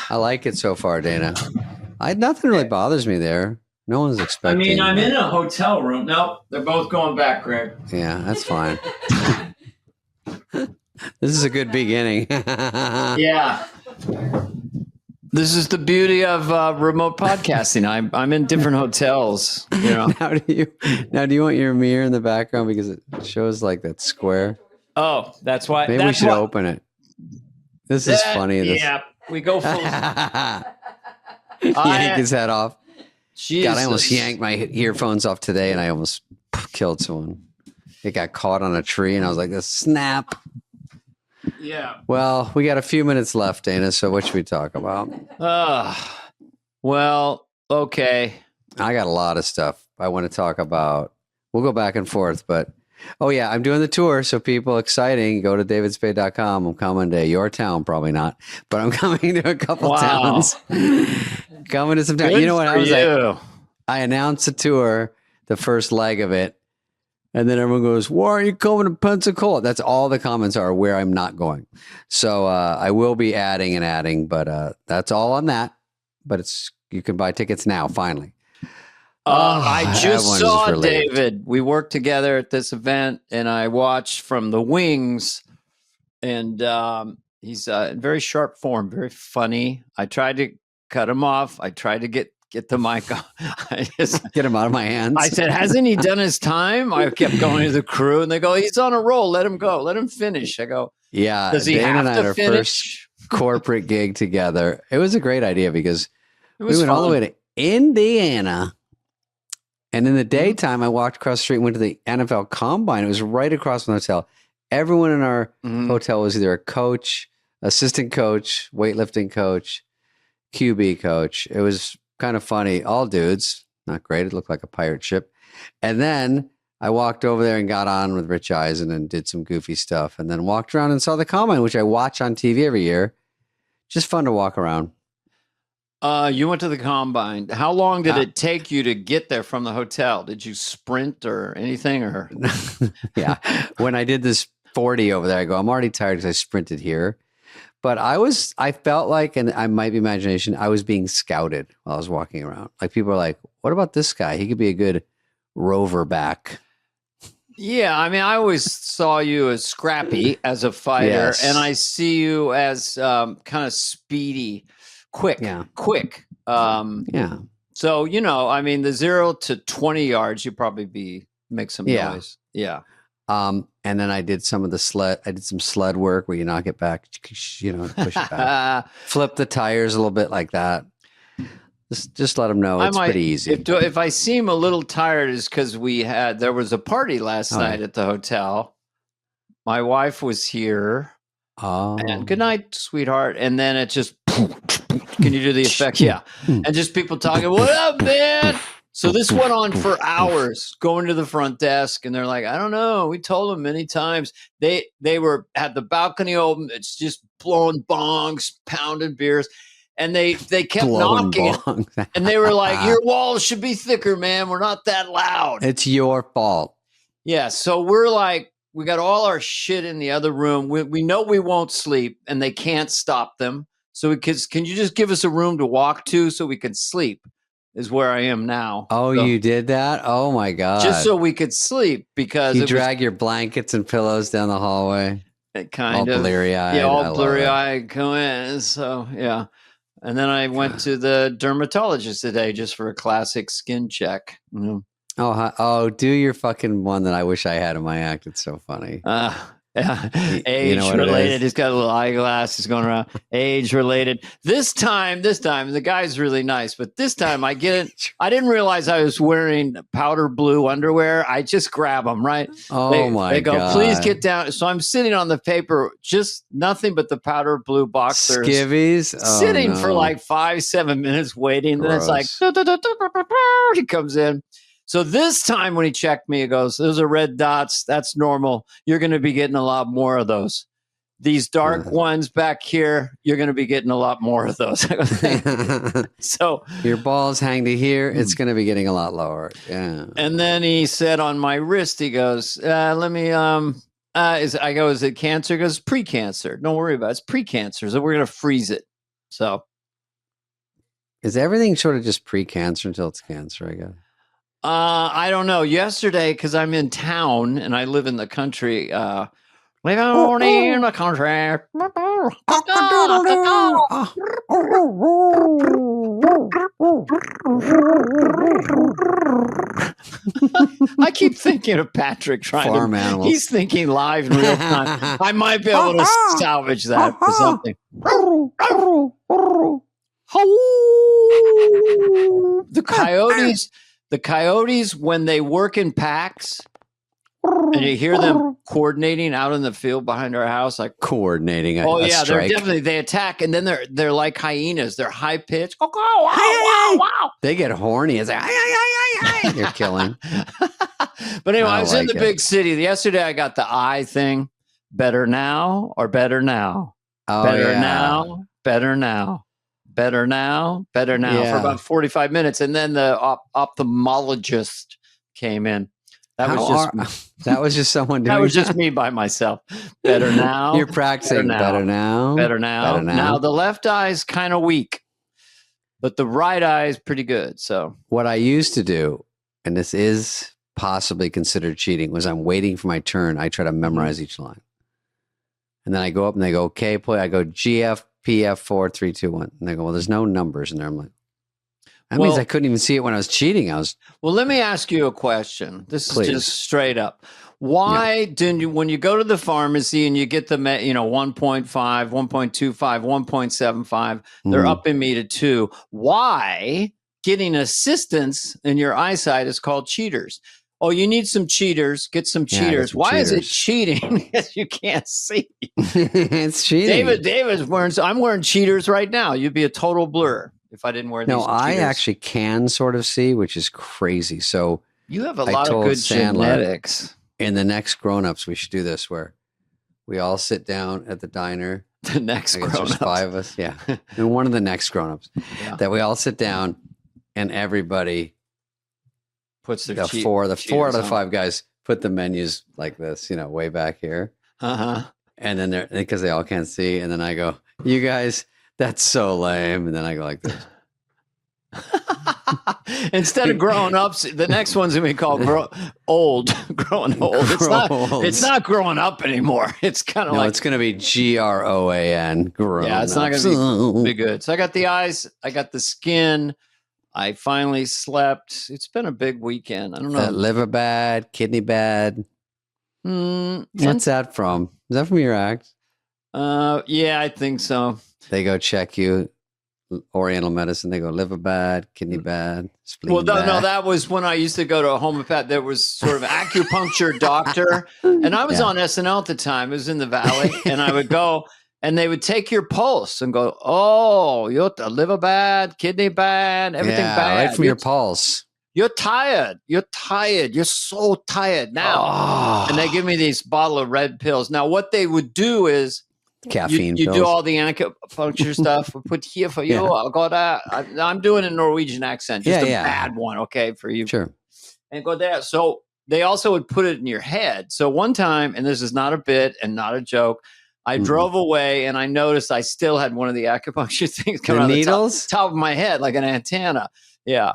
I like it so far, Dana. Nothing really bothers me there. No one's I expecting. mean, I'm in a hotel room. Nope, they're both going back, Greg. Yeah, that's fine. This is a good beginning. Yeah. This is the beauty of remote podcasting. I'm in different hotels. You know. Now do you want your mirror in the background because it shows like that square? Oh, that's why. Maybe we should open it. This is funny. Yeah, we go full. Yank his head off. Jesus. God, I almost yanked my earphones off today, and I almost killed someone. It got caught on a tree, and I was like, "This snap." Yeah. Well, we got a few minutes left, Dana. So what should we talk about? Well, okay. I got a lot of stuff I want to talk about. We'll go back and forth, but oh yeah, I'm doing the tour. So people, exciting. Go to davidspade.com. I'm coming to your town, probably not, but I'm coming to a couple towns. Coming to some towns. You know what? I announced the tour, the first leg of it. And then everyone goes, why are you coming to Pensacola? That's all the comments are where I'm not going. So I will be adding, but that's all on that. But you can buy tickets now, finally. I just saw David. We worked together at this event, and I watched from the wings. And he's in very sharp form, very funny. I tried to cut him off. I tried to get the mic off. I just get him out of my hands. I said, hasn't he done his time? I kept going to the crew, and they go, he's on a roll. Let him go. Let him finish. I go, yeah. Does he Dana have and I to our finish? First corporate gig together. It was a great idea because we went all the way to Indiana. And in the daytime, I walked across the street and went to the NFL Combine. It was right across from the hotel. Everyone in our hotel was either a coach, assistant coach, weightlifting coach, QB coach. It was kind of funny. All dudes. Not great. It looked like a pirate ship. And then I walked over there and got on with Rich Eisen and did some goofy stuff. And then walked around and saw the Combine, which I watch on TV every year. Just fun to walk around. You went to the Combine. How long did it take you to get there from the hotel? Did you sprint or anything? Or yeah. When I did this 40 over there, I go, I'm already tired because I sprinted here. But I felt like, and I might be imagination, I was being scouted while I was walking around. Like people are like, what about this guy? He could be a good rover back. Yeah, I mean, I always saw you as scrappy as a fighter, Yes. and I see you as kind of speedy, quick. Yeah. Yeah. So, I mean, the 0 to 20 yards, you probably make some noise. Yeah. And then I did some sled work where you knock it back, push it back, flip the tires a little bit like that. Just let them know it's pretty easy. If I seem a little tired, is because there was a party last night at the hotel. My wife was here. Oh, and good night, sweetheart. And then it just, can you do the effect? Yeah. And just people talking, what up, man? So this went on for hours, going to the front desk, and they're like, I don't know. We told them many times. They had the balcony open. It's just blowing bongs, pounding beers. And they kept knocking. And they were like, your walls should be thicker, man. We're not that loud. It's your fault. Yeah. So we're like, we got all our shit in the other room. We know we won't sleep, and they can't stop them. So can you just give us a room to walk to so we can sleep? Is where I am now. Oh, so, you did that? Oh my God. Just so we could sleep, because you drag your blankets and pillows down the hallway. All bleary-eyed. Yeah, all bleary-eyed go in. So yeah. And then I went to the dermatologist today just for a classic skin check. Oh, do your fucking one that I wish I had in my act. It's so funny. Age related. He's got a little eyeglass. He's going around. Age related. This time, the guy's really nice, but this time I didn't realize I was wearing powder blue underwear. I just grab them, right? Oh my God. They go, please get down. So I'm sitting on the paper, just nothing but the powder blue boxers. Skivvies? Sitting for like 5-7 minutes waiting. Gross. Then it's like, he comes in. So this time when he checked me, he goes, those are red dots. That's normal. You're going to be getting a lot more of those. These dark ones back here, you're going to be getting a lot more of those. So your balls hang to here. It's going to be getting a lot lower. Yeah. And then he said on my wrist, he goes, let me, is it cancer? He goes, pre-cancer. Don't worry about it. It's pre-cancer. So we're going to freeze it. So Is everything sort of just pre-cancer until it's cancer, I guess? I don't know. Yesterday, because I'm in town and I live in the country, living in the country. I keep thinking of Patrick trying Farm to. animals. He's thinking live in real time. I might be able to salvage that for something. The coyotes, when they work in packs, and you hear them coordinating out in the field behind our house, like coordinating. Oh yeah, strike. they attack, and then they're like hyenas. They're high pitched. They get horny. It's like you're killing. But anyway, I was in the big city yesterday. I got the eye thing. Better now or better now? Oh, better yeah. now, better now, better now, better now for about 45 minutes, and then the ophthalmologist came in. That was just someone doing that. Was just me by myself. Better now. You're practicing better now. Better now. Now the left eye is kind of weak, but the right eye is pretty good. So what I used to do, and this is possibly considered cheating, was I'm waiting for my turn. I try to memorize each line. And then I go up and they go, okay, play. I go GF, PF, 4, 3, 2, 1. And they go, well, there's no numbers in there. I'm like, that means I couldn't even see it when I was cheating. Well, let me ask you a question. This is just straight up. Why didn't you, when you go to the pharmacy and you get the, 1.5, 1.25, 1.75, they're upping me to 2. Why getting assistance in your eyesight is called cheaters? Oh, you need some cheaters. Get some cheaters. Why is it cheating? Because you can't see. It's cheating. David's wearing. I'm wearing cheaters right now. You'd be a total blur if I didn't wear these. No, I actually can sort of see, which is crazy. So you have a lot of good genetics. In the next grown-ups, we should do this where we all sit down at the diner. The next grown-ups. There's 5 of us. Yeah. And one of the next grown-ups that we all sit down and everybody puts their the 4 out of the 5 guys put the menus like this, way back here. And then because they all can't see. And then I go, you guys, that's so lame. And then I go like this. Instead of growing ups, the next one's gonna be called growing old. It's not growing up anymore. It's kind of it's gonna be GROAN. Yeah, it's not gonna be good. So I got the eyes, I got the skin. I finally slept. It's been a big weekend. I don't know. Liver bad, kidney bad. What's that from? Is that from your act? Yeah, I think so. They go check you. Oriental medicine. They go liver bad, kidney bad, spleen bad. No, that was when I used to go to a homeopath. There was sort of acupuncture doctor, and I was on SNL at the time. It was in the Valley, and I would go. And they would take your pulse and go, oh, you're liver bad, kidney bad, everything bad. Right from your pulse. You're tired. You're tired. You're so tired now. Oh. And they give me these bottle of red pills. Now, what they would do is caffeine you pills. do all the acupuncture stuff. We put here for you. I'll go there. I'm doing a Norwegian accent, just a bad one, okay, for you. Sure. And go there. So they also would put it in your head. So one time, and this is not a bit and not a joke, I drove away and I noticed I still had one of the acupuncture things coming out of the top of my head, like an antenna. Yeah.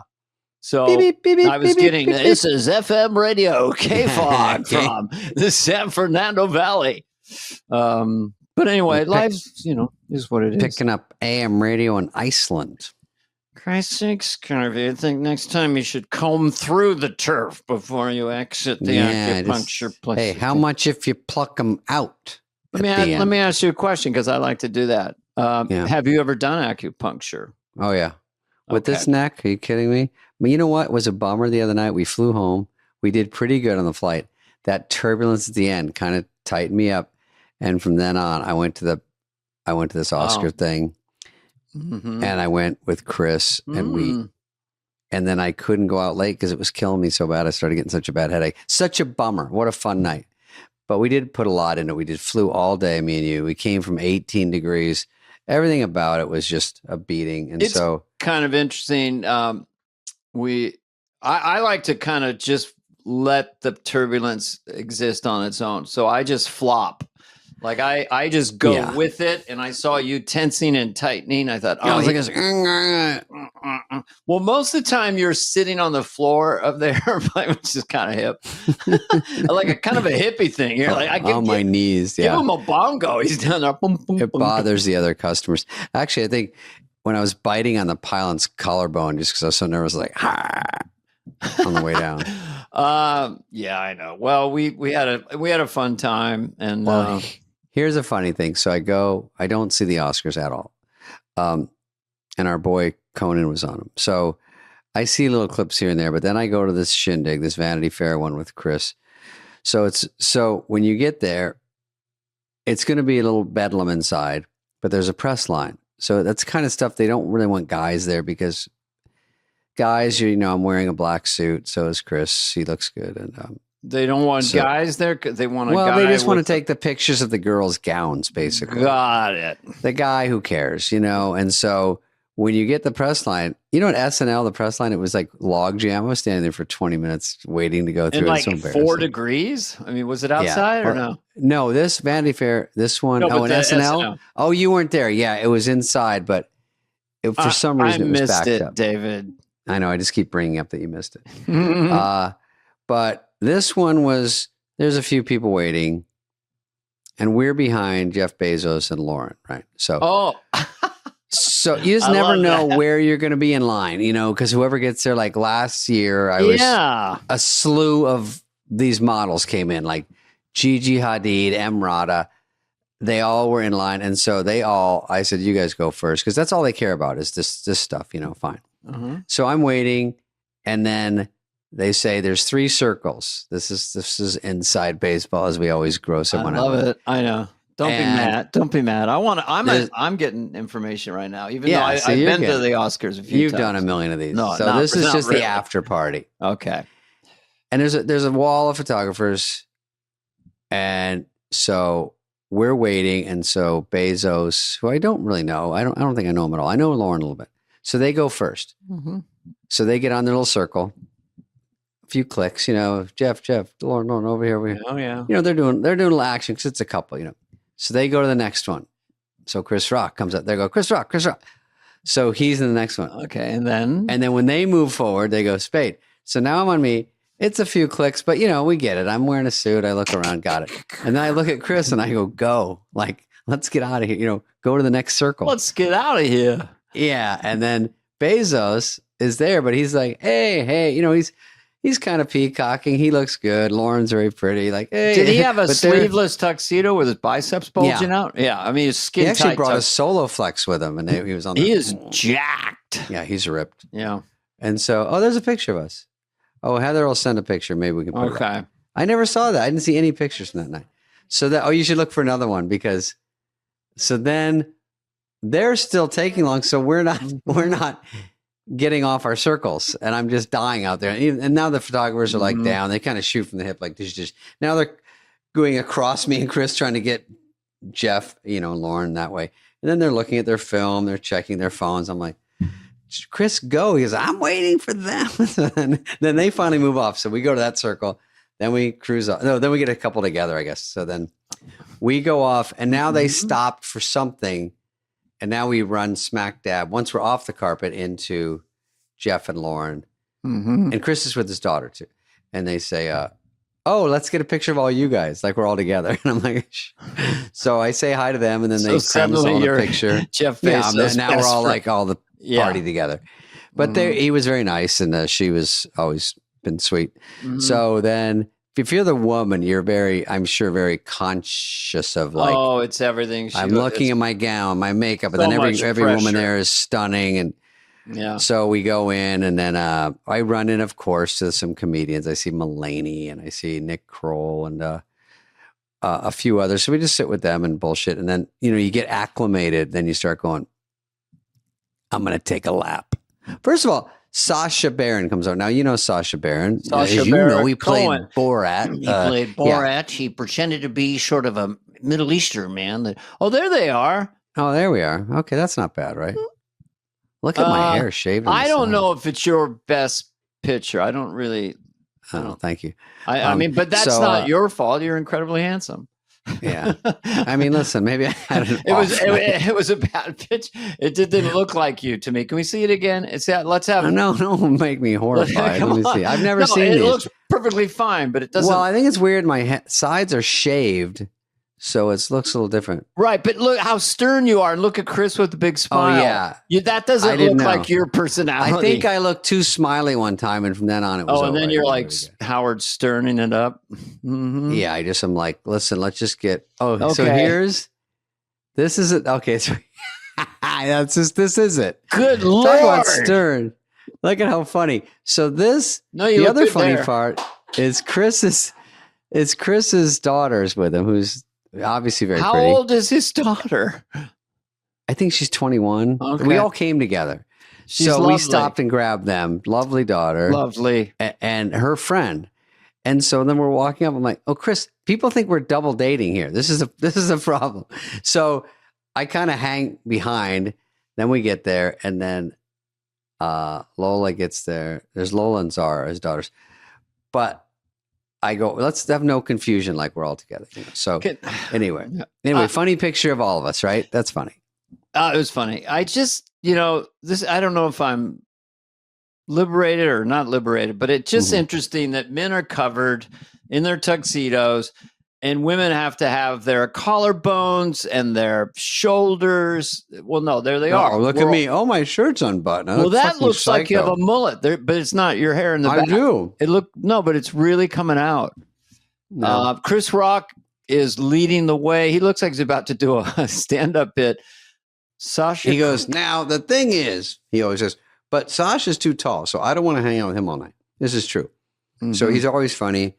So beep, beep, beep, I was getting, this is FM radio, KFOG from the San Fernando Valley. But anyway, life, is what it is. Picking up AM radio in Iceland. Christ's sakes, Carvey, I think next time you should comb through the turf before you exit the acupuncture place. Hey, how much if you pluck them out? Let me ask you a question because I like to do that. Have you ever done acupuncture? Oh, yeah. With this neck? Are you kidding me? But you know what? It was a bummer the other night. We flew home. We did pretty good on the flight. That turbulence at the end kind of tightened me up. And from then on, I went to this Oscar thing. And I went with Chris and then I couldn't go out late because it was killing me so bad. I started getting such a bad headache. Such a bummer. What a fun night. But we did put a lot into it. We did flew all day, me and you. We came from 18 degrees. Everything about it was just a beating. And it's kind of interesting. I like to kind of just let the turbulence exist on its own. So I just flop Like I just go with it, and I saw you tensing and tightening. I thought, well, most of the time you're sitting on the floor of the airplane, which is kind of hip, like a kind of a hippie thing. You're like, I on my knees. Give him a bongo. He's down there. Boom, boom, it bothers the other customers. Actually, I think when I was biting on the pilot's collarbone, just because I was so nervous, like on the way down. Yeah, I know. Well, we had a fun time, and here's a funny thing. So I don't see the Oscars at all, and our boy Conan was on them. So I see little clips here and there, but then I go to this shindig, this Vanity Fair one with Chris. So when you get there, it's going to be a little bedlam inside, but there's a press line. So that's the kind of stuff they don't really want guys there because. Guys, I'm wearing a black suit. So is Chris. He looks good, and they don't want guys there. They want a guy. They just want to take the pictures of the girls' gowns, basically. Got it. The guy who cares, And so when you get the press line, at SNL, the press line, it was like log jam. I was standing there for 20 minutes waiting to go through. And like 4 degrees. I mean, was it outside or no? No, this Vanity Fair, this one. No, in SNL. Oh, you weren't there. Yeah, it was inside, but for some reason it was backed up. David. I know. I just keep bringing up that you missed it. But this one there's a few people waiting, and we're behind Jeff Bezos and Lauren, right? So you just never know where you're going to be in line, because whoever gets there, like last year, a slew of these models came in, like Gigi Hadid, Emrata. They all were in line. And so I said, you guys go first, because that's all they care about is this stuff, fine. So I'm waiting, and then they say there's 3 circles. This is inside baseball, as we always gross everyone out. I love it. I know. Don't be mad. I'm getting information right now, even though I've been to the Oscars a few times. You've done a million of these. No, so this is just the after party. Okay. And there's a wall of photographers, and so we're waiting, and so Bezos, who I don't really know, I don't think I know him at all. I know Lauren a little bit. So they go first. So they get on their little circle. A few clicks, Jeff, Lauren, over here. Oh yeah. They're doing a little action because it's a couple, So they go to the next one. So Chris Rock comes up. They go, Chris Rock. So he's in the next one. Okay, and then when they move forward, they go Spade. So now I'm on me. It's a few clicks, but we get it. I'm wearing a suit. I look around, got it. And then I look at Chris and I go, like, let's get out of here. Go to the next circle. Let's get out of here. Yeah, and then Bezos is there, but he's like, hey, he's kind of peacocking. He looks good. Lauren's very pretty. Like, hey. Did he have a sleeveless tuxedo with his biceps bulging out? Yeah, I mean, his skin. He actually brought a Solo Flex with him, and he was on. He is jacked. Yeah, he's ripped. Yeah, and so, there's a picture of us. Oh, Heather will send a picture. Maybe we can put it up. I never saw that. I didn't see any pictures from that night. So you should look for another one because. So then. They're still taking long, so we're not getting off our circles, and I'm just dying out there. And now the photographers are like down; they kind of shoot from the hip, like this. Just now they're going across me and Chris, trying to get Jeff, Lauren that way. And then they're looking at their film, they're checking their phones. I'm like, Chris, go! He goes, I'm waiting for them. Then they finally move off, so we go to that circle. Then we cruise off. No, then we get a couple together, I guess. So then we go off, and now they stopped for something. And now we run smack dab, once we're off the carpet, into Jeff and Lauren. And Chris is with his daughter, too. And they say, let's get a picture of all you guys, like we're all together. And I'm like, so I say hi to them, and then they cram us all in a picture. Jeff Bezos. Now we're all like all the party together. But he was very nice, and she was always been sweet. So then if you're the woman, you're I'm sure very conscious of like, it's everything. I'm looking at my gown, my makeup, and then every woman there is stunning. And so we go in, and then I run in, of course, to some comedians. I see Mulaney, and I see Nick Kroll, and a few others. So we just sit with them and bullshit. And then, you get acclimated. Then you start going, I'm going to take a lap. First of all, Sacha Baron comes out. Now, Sacha Baron. Sacha Baron he played Borat. He played Borat. He pretended to be sort of a Middle Eastern man. There they are. Oh, there we are. Okay, that's not bad, right? Look at my hair shaved. I don't know if it's your best picture. I don't really. Oh, thank you. I mean, but that's not your fault. You're incredibly handsome. Yeah. I mean, listen, maybe I had an it was a bad pitch. It didn't look like you to me. Can we see it again? It's that. Let's have. No, don't make me horrified. Let me see. I've never seen it these. It looks perfectly fine, but it doesn't. Well, I think it's weird. My sides are shaved, so it looks a little different. Right, but look how stern you are. Look at Chris with the big smile. Oh, yeah. That doesn't look like your personality. I think I looked too smiley one time, and from then on it was and then you're like really Howard Sterning it up. Mm-hmm. Yeah, I'm like, listen, let's just get... Oh, so this is it. Okay, so this is it. Good Lord. Talk about stern. Look at how funny. So the other funny part is Chris's daughter's with him, who's obviously very pretty. How old is his daughter? I think she's 21. Okay. We all came together. We stopped and grabbed them. Lovely daughter. Lovely. And her friend. And so then we're walking up. I'm like, oh, Chris, people think we're double dating here. This is a problem. So I kind of hang behind. Then we get there. And then Lola gets there. There's Lola and Zara, his daughters. But I go, let's have no confusion, like we're all together. So anyway, funny picture of all of us, right? That's funny. It was funny. I just, this, I don't know if I'm liberated or not liberated, but it's just interesting that men are covered in their tuxedos and women have to have their collarbones and their shoulders. Well, no, there they are. Look at me. Oh, my shirt's unbuttoned. Well, that looks like you have a mullet there, but it's not your hair in the back. I do. But it's really coming out. No. Chris Rock is leading the way. He looks like he's about to do a stand-up bit. Sasha. He goes, now the thing is, he always says, but Sasha's too tall, so I don't want to hang out with him all night. This is true. Mm-hmm. So he's always funny.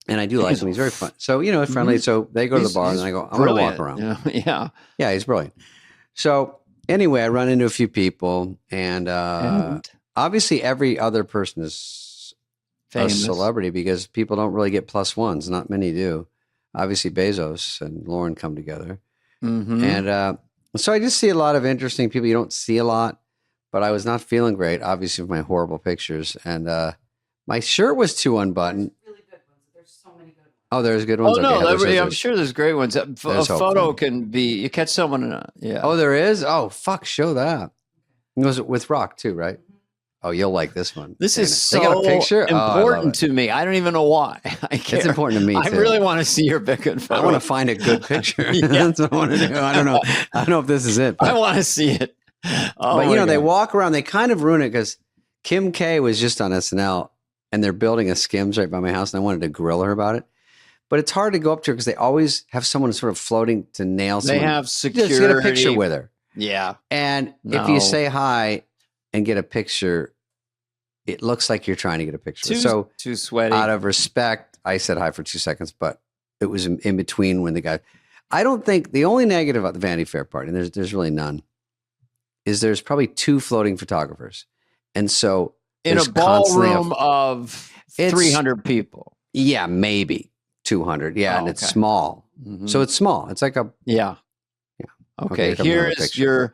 And I do like him. He's very fun. So, friendly. So they go to the bar and I go, I'm going to walk around. Yeah. Yeah, he's brilliant. So anyway, I run into a few people and obviously every other person is famous. A celebrity because people don't really get plus ones. Not many do. Obviously Bezos and Lauren come together. Mm-hmm. And so I just see a lot of interesting people. You don't see a lot, but I was not feeling great, obviously, with my horrible pictures. And my shirt was too unbuttoned. Oh, there's good ones. Oh, no, I'm sure there's great ones. A photo can be, you catch someone. Yeah. Oh, there is? Oh, fuck, show that. It was with Rock too, right? Oh, you'll like this one. This is so important to me. I don't even know why. It's important to me, too. I really want to see your good photo. I want to find a good picture. That's what I want to do. I don't know. I don't know if this is it. I want to see it. Oh, but, they walk around. They kind of ruin it because Kim K was just on SNL and they're building a Skims right by my house and I wanted to grill her about it. But it's hard to go up to her because they always have someone sort of floating to nail someone. They have security. Just get a picture with her. Yeah. And if you say hi and get a picture, it looks like you're trying to get a picture. Too sweaty. Out of respect, I said hi for 2 seconds, but it was in between when the guy... I don't think... The only negative about the Vanity Fair party, and there's really none, is there's probably 2 floating photographers. And so... In a ballroom of 300 people. Yeah, maybe. 200, and it's small. Mm-hmm. So it's small. It's like a... Yeah. Okay, here's your...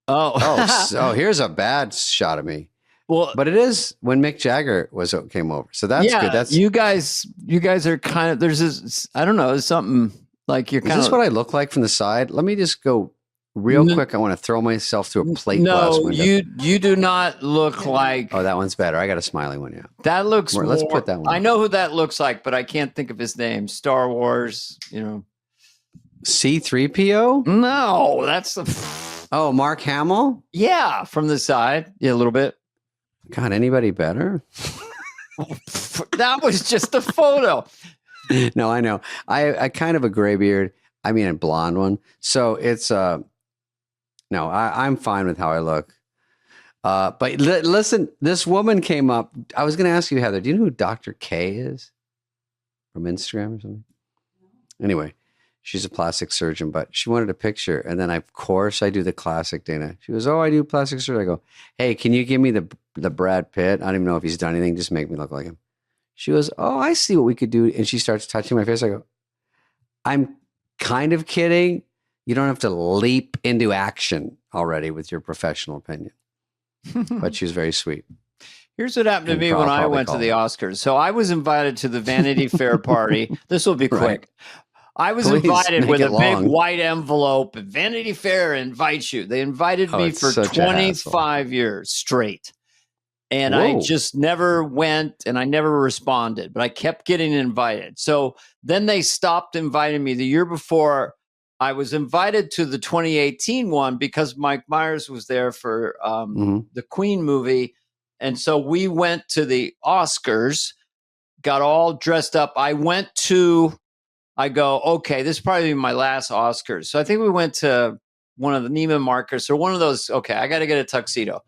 Oh, here's a bad shot of me. Well, but it is when Mick Jagger came over. So that's good. That's you guys are kind of... There's this... I don't know, something like you're kind of... Is this what I look like from the side? Let me just go real quick. I want to throw myself through a plate glass window. You do not look like... Oh, that one's better. I got a smiley one, yeah. That looks more... Let's put that one. I know who that looks like, but I can't think of his name. Star Wars, C-3PO? No, that's... Oh, Mark Hamill? Yeah, from the side. Yeah, a little bit. God, anybody better? That was just a photo. No, I know. I kind of a gray beard. I mean, a blonde one. So it's... No, I'm fine with how I look. But listen, this woman came up. I was going to ask you, Heather, do you know who Dr. K is? From Instagram or something? Anyway, she's a plastic surgeon, but she wanted a picture. And then, of course, I do the classic, Dana. She goes, I do plastic surgery. I go, hey, can you give me the Brad Pitt? I don't even know if he's done anything. Just make me look like him. She goes, I see what we could do. And she starts touching my face. I go, I'm kind of kidding. You don't have to leap into action already with your professional opinion. But she was very sweet. Here's what happened to And me when I probably went to call the it. Oscars. So I was invited to the Vanity Fair party. This will be quick. Right. I was Please invited make with it a big long. white envelope. Vanity Fair invites you. They invited me it's for such a hassle. 25 years straight. And Whoa. I just never went and I never responded, but I kept getting invited. So then they stopped inviting me. The year before, I was invited to the 2018 one because Mike Myers was there for the Queen movie. And so we went to the Oscars, got all dressed up. I go, okay, this is probably my last Oscars. So I think we went to one of the Neiman Marcus or one of those. Okay, I got to get a tuxedo.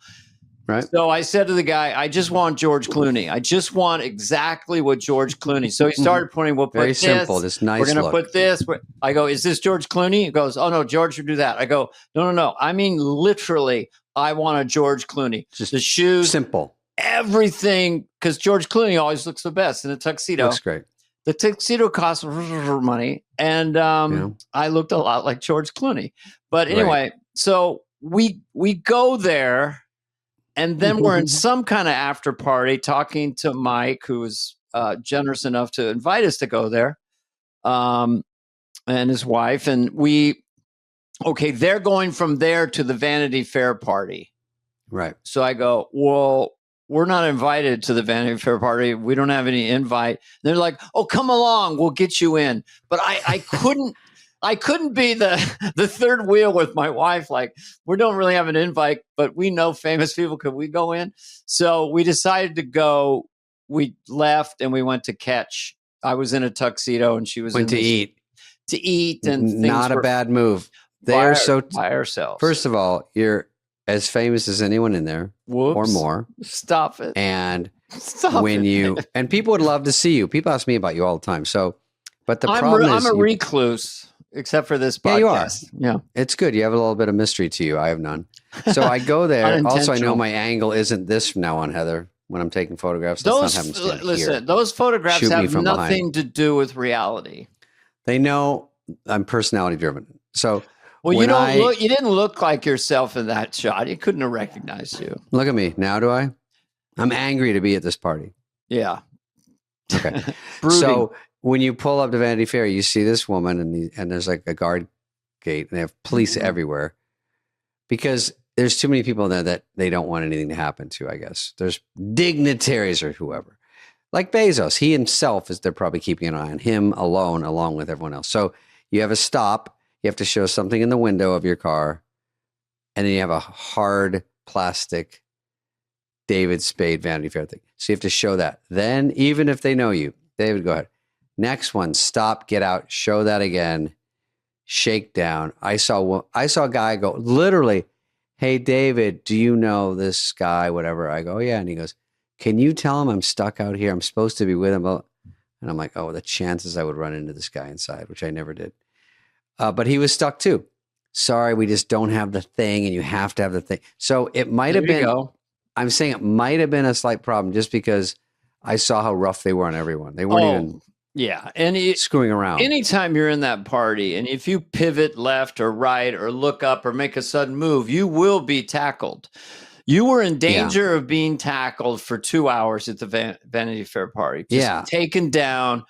Right. So I said to the guy, I just want George Clooney. I just want exactly what George Clooney. So he started pointing, we'll put Very this. simple, this nice We're going to look. put this. I go, is this George Clooney? He goes, oh, no, George would do that. I go, no. I mean, literally, I want a George Clooney. Just the shoes. Simple. Everything. Because George Clooney always looks the best in a tuxedo. Looks great. The tuxedo cost money. And I looked a lot like George Clooney. But anyway, so we go there. And then we're in some kind of after party talking to Mike, who was generous enough to invite us to go there, and his wife. And they're going from there to the Vanity Fair party. Right. So I go, well, we're not invited to the Vanity Fair party. We don't have any invite. And they're like, oh, come along. We'll get you in. But I couldn't. I couldn't be the third wheel with my wife. Like, we don't really have an invite, but we know famous people. Could we go in? So we decided to go. We left and we went to catch. I was in a tuxedo and she was to eat. To eat and not a bad move. They're by ourselves. First of all, you're as famous as anyone in there, or more. Stop it. And and people would love to see you. People ask me about you all the time. So, but the problem is, I'm a recluse. Except for this podcast. Yeah, you are. Yeah. It's good. You have a little bit of mystery to you. I have none. So I go there. Also, I know my angle isn't this from now on, Heather, when I'm taking photographs. Those photographs have nothing to do with reality. They know I'm personality driven. So you didn't look like yourself in that shot. You couldn't have recognized you. Look at me. Now do I? I'm angry to be at this party. Yeah. Okay. So when you pull up to Vanity Fair, you see this woman and there's like a guard gate and they have police everywhere because there's too many people there that they don't want anything to happen to, I guess. There's dignitaries or whoever. Like Bezos, he himself they're probably keeping an eye on him alone, along with everyone else. So you have a stop, you have to show something in the window of your car, and then you have a hard plastic David Spade Vanity Fair thing. So you have to show that. Then, even if they know you, David, go ahead. Next one, stop, get out, show that again, shake down. I saw a guy go, literally, hey, David, do you know this guy, whatever? I go, yeah. And he goes, can you tell him I'm stuck out here? I'm supposed to be with him. And I'm like, oh, the chances I would run into this guy inside, which I never did. But he was stuck too. Sorry, we just don't have the thing, and you have to have the thing. So it might have been, I'm saying it might have been a slight problem just because I saw how rough they were on everyone. They weren't even... Yeah. And screwing around. Anytime you're in that party and if you pivot left or right or look up or make a sudden move, you will be tackled. You were in danger of being tackled for 2 hours at the Vanity Fair party. Just taken down,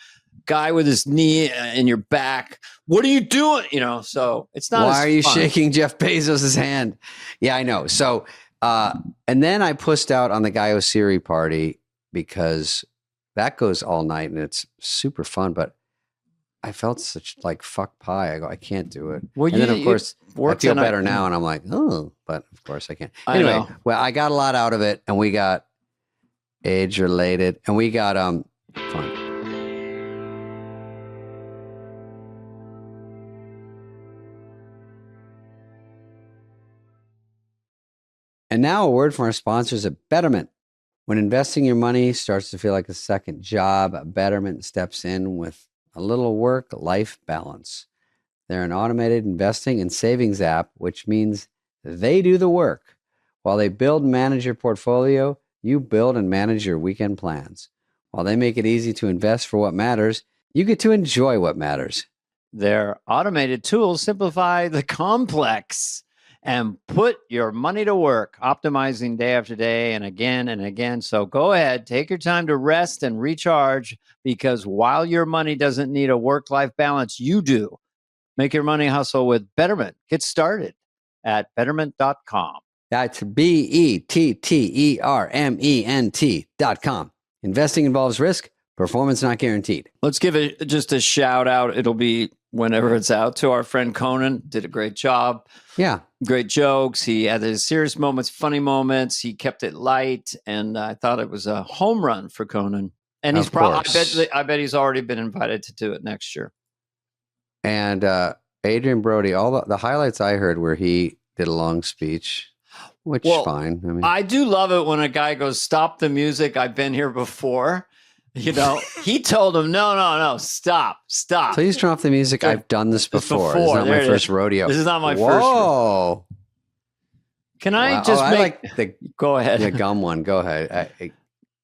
guy with his knee in your back. What are you doing? So it's not. Why are you shaking Jeff Bezos' hand? Yeah, I know. So, and then I pushed out on the Guy Oseary party because that goes all night and it's super fun, but I felt such like fuck pie. I go, I can't do it. Well, and then of course I feel better now and I'm like, oh, but of course I can't. Anyway, well, I got a lot out of it and we got age related and we got fun. And now a word from our sponsors at Betterment. When investing your money starts to feel like a second job, Betterment steps in with a little work-life balance. They're an automated investing and savings app, which means they do the work. While they build and manage your portfolio, you build and manage your weekend plans. While they make it easy to invest for what matters, you get to enjoy what matters. Their automated tools simplify the complex and put your money to work, optimizing day after day and again and again. So go ahead, take your time to rest and recharge, because while your money doesn't need a work-life balance, you do. Make your money hustle with Betterment. Get started at betterment.com. That's BETTERMENT.com. Investing involves risk. Performance not guaranteed. Let's give it just a shout out. It'll be whenever it's out, to our friend Conan. Did a great job. Yeah. Great jokes. He had his serious moments, funny moments. He kept it light. And I thought it was a home run for Conan. And he's probably, I bet he's already been invited to do it next year. And Adrian Brody, all the highlights I heard where he did a long speech, which fine. I mean, I do love it when a guy goes, "Stop the music. I've been here before." You know, he told him, no, stop. Please turn off the music. I've done this before. This is not my first rodeo. This is not my first. Whoa. Can I just make... I like the... Go ahead. The gum one. Go ahead.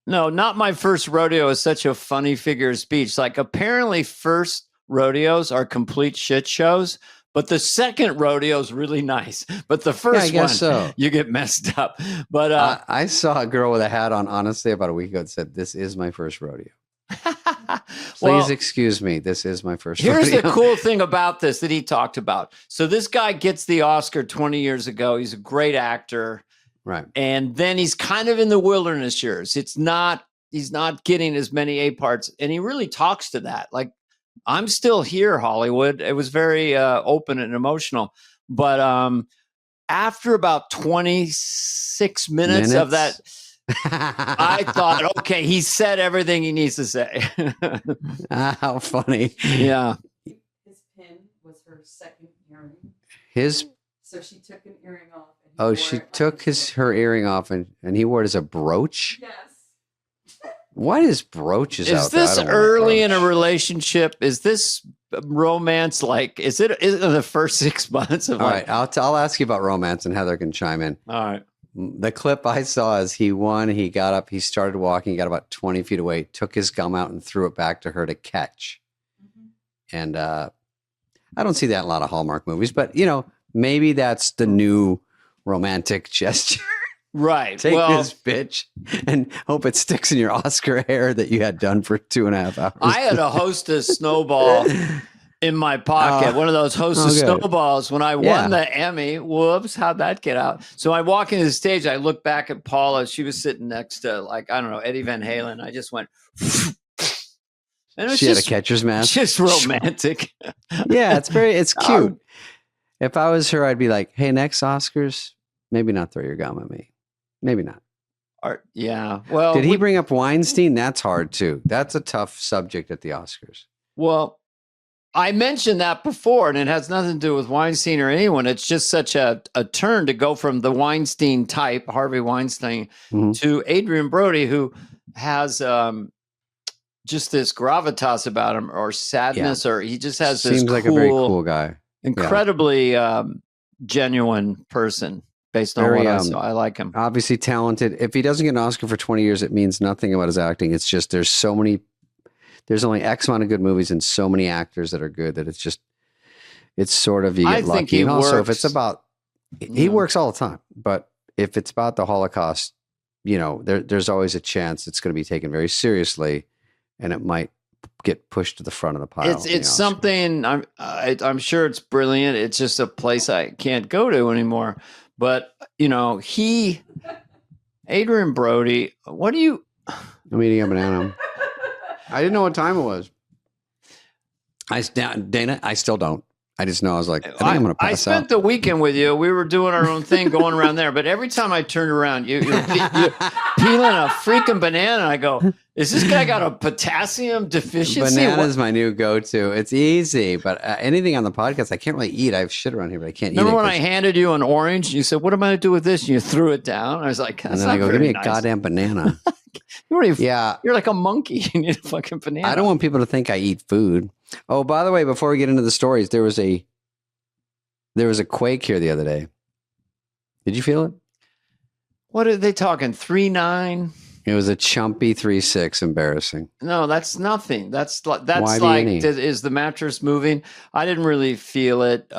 No, not my first rodeo is such a funny figure of speech. Like, apparently first rodeos are complete shit shows, but the second rodeo is really nice. But the first one, you get messed up. But I saw a girl with a hat on, honestly, about a week ago that said, "This is my first rodeo." Please excuse me. This is my first rodeo. Here's the cool thing about this that he talked about. So this guy gets the Oscar 20 years ago. He's a great actor. Right. And then he's kind of in the wilderness years. He's not getting as many A parts. And he really talks to that. Like, I'm still here, Hollywood. It was very open and emotional. But after about 26 minutes of that, I thought, okay, he said everything he needs to say. How funny. Yeah. His pin was her second earring. So she took an earring off. Oh, she took her earring off and he wore it as a brooch? Yes. Why is brooches out there? Is this early in a relationship? Is this romance? Like, is it the first 6 months of All right, I'll ask you about romance, and Heather can chime in. All right. The clip I saw is he won. He got up. He started walking. He got about 20 feet away, took his gum out and threw it back to her to catch. Mm-hmm. And I don't see that in a lot of Hallmark movies, but, maybe that's the new romantic gesture. Right. Take this bitch and hope it sticks in your Oscar hair that you had done for 2.5 hours. I had a Hostess snowball in my pocket, one of those Hostess snowballs when I won the Emmy. Whoops, how'd that get out? So I walk into the stage, I look back at Paula. She was sitting next to, like, I don't know, Eddie Van Halen. I just went... And she had a catcher's mask. Just romantic. Yeah, it's cute. If I was her, I'd be like, hey, next Oscars, maybe not throw your gum at me. Maybe not. Yeah. Well, did he bring up Weinstein? That's hard too. That's a tough subject at the Oscars. Well, I mentioned that before, and it has nothing to do with Weinstein or anyone. It's just such a turn to go from the Weinstein type, Harvey Weinstein, to Adrian Brody, who has just this gravitas about him, or sadness, or he just has this seems like a very cool guy, incredibly genuine person. Based on what I saw, I like him. Obviously talented. If he doesn't get an Oscar for 20 years, it means nothing about his acting. It's just there's only X amount of good movies and so many actors that are good that it's sort of, you get lucky. And also, if it's about, he works all the time, but if it's about the Holocaust, there's always a chance it's going to be taken very seriously, and it might get pushed to the front of the pile. It's something. I'm sure it's brilliant. It's just a place I can't go to anymore. But, Adrian Brody, what do you... I'm eating a banana. I didn't know what time it was. Dana, I still don't. I just know I was like, I think I'm going to pass out. I spent the weekend with you. We were doing our own thing going around there. But every time I turned around, you're peeling a freaking banana. I go, is this guy got a potassium deficiency? Banana is my new go-to. It's easy. But anything on the podcast, I can't really eat. I have shit around here, but I can't eat it. Remember when I handed you an orange? You said, what am I going to do with this? And you threw it down. I was like, that's not very nice. And then I go, give me a goddamn banana. You're like a monkey. You need a fucking banana. I don't want people to think I eat food. Oh, by the way, before we get into the stories, there was a quake here the other day. Did you feel it? What are they talking? 3.9? It was a chumpy 3.6. Embarrassing. No, that's nothing. That's like, is the mattress moving? I didn't really feel it.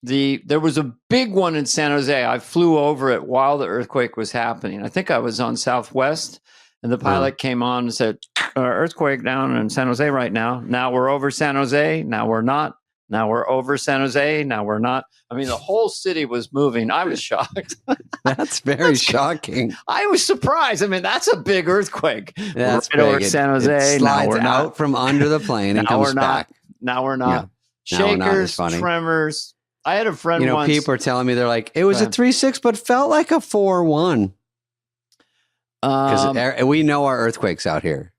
there was a big one in San Jose. I flew over it while the earthquake was happening. I think I was on Southwest, and the pilot came on and said, earthquake down in San Jose right now. Now we're over San Jose. Now we're not. Now we're over San Jose. Now we're not. I mean, the whole city was moving. I was shocked. That's very shocking. I was surprised. I mean, that's a big earthquake. That's right over San Jose. It slides out from under the plane and comes back. Now we're not. Yeah. Shakers, tremors. I had a friend once. People are telling me, they're like, it was a 3.6, but felt like a 4.1. Because we know our earthquakes out here.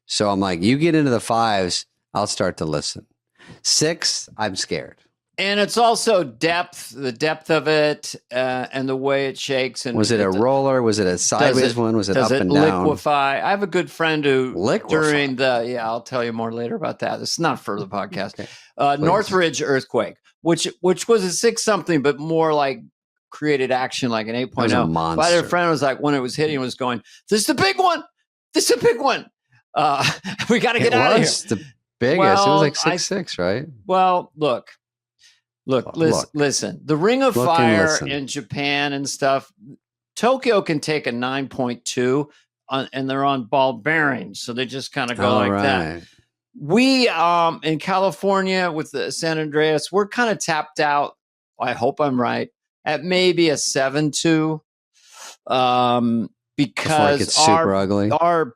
So I'm like, you get into the 5s, I'll start to listen. 6, I'm scared. And it's also the depth of it, and the way it shakes. And was it a roller? Was it a sideways one? Was it up and down? Liquefy? I have a good friend who during I'll tell you more later about that. This is not for the podcast. Okay. Northridge earthquake, which was a 6 something, but more like created action like an 8.0. Monster. My other friend was like, when it was hitting, was going, "This is the big one. This is a big one. We got to get out of here." The biggest. Well, it was like 6.6, right? Well, Look, listen. The Ring of Fire in Japan and stuff, Tokyo can take a 9.2 and they're on ball bearings. So they just kind of go that. We, in California with the San Andreas, we're kind of tapped out. I hope I'm right, at maybe a 7.2. Because it's super ugly. Our,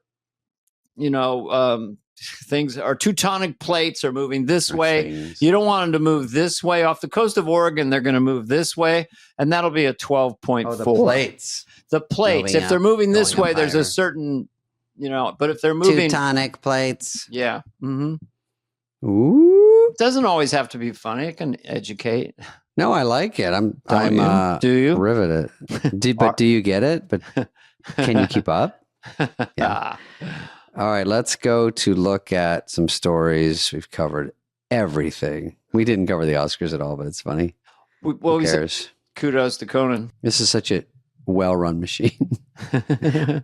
things, our tectonic plates are moving this way. You don't want them to move this way. Off the coast of Oregon, they're going to move this way, and that'll be a 12.4. The plates. The plates. If they're moving this way, there's a certain, but if they're moving tectonic plates. Yeah. Mm-hmm. Ooh. It doesn't always have to be funny. It can educate. No, I like it. Do you? Riveted. Do you get it? But can you keep up? Yeah. All right, let's go to look at some stories. We've covered everything. We didn't cover the Oscars at all, but it's funny. Who cares? Kudos to Conan. This is such a well-run machine. I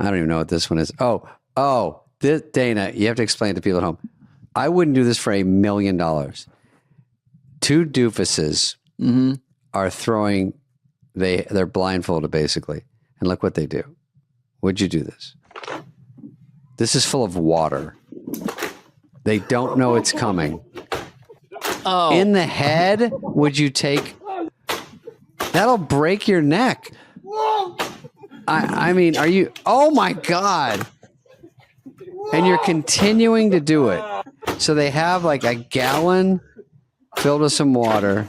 don't even know what this one is. Dana, you have to explain to people at home. I wouldn't do this for $1 million. 2 doofuses are throwing, they're blindfolded basically. And look what they do. Would you do this? This is full of water. They don't know it's coming. Oh. In the head, would you take... That'll break your neck. I mean, are you... Oh, my God. And you're continuing to do it. So they have like a gallon filled with some water.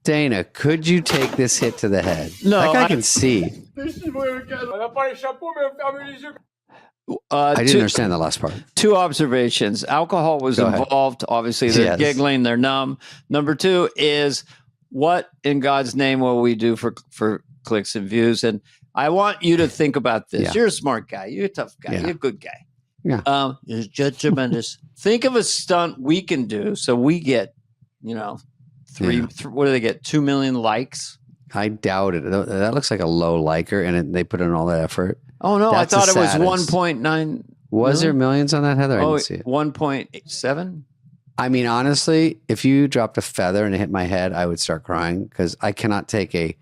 Dana, could you take this hit to the head? No. That guy can see. I didn't understand the last part. 2 observations. Alcohol was involved. Obviously, they're giggling, they're numb. Number 2 is, what in God's name will we do for clicks and views? And I want you to think about this. Yeah. You're a smart guy. You're a tough guy. Yeah. You're a good guy. Yeah. You're just tremendous. Think of a stunt we can do so we get, what do they get? 2 million likes? I doubt it. That looks like a low liker, and they put in all that effort. Oh, no. That's I thought it was 1.9. Was there millions on that, Heather? I didn't see it. 1.7? I mean, honestly, if you dropped a feather and it hit my head, I would start crying because I cannot take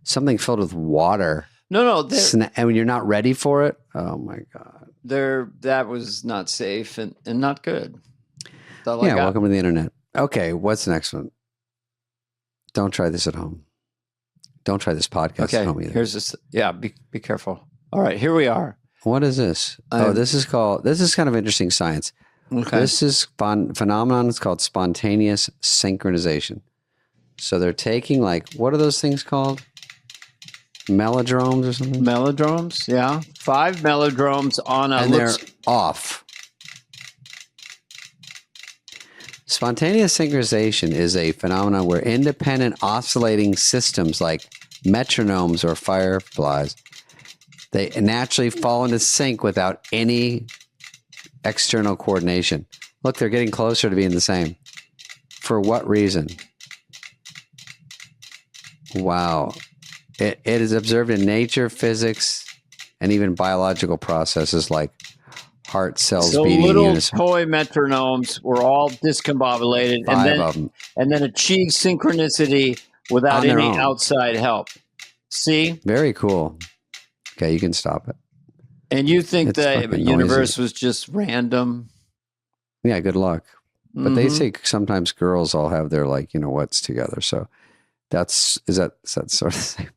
something filled with water. No. And when you're not ready for it, oh, my God. That was not safe and not good. Welcome to the internet. Okay, what's the next one? Don't try this at home. Don't try this podcast at home either. Here's this. Yeah, be careful. All right, here we are. What is this? This is kind of interesting science. Okay. This is phenomenon. It's called spontaneous synchronization. So they're taking what are those things called? Melodromes or something? Melodromes, yeah. 5 melodromes on a... And they're off. Spontaneous synchronization is a phenomenon where independent oscillating systems like metronomes or fireflies, they naturally fall into sync without any external coordination. Look, they're getting closer to being the same. For what reason? Wow. It is observed in nature, physics, and even biological processes like heart cells So beating in little unison. toy metronomes were all discombobulated Five of them. and then achieved synchronicity without On their any own. outside help. See? Very cool. Okay, you can stop it. And you think It's the fucking universe noisy. was just random? Yeah, good luck. But they say sometimes girls all have their like, what's together. So is that sort of the same?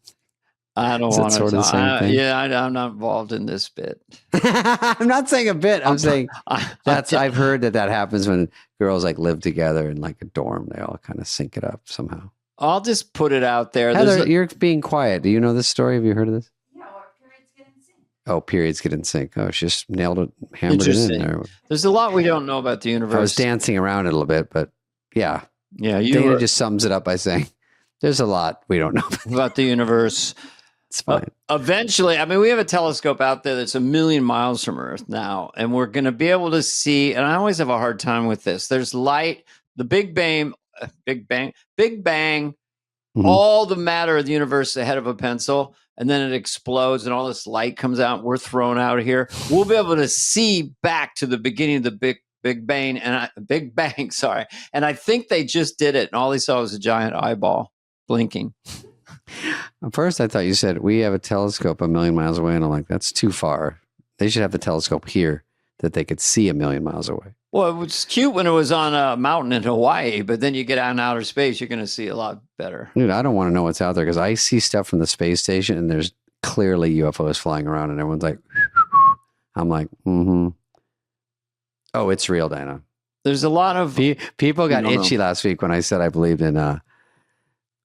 I don't Is that want sort of the same thing? Yeah, I'm not involved in this bit. I'm not saying a bit. I'm saying I've heard that happens when girls like live together in like a dorm. They all kind of sync it up somehow. I'll just put it out there. Heather, you're being quiet. Do you know this story? Have you heard of this? Yeah, or periods get in sync. Oh, periods get in sync. Oh, she just nailed it, hammered it in there. There's a lot we don't know about the universe. I was dancing around it a little bit, but yeah. Yeah, Dana just sums it up by saying, there's a lot we don't know about the universe. It's fine. Eventually, I mean, we have a telescope out there that's 1 million miles from Earth now, and we're going to be able to see, and I always have a hard time with this. There's light, the Big Bang, all the matter of the universe ahead of a pencil, and then it explodes and all this light comes out and we're thrown out of here. We'll be able to see back to the beginning of the Big Bang, and I think they just did it, and all they saw was a giant eyeball blinking. At first, I thought you said we have a telescope 1 million miles away, and I'm like, that's too far. They should have the telescope here that they could see 1 million miles away. Well, it was cute when it was on a mountain in Hawaii, but then you get out in outer space, you're going to see a lot better. Dude, I don't want to know what's out there because I see stuff from the space station, and there's clearly UFOs flying around, and everyone's like, I'm like, oh, it's real, Dana. There's a lot of people got itchy last week when I said I believed in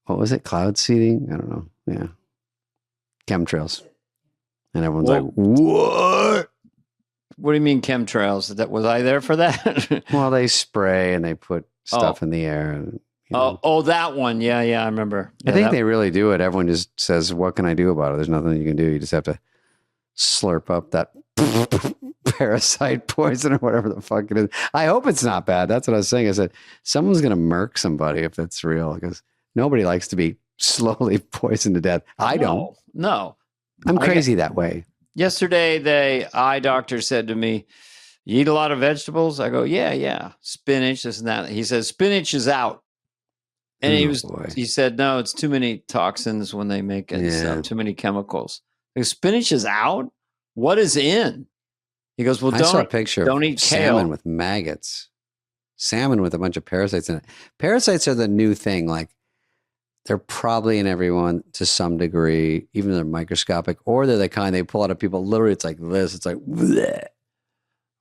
what was it? Cloud seeding? I don't know. Yeah. Chemtrails. And everyone's like, what? What do you mean chemtrails? Was I there for that? Well, they spray and they put stuff in the air. And, that one. Yeah, I remember. Yeah, I think they really do it. Everyone just says, what can I do about it? There's nothing you can do. You just have to slurp up that parasite poison or whatever the fuck it is. I hope it's not bad. That's what I was saying. I said, someone's going to murk somebody if it's real because nobody likes to be slowly poisoned to death. I don't. No. I'm crazy that way. Yesterday, the eye doctor said to me, you eat a lot of vegetables? I go, yeah. Spinach, this and that. He says, spinach is out. And he said, no, it's too many toxins when they make it. So too many chemicals. I go, spinach is out? What is in? He goes, well, I saw a picture don't of eat kale. Salmon with maggots. Salmon with a bunch of parasites in it. Parasites are the new thing. Like, they're probably in everyone to some degree, even though they're microscopic, or they're the kind they pull out of people. Literally, it's like this. It's like, bleh.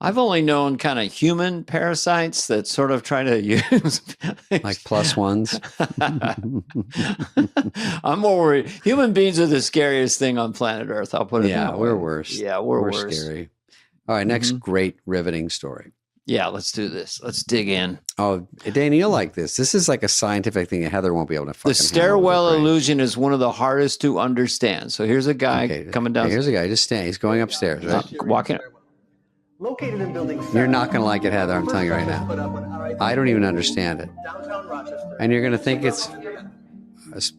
I've only known kind of human parasites that sort of try to use. Like plus ones. I'm more worried. Human beings are the scariest thing on planet Earth. I'll put it that way. We're worse. Yeah, we're worse. Scary. All right, next great riveting story. Yeah, let's do this. Let's dig in. Oh, Dana, you'll like this. This is like a scientific thing that Heather won't be able to fucking The stairwell illusion is one of the hardest to understand. So here's a guy coming down. Here's a guy. Just stand. He's going upstairs, right? Walking. Located in building 7. You're not going to like it, Heather. I'm telling you right now. I don't even understand it. Downtown Rochester. And you're going to think it's... The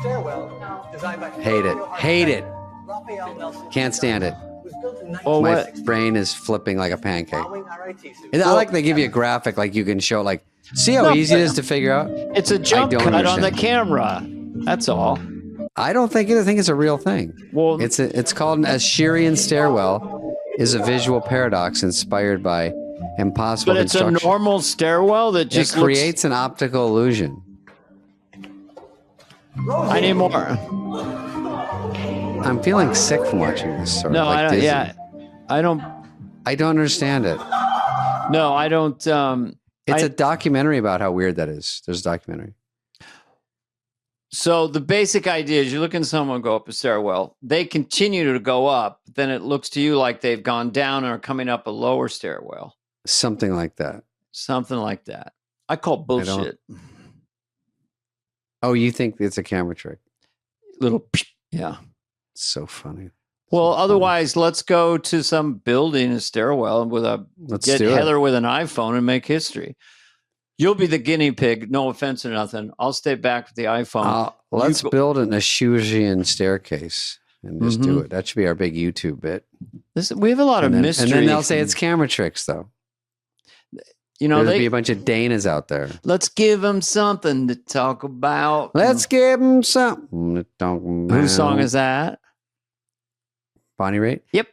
stairwell, designed by Hate it. Raphael Nelson. Can't stand it. Was built in My brain is flipping like a pancake. RIT suit. And I like they give you a graphic like you can show, like, see how easy it is to figure out? It's a jump cut on the camera. That's all. I don't think it. I think it's a real thing. Well, it's called an Assyrian stairwell. Is a visual paradox inspired by impossible but it's construction. a normal stairwell that just creates an optical illusion. I need more. I'm feeling sick from watching this. Sort No, of like I don't. Disney. Yeah, I don't. I don't understand it. No, I don't. It's a documentary about how weird that is. There's a documentary. So the basic idea is you're looking at someone go up a stairwell. They continue to go up. Then it looks to you like they've gone down and are coming up a lower stairwell. Something like that. Something like that. I call bullshit. Oh, you think it's a camera trick? Yeah. It's so funny. Well, otherwise, let's go to some building, a stairwell, with get Heather with an iPhone and make history. You'll be the guinea pig. No offense or nothing. I'll stay back with the iPhone. Let's build an Assyrian staircase. and just do it. That should be our big YouTube bit. We have a lot of mystery. And then they'll say it's camera tricks, though. You know, there'll be a bunch of Danas out there. Let's give them something to talk about. Let's give them something to talk about. Whose song is that? Bonnie Raitt? Yep.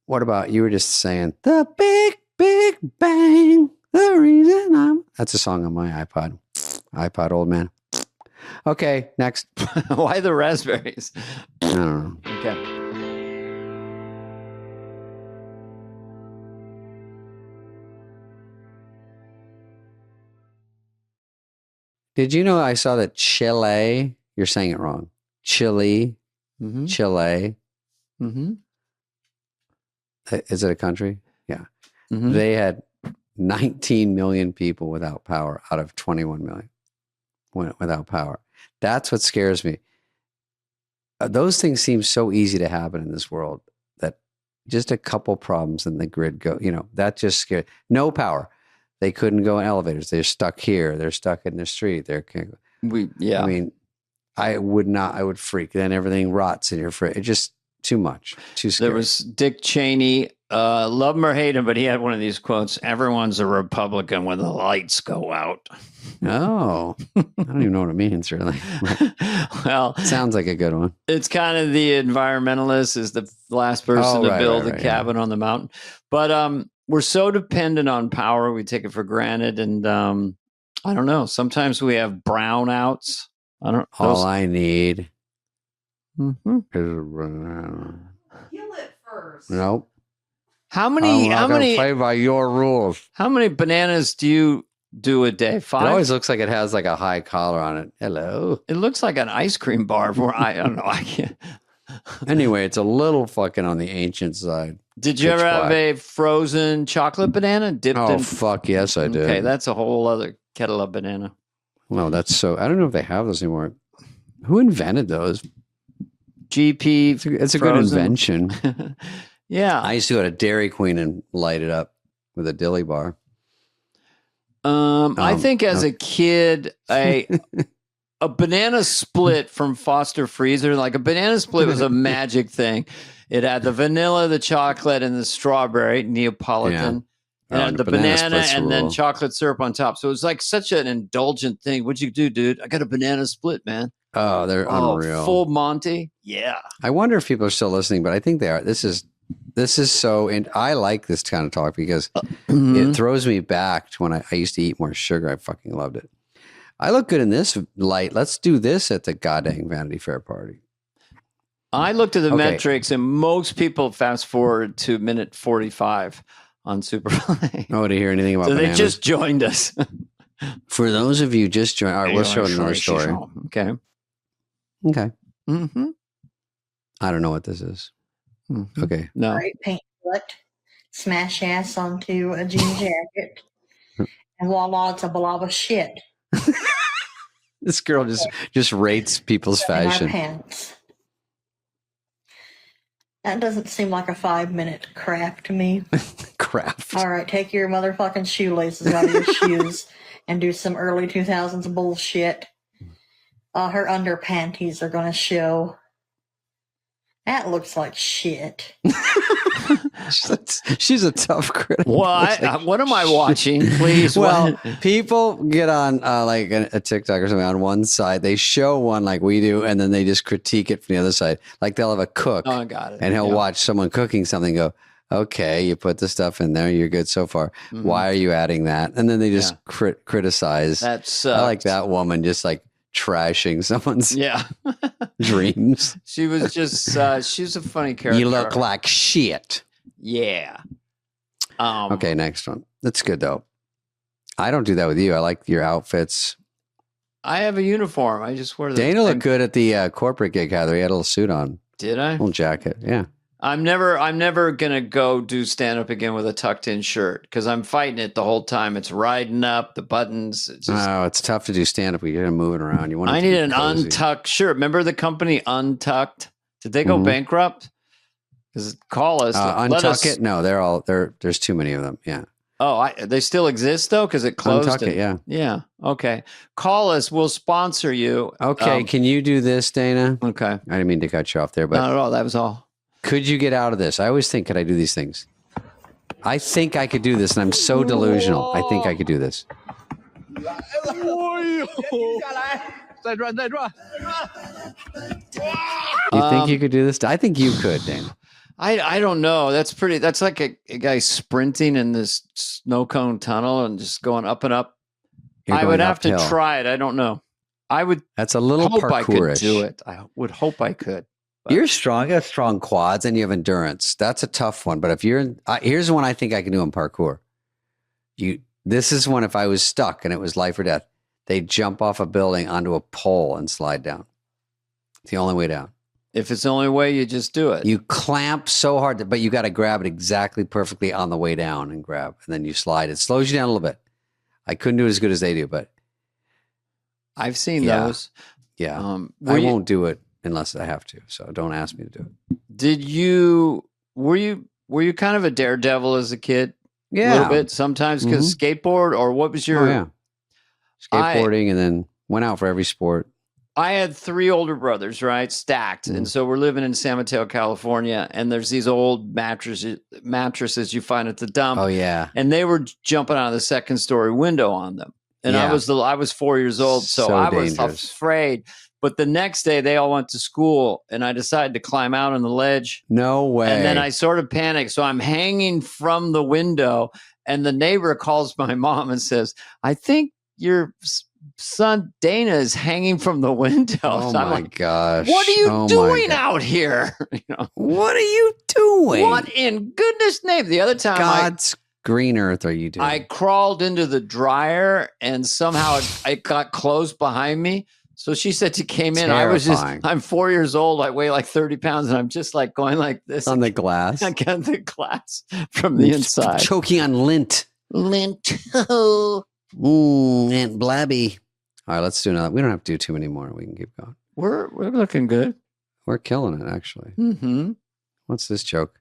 What about, you were just saying, the big, big bang, the reason I'm... That's a song on my iPod, old man. Okay, next. Why the raspberries? I don't know. Okay. Did you know I saw that Chile, you're saying it wrong. Chile. Chile. Is it a country? Yeah. They had 19 million people without power out of 21 million without power. That's what scares me. Those things seem so easy to happen in this world that just a couple problems in the grid go, that just scared. No power. They couldn't go in elevators. They're stuck here. They're stuck in the street. I mean, I would freak. Then everything rots in your fridge. It's just too much. Too scary. There was Dick Cheney. Love him or hate him, but he had one of these quotes: "Everyone's a Republican when the lights go out." Oh, I don't even know what it means, really. Well, sounds like a good one. It's kind of the environmentalist is the last person to build a cabin on the mountain. But we're so dependent on power, we take it for granted. And I don't know. Sometimes we have brownouts. All I need is Kill it first. Nope. How many play by your rules? How many bananas do you do a day? 5? It always looks like it has like a high collar on it. Hello. It looks like an ice cream bar. Where I don't know. I can't. Anyway, it's a little fucking on the ancient side. Did you ever have a frozen chocolate banana dipped in? Fuck yes, I did. Okay, that's a whole other kettle of banana. Well, that's so. I don't know if they have those anymore. Who invented those? GP. It's a good invention. Yeah. I used to go to Dairy Queen and light it up with a dilly bar. I think as a kid, a banana split from Foster Freezer, like a banana split was a magic thing. It had the vanilla, the chocolate, and the strawberry Neapolitan. Yeah. And the banana and then chocolate syrup on top. So it was like such an indulgent thing. What'd you do, dude? I got a banana split, man. Oh, they're unreal. Full Monty. Yeah. I wonder if people are still listening, but I think they are. This is so, and I like this kind of talk because it throws me back to when I used to eat more sugar. I fucking loved it. I look good in this light. Let's do this at the goddamn Vanity Fair party. I looked at the metrics, and most people fast forward to minute 45 on Superfly. Oh, to hear anything about bananas. They just joined us. For those of you just joined, all right, we'll show another story. Okay. I don't know what this is. Okay. No. Right, paint foot, smash ass onto a jean jacket, and voila, it's a blob of shit. This girl just rates people's fashion. In our pants. That doesn't seem like a 5-minute crap to me. Craft. All right, take your motherfucking shoelaces out of your shoes and do some early 2000s bullshit. Her underpanties are going to show. That looks like shit. She's a tough critic. What am I watching, please? Well, people get on like a TikTok or something on one side. They show one like we do, and then they just critique it from the other side. Like they'll have a cook, got it. And he'll watch someone cooking something and go, okay, you put the stuff in there. You're good so far. Why are you adding that? And then they just criticize. I like that woman just like trashing someone's dreams. She was just she's a funny character. You look like shit. Yeah. Okay, next one. That's good though. I don't do that with you. I like your outfits. I have a uniform. I just wear the Dana looked good at the corporate gig, Heather. He had a little suit on. Did I? Little jacket. Yeah. I'm never gonna go do stand up again with a tucked in shirt because I'm fighting it the whole time. It's riding up the buttons. It's tough to do stand up. You're moving around. I need an untucked shirt. Remember the company Untucked? Did they go bankrupt? Because call us. Untuck it. No, there's too many of them. Yeah. Oh, they still exist though, because it closed. Untuck it, yeah. Yeah. Okay. Call us. We'll sponsor you. Okay. Can you do this, Dana? Okay. I didn't mean to cut you off there, but not at all. That was all. Could you get out of this? I always think, could I do these things? I think I could do this, and I'm so delusional. I think I could do this. You think you could do this? I think you could, Dana. I don't know. That's like a guy sprinting in this snow cone tunnel and just going up and up. I would have to try it. I don't know. I would. That's a little hope I could parkourish. do it. I would hope I could. But. You're strong. You have strong quads and you have endurance. That's a tough one. But if you're, here's one I think I can do in parkour. This is one if I was stuck and it was life or death. They jump off a building onto a pole and slide down. It's the only way down. If it's the only way, you just do it. You clamp so hard, but you got to grab it exactly perfectly on the way down and grab, and then you slide. It slows you down a little bit. I couldn't do it as good as they do, but I've seen those. Yeah, I won't do it unless I have to. So don't ask me to do it. Were you kind of a daredevil as a kid? Yeah, a little bit sometimes because skateboard, or what was your? Skateboarding, and then went out for every sport. I had 3 older brothers, right? Stacked. And so we're living in San Mateo, California. And there's these old mattresses you find at the dump. Oh, yeah. And they were jumping out of the 2nd story window on them. And I was 4 years old. So I was afraid. But the next day they all went to school and I decided to climb out on the ledge. No way. And then I sort of panicked. So I'm hanging from the window and the neighbor calls my mom and says, I think your son Dana is hanging from the window. Oh, so my gosh. What are you doing out here? What are you doing? What in goodness name? The other time God's green earth are you doing? I crawled into the dryer and somehow it got closed behind me. So she said she came in. I'm 4 years old. I weigh like 30 pounds and I'm just like going like this. On the glass? Against the glass from the inside. Choking on lint. Aunt Blabby. All right, let's do another. We don't have to do too many more. We can keep going. We're looking good. We're killing it, actually. Mm-hmm. What's this joke?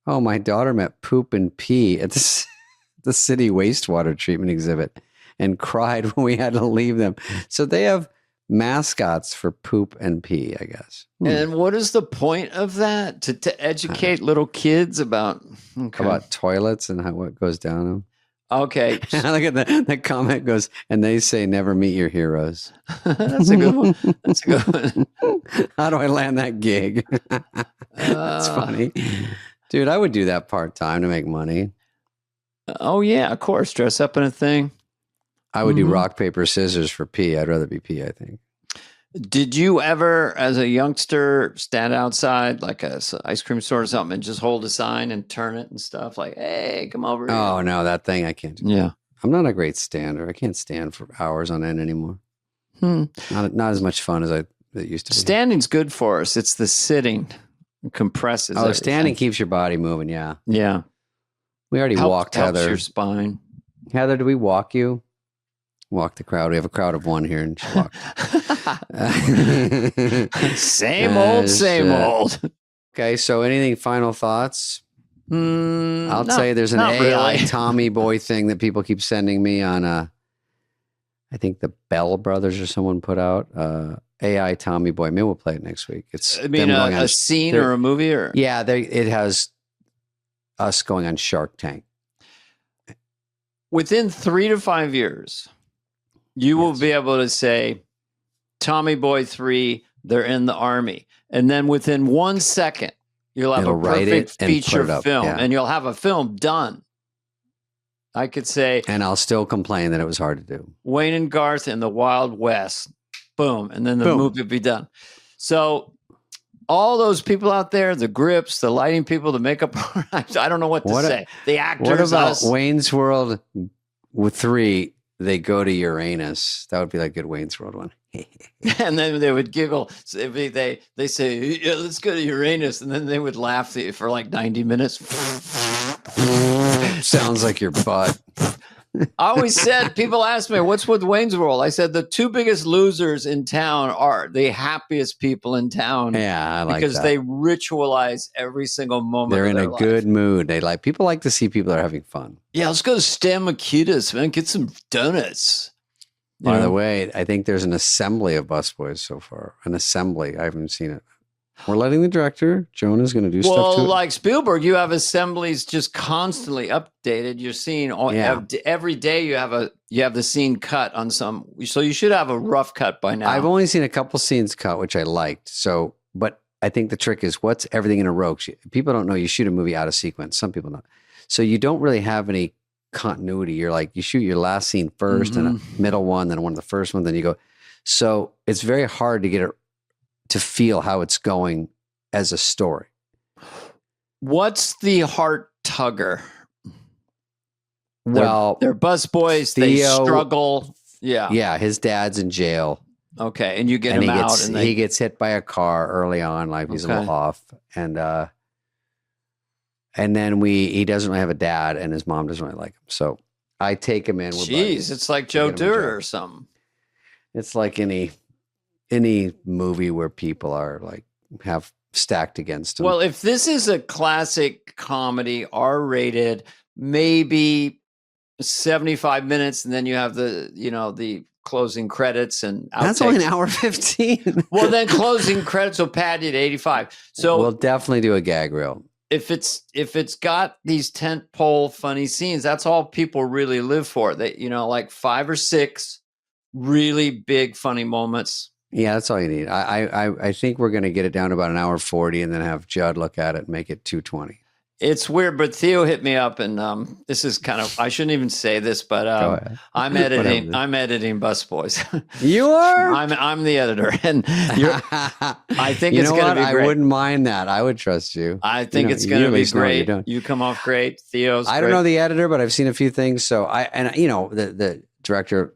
Oh, my daughter met poop and pee at the city wastewater treatment exhibit and cried when we had to leave them. So they have mascots for poop and pee, I guess. And what is the point of that? To educate little kids about toilets and what goes down them? Okay. Look at the comment goes, and they say never meet your heroes. That's a good one. That's a good one. How do I land that gig? That's funny. Dude, I would do that part-time to make money. Oh, yeah, of course. Dress up in a thing. I would do rock, paper, scissors for pee. I'd rather be pee, I think. Did you ever, as a youngster, stand outside like a ice cream store or something and just hold a sign and turn it and stuff? Like, hey, come over here. Oh, no, that thing I can't do. Yeah. I'm not a great stander. I can't stand for hours on end anymore. Not as much fun as it used to be. Standing's good for us. It's the sitting. It compresses. Oh, standing keeps your body moving, yeah. Yeah. We already walked Heather. Helps your spine. Heather, did we walk you? Walk the crowd. We have a crowd of 1 here and she walked. Same old. Okay, so anything final thoughts? I'll no, tell you there's an AI really. Tommy Boy thing that people keep sending me on I think the Bell Brothers or someone put out AI Tommy Boy. Maybe we'll play it next week. It's a scene or a movie or it has us going on Shark Tank. Within 3 to 5 years, you will be able to say, Tommy Boy 3, they're in the Army. And then within 1 second, you'll have a perfect feature film and you'll have a film done. I could say. And I'll still complain that it was hard to do. Wayne and Garth in the Wild West. Boom. And then the movie would be done. So all those people out there, the grips, the lighting people, the makeup, I don't know what to say. The actors. What about Wayne's World with 3? They go to Uranus. That would be like a good Wayne's World one. And then they would giggle. So they say, yeah, let's go to Uranus. And then they would laugh for like 90 minutes. Sounds like your butt. I always said, people ask me, what's with Wayne's World? I said, the two biggest losers in town are the happiest people in town. Yeah, I like because that. they ritualize every single moment. They're in a life. good mood. People like to see people that are having fun. Yeah, let's go to Stan Mikita's, man. Get some donuts. By the way, I think there's an assembly of busboys so far. An assembly. I haven't seen it. We're letting the director, Jonah's going to do stuff to it. Well, like Spielberg, you have assemblies just constantly updated. You're seeing every day you have the scene cut on some. So you should have a rough cut by now. I've only seen a couple scenes cut, which I liked. So, but I think the trick is what's everything in a row. People don't know you shoot a movie out of sequence. Some people don't. So you don't really have any continuity. You're like, you shoot your last scene first and a middle one, then one of the first one, then you go. So it's very hard to get it to feel how it's going as a story. What's the heart tugger? Well, they're busboys. They struggle. Yeah. Yeah. His dad's in jail. Okay. And you get him out. And he gets hit by a car early on, like he's a little off. And then he doesn't really have a dad and his mom doesn't really like him. So I take him in. Jeez, it's like Joe Dirt or something. It's like any movie where people are like have stacked against them. Well, if this is a classic comedy, R-rated, maybe 75 minutes, and then you have the closing credits and outtakes. That's only an hour 15. Well, then closing credits will pad you to 85. So we'll definitely do a gag reel. If it's got these tentpole funny scenes, that's all people really live for. They, like 5 or 6 really big funny moments. Yeah, that's all you need. I think we're going to get it down to about an hour 40 and then have Judd look at it and make it 2:20. It's weird, but Theo hit me up and this is kind of, I shouldn't even say this, but I'm editing Busboys. You are? I'm the editor and I think it's going to be great. I wouldn't mind that. I would trust you. I think it's going to be great. You come off great. Theo's I don't know the editor, but I've seen a few things. So the director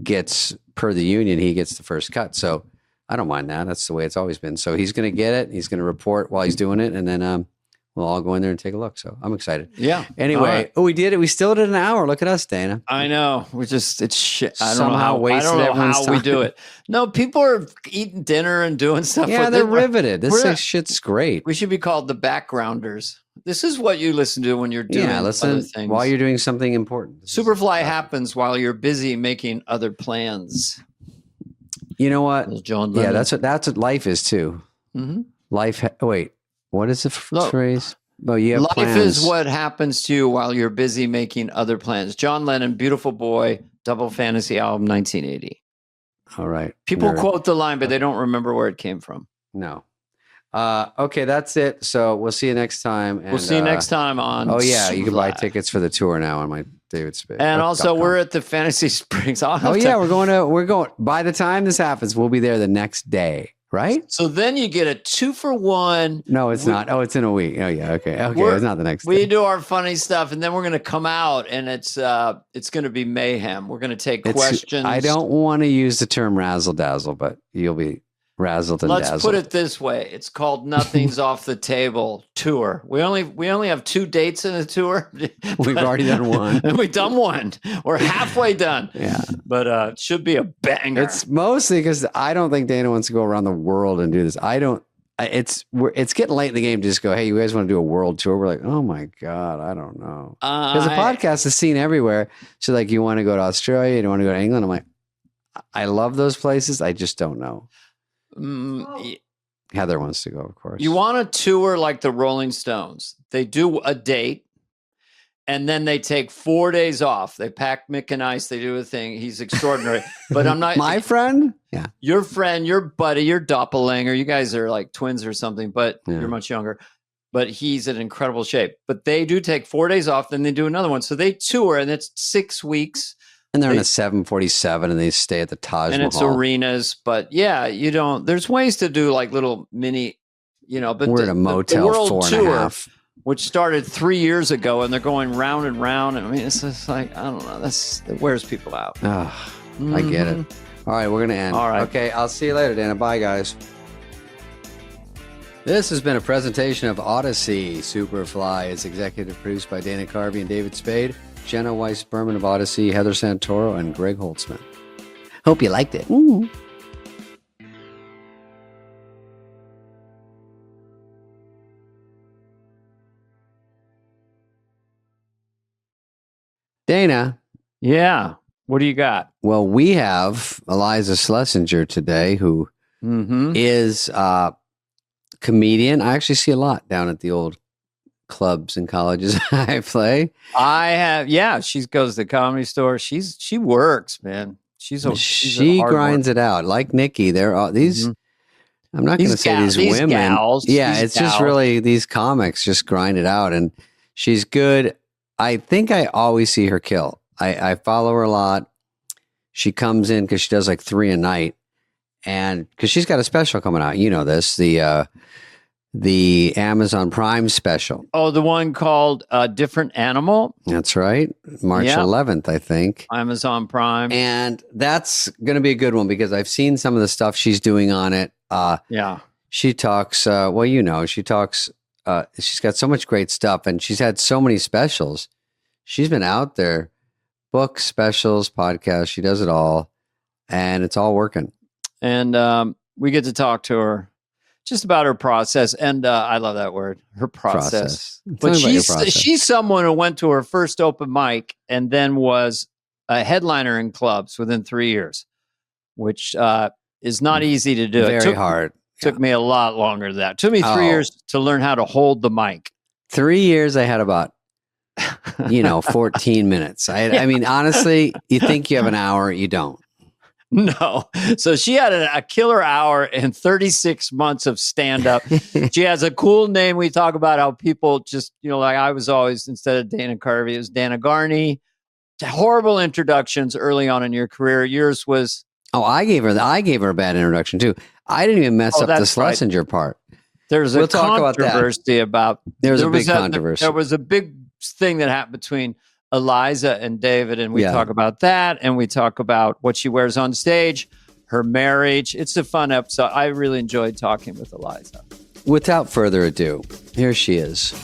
gets, per the union, he gets the first cut. So I don't mind that. That's the way it's always been. So he's going to get it. He's going to report while he's doing it. And then we'll all go in there and take a look. So I'm excited. Yeah. Anyway, we did it. We still did an hour. Look at us, Dana. I know. it's shit. I don't Somehow know how we do it. No, people are eating dinner and doing stuff. Yeah, they're riveted. This shit's great. We should be called the backgrounders. This is what you listen to when you're doing other things. While you're doing something important. Superfly happens while you're busy making other plans. You know what? John Lennon. Yeah, that's what life is too. Mm-hmm. Life. Wait, what is the phrase? Oh, you have life plans. is what happens to you while you're busy making other plans. John Lennon, Beautiful Boy, Double Fantasy album, 1980. All right. People quote the line, but they don't remember where it came from. No. Okay, that's it. So we'll see you next time. And, we'll see you next time on. Oh yeah, you can buy tickets for the tour now on my David Spade. And also, we're at the Fantasy Springs. We're going. By the time this happens, we'll be there the next day, right? So then you get a 2-for-1. No, it's not. Oh, it's in a week. Oh yeah, okay. It's not the next day. We do our funny stuff, and then we're going to come out, and it's going to be mayhem. We're going to take questions. I don't want to use the term razzle dazzle, but you'll be razzled and dazzled. Let's put it this way. It's called Nothing's Off the Table Tour. We only have 2 dates in a tour. We've already done one. And we've done one. We're halfway done. Yeah. But it should be a banger. It's mostly because I don't think Dana wants to go around the world and do this. It's getting late in the game to just go, hey, you guys want to do a world tour? We're like, oh my God, I don't know. Because the podcast is seen everywhere. So like, you want to go to Australia, you want to go to England. I'm like, I love those places. I just don't know. Heather wants to go, of course. You want to tour like the Rolling Stones. They do a date and then they take 4 days off. They pack Mick and Ice. They do a thing. He's extraordinary. But I'm not my friend. Yeah. Your friend, your buddy, your doppelganger. You guys are like twins or something, but you're much younger. But he's in incredible shape. But they do take 4 days off, then they do another one. So they tour and it's 6 weeks. And they're in a 747 and they stay at the Taj Mahal. And it's arenas, but there's ways to do like little mini, but we're at a motel, the world 4.5. Which started 3 years ago and they're going round and round. And I mean, it's just like, I don't know, that wears people out. Oh, I get it. All right, we're going to end. All right. Okay, I'll see you later, Dana. Bye, guys. This has been a presentation of Odyssey. Superfly is executive produced by Dana Carvey and David Spade. Jenna Weiss Berman of Odyssey, Heather Santoro, and Greg Holtzman. Hope you liked it. Ooh. Dana. Yeah. What do you got? Well, we have Eliza Schlesinger today, who is a comedian. I actually see a lot down at the old clubs and colleges I play. I have, yeah. She goes to the Comedy Store. She works, man. She grinds it out like Nikki. They're all these. I'm not going to say these women. Gals, it's just really these comics just grind it out, and she's good. I think I always see her kill. I follow her a lot. She comes in because she does like 3 a night, and because she's got a special coming out. You know this, the Amazon Prime special. Oh, the one called Different Animal? That's right. March 11th, I think. Amazon Prime. And that's going to be a good one because I've seen some of the stuff she's doing on it. She talks, she talks, she's got so much great stuff and she's had so many specials. She's been out there, books, specials, podcasts. She does it all and it's all working. And we get to talk to her just about her process. And I love that word, her process. But she's someone who went to her first open mic and then was a headliner in clubs within 3 years, which is not easy to do. Very hard. Took me a lot longer than that. Took me 3 years to learn how to hold the mic. 3 years, I had about 14 minutes. I mean, honestly, you think you have an hour, you don't. No. So she had a killer hour and 36 months of stand-up. She has a cool name. We talk about how people just, like I was always, instead of Dana Carvey, it was Dana Garney. Horrible introductions early on in your career. Yours was... Oh, I gave her a bad introduction too. I didn't even mess up the Schlesinger part. There's a controversy about... There was a big controversy. There was a big thing that happened between Eliza and David, and we talk about that, and we talk about what she wears on stage, her marriage. It's a fun episode. I really enjoyed talking with Eliza. Without further ado, here she is.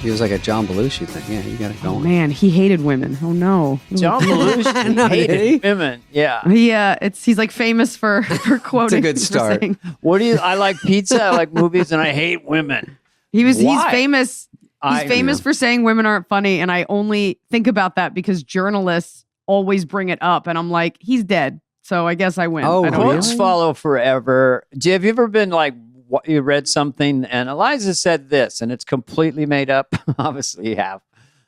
He was like a John Belushi thing. Yeah, you got it going. Oh, man, he hated women. Oh no, John Belushi hated women. Yeah, he's like famous for quoting. It's a good start. I like pizza. I like movies, and I hate women. He's famous. He's famous for saying women aren't funny, and I only think about that because journalists always bring it up, and I'm like, he's dead, so I guess I win. Oh, quotes follow forever. Have you ever been like, you read something and Eliza said this, and it's completely made up? Obviously, you have.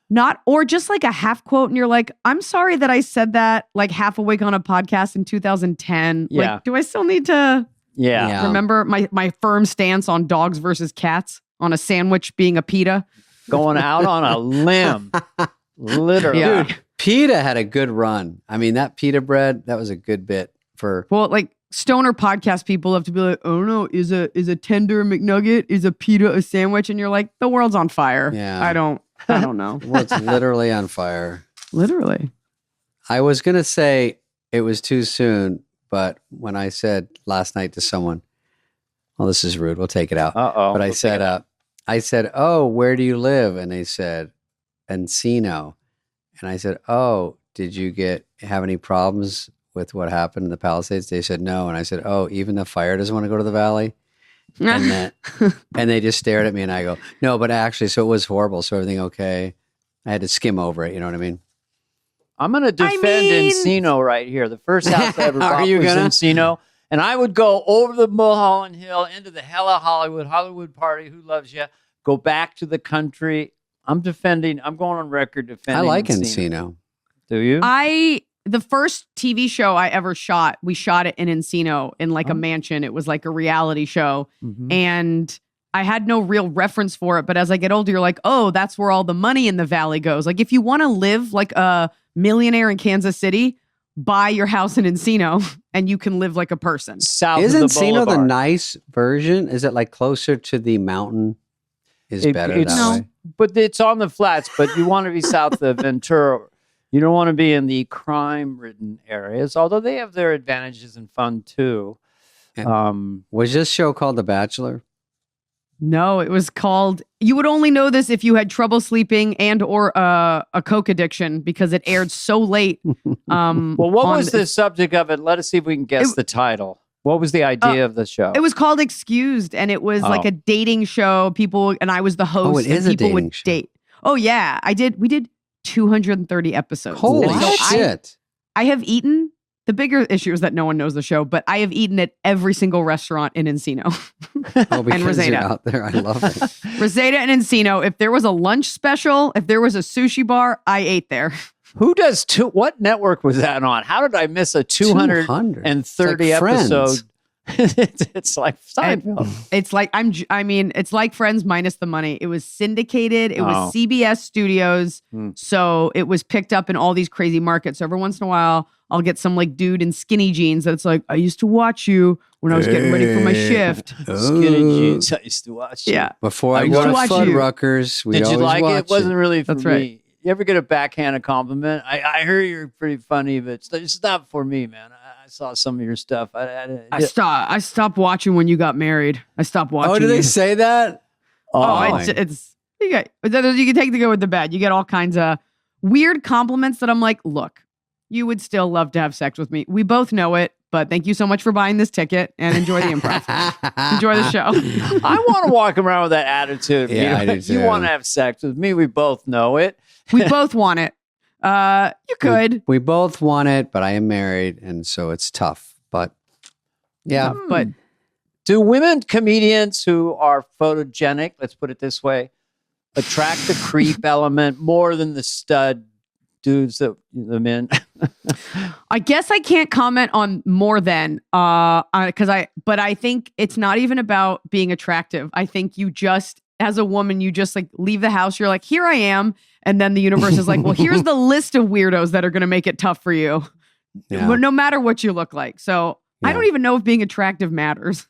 Not, or just like a half quote, and you're like, I'm sorry that I said that like half awake on a podcast in 2010. Yeah. Like, do I still need to? Yeah. Remember my firm stance on dogs versus cats? On a sandwich being a pita. Going out on a limb. Literally. Yeah. Dude, pita had a good run. I mean, that pita bread, that was a good bit for... Well, like stoner podcast people have to be like, oh no, is a tender McNugget, is a pita a sandwich? And you're like, the world's on fire. Yeah. I don't know. Well, it's literally on fire. Literally. I was going to say it was too soon, but when I said last night to someone, well, this is rude. We'll take it out. But I said, oh, where do you live? And they said, Encino. And I said, oh, did you have any problems with what happened in the Palisades? They said, no. And I said, oh, even the fire doesn't want to go to the valley? And they just stared at me and I go, no, but actually, so it was horrible. So everything okay? I had to skim over it. You know what I mean? I'm going to defend Encino right here. The first house I ever bought was Encino. And I would go over the Mulholland Hill into the hella Hollywood party. Who loves you? Go back to the country. I'm going on record defending. I like Encino. Do you? The first TV show I ever shot, we shot it in Encino in like a mansion. It was like a reality show. Mm-hmm. And I had no real reference for it. But as I get older, you're like, oh, that's where all the money in the valley goes. Like if you want to live like a millionaire in Kansas City, buy your house in Encino and you can live like a person. Is Encino the nice version? Is it like closer to the mountain? Is better that way? But it's on the flats, but you want to be south of Ventura. You don't want to be in the crime-ridden areas, although they have their advantages and fun too. Was this show called The Bachelor? No, it was called. You would only know this if you had trouble sleeping and or a coke addiction because it aired so late. Well, what was the subject of it? Let us see if we can guess the title. What was the idea of the show? It was called Excused, and it was like a dating show. People and I was the host. Oh, it is and a people dating would show. date. Oh yeah, we did 230 episodes. Holy And so shit. I have eaten. The bigger issue is that no one knows the show, but I have eaten at every single restaurant in Encino. Oh, because you're Rosetta. out there. I love it. Rosetta and Encino. If there was a lunch special, if there was a sushi bar, I ate there. Who does what network was that on? How did I miss a 230 It's like episode? It's like Seinfeld. It's like it's like Friends minus the money. It was syndicated. It was CBS Studios. So it was picked up in all these crazy markets. So every once in a while, I'll get some like dude in skinny jeans that's like, I used to watch you when I was getting ready for my shift. Skinny jeans. I used to watch. Yeah. Before I used go to to watch you. Fuddruckers, we Did you always like watch it? It wasn't really for That's me. right. You ever get a backhanded compliment? I heard you're pretty funny, but it's not for me, man. I saw some of your stuff. I stopped watching when you got married. I stopped watching. Oh, did you. they say that? It's you can take the good with the bad. You get all kinds of weird compliments that I'm like, look, you would still love to have sex with me. We both know it, but thank you so much for buying this ticket and enjoy the improv. Enjoy the show. I want to walk around with that attitude. Yeah, I do You too. want to have sex with me? We both know it. We both want it. You could, We both want it, but I am married, and so it's tough. But yeah. but Do women comedians who are photogenic, let's put it this way, attract the creep element more than the stud dudes that the men? I guess I can't comment on more than but I think it's not even about being attractive. I think you just, as a woman, you just like leave the house. You're like, here I am. And then the universe is like, well, here's the list of weirdos that are going to make it tough for you. Yeah. No matter what you look like. So I Yeah. don't even know if being attractive matters.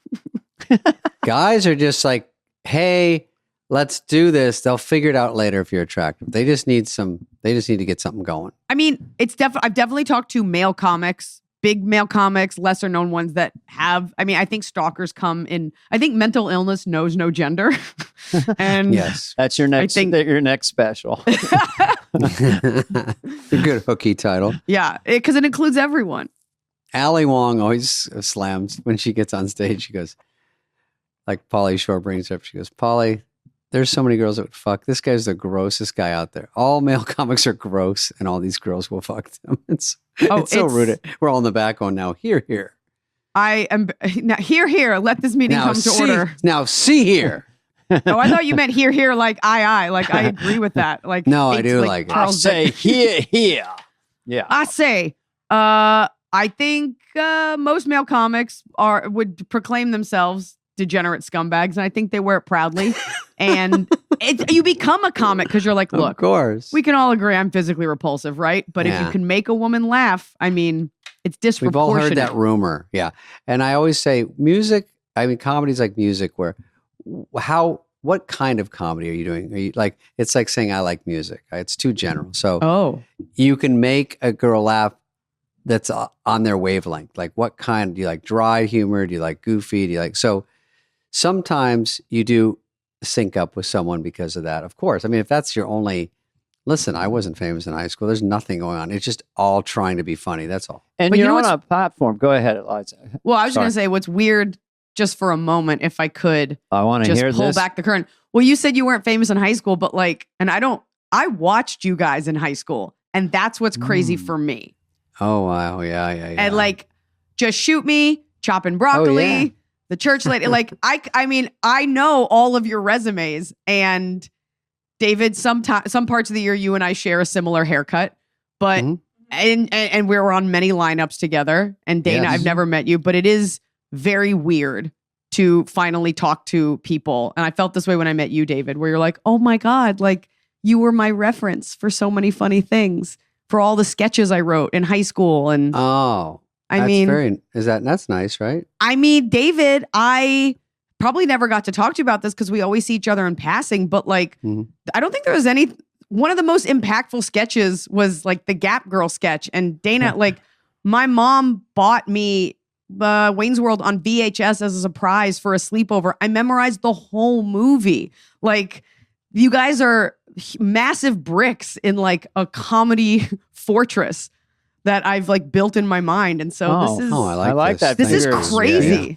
Guys are just like, hey, let's do this. They'll figure it out later if you're attractive. They just need to get something going. I mean, I've definitely talked to male comics, big male comics, lesser known ones that have, I think stalkers come in, I think mental illness knows no gender. And Yes. That's your next your next special. A good hooky title. yeah, because it includes everyone. Ali Wong always slams when she gets on stage. She goes, like Pauly Shore brings her up. She goes, Pauly, there's so many girls that would fuck. This guy's the grossest guy out there. All male comics are gross, and all these girls will fuck them. It's so rude. We're all in the back going, now, here. I am now here. Let this meeting come to order. Now, see here. Oh, I thought you meant here. Like I. Like I agree with that. Like No, I do like it. I'll Charles say here. Yeah. I say, I think most male comics would proclaim themselves degenerate scumbags, and I think they wear it proudly. And you become a comic because you're like, look, Of course. we can all agree I'm physically repulsive, right? But if Yeah. you can make a woman laugh, I mean, it's We've all disproportionate. heard that rumor. Yeah. And I always say comedy's like music where what kind of comedy are you doing? Are you like, it's like saying I like music. It's too general. So Oh, you can make a girl laugh that's on their wavelength. Like what kind? Do you like dry humor? Do you like goofy? Do you like, so sometimes you do sync up with someone because of that. Of course. I mean, if that's your only, listen, I wasn't famous in high school. There's nothing going on. It's just all trying to be funny. That's all. And But you you're know on what's- a platform. Go ahead, Eliza. well, I was Sorry. going to say what's weird, just for a moment, if I could I want to just hear pull this. back the curtain. Well, you said you weren't famous in high school, but like, and I watched you guys in high school, and that's what's crazy for me. Oh, wow. Yeah. And like, Just Shoot Me, Chopping Broccoli, yeah. The Church Lady. Like, I mean, I know all of your resumes, and David, some parts of the year you and I share a similar haircut, but Mhm. and we were on many lineups together. And Dana, Yes. I've never met you, but it is very weird to finally talk to people. And I felt this way when I met you, David, where you're like, oh my God, like you were my reference for so many funny things, for all the sketches I wrote in high school. And Oh, that's nice, right? I mean, David, I probably never got to talk to you about this because we always see each other in passing, but like, Mhm. I don't think there was one of the most impactful sketches was like the Gap Girl sketch. And Dana, like my mom bought me Wayne's World on VHS as a surprise for a sleepover. I memorized the whole movie. Like, you guys are massive bricks in like a comedy fortress that I've like built in my mind. And so this is, I like that. this is theory. crazy. Yeah.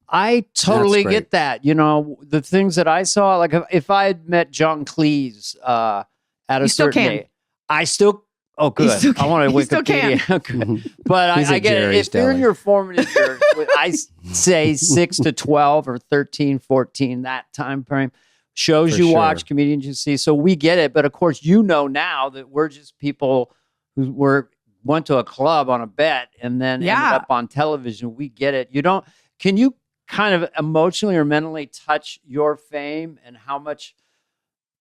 I totally That's great. get that. You know, the things that I saw, like if I had met John Cleese at a You still certain can. age, I still, oh, good. still I want to You still can. Wikipedia. Good. But He's I at get it. Jerry's If you're in Deli. your formative years, I say 6 to 12 or 13, 14, that time frame. Shows For you sure. watch, comedians you see. So we get it. But of course, you know now that we're just people who went to a club on a bet and then ended up on television. We get it. Can you kind of emotionally or mentally touch your fame and how much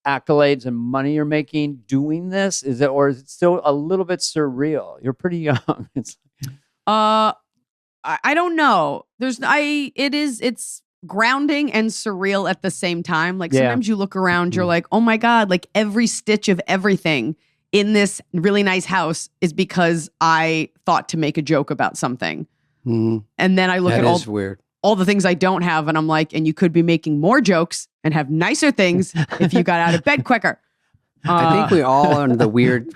accolades and money you're making doing this? Or is it still a little bit surreal? You're pretty young. I don't know. It's grounding and surreal at the same time. Like sometimes you look around, you're like, oh my God, like every stitch of everything in this really nice house is because I thought to make a joke about something. And then I look at weird. all the things I don't have, and I'm like, and you could be making more jokes and have nicer things if you got out of bed quicker. I think we all are the weird.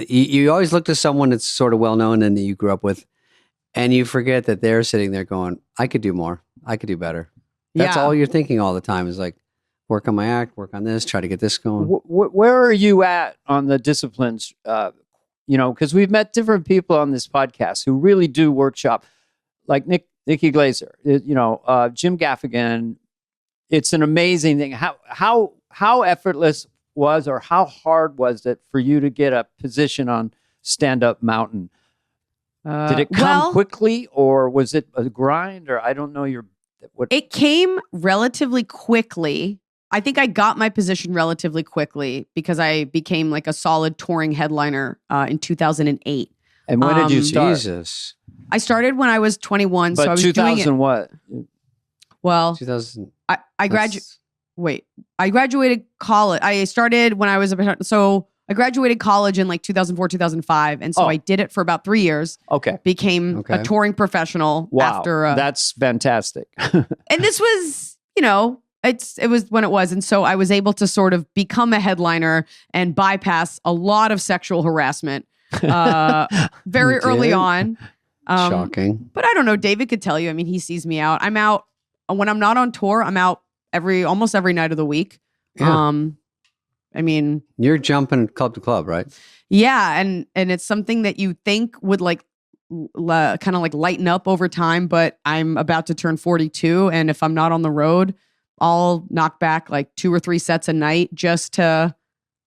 You always look to someone that's sort of well known and that you grew up with, and you forget that they're sitting there going, "I could do more. I could do better." That's all you're thinking all the time. Is like, work on my act, work on this, try to get this going. Where are you at on the disciplines? Because we've met different people on this podcast who really do workshop, like Nikki Glazer, Jim Gaffigan. It's an amazing thing. How effortless was, or how hard was it for you to get a position on Stand Up Mountain? Did it come quickly, or was it a grind? Or I don't know It came relatively quickly. I think I got my position relatively quickly because I became like a solid touring headliner in 2008. And when did you start? Jesus. I started when I was 21. But so I was 2000 doing it. what? Well, 2000. I graduated college. I started when I was I graduated college in like 2004, 2005. And so I did it for about 3 years. Okay. Became a touring professional after. That's fantastic. And this was, it was when it was. And so I was able to sort of become a headliner and bypass a lot of sexual harassment very early on. Shocking. But I don't know. David could tell you. I mean, he sees me out. I'm out when I'm not on tour. I'm out almost every night of the week. Yeah. I mean, you're jumping club to club, right? Yeah, and it's something that you think would like kind of like lighten up over time, but I'm about to turn 42, and if I'm not on the road, I'll knock back like 2 or 3 sets a night just for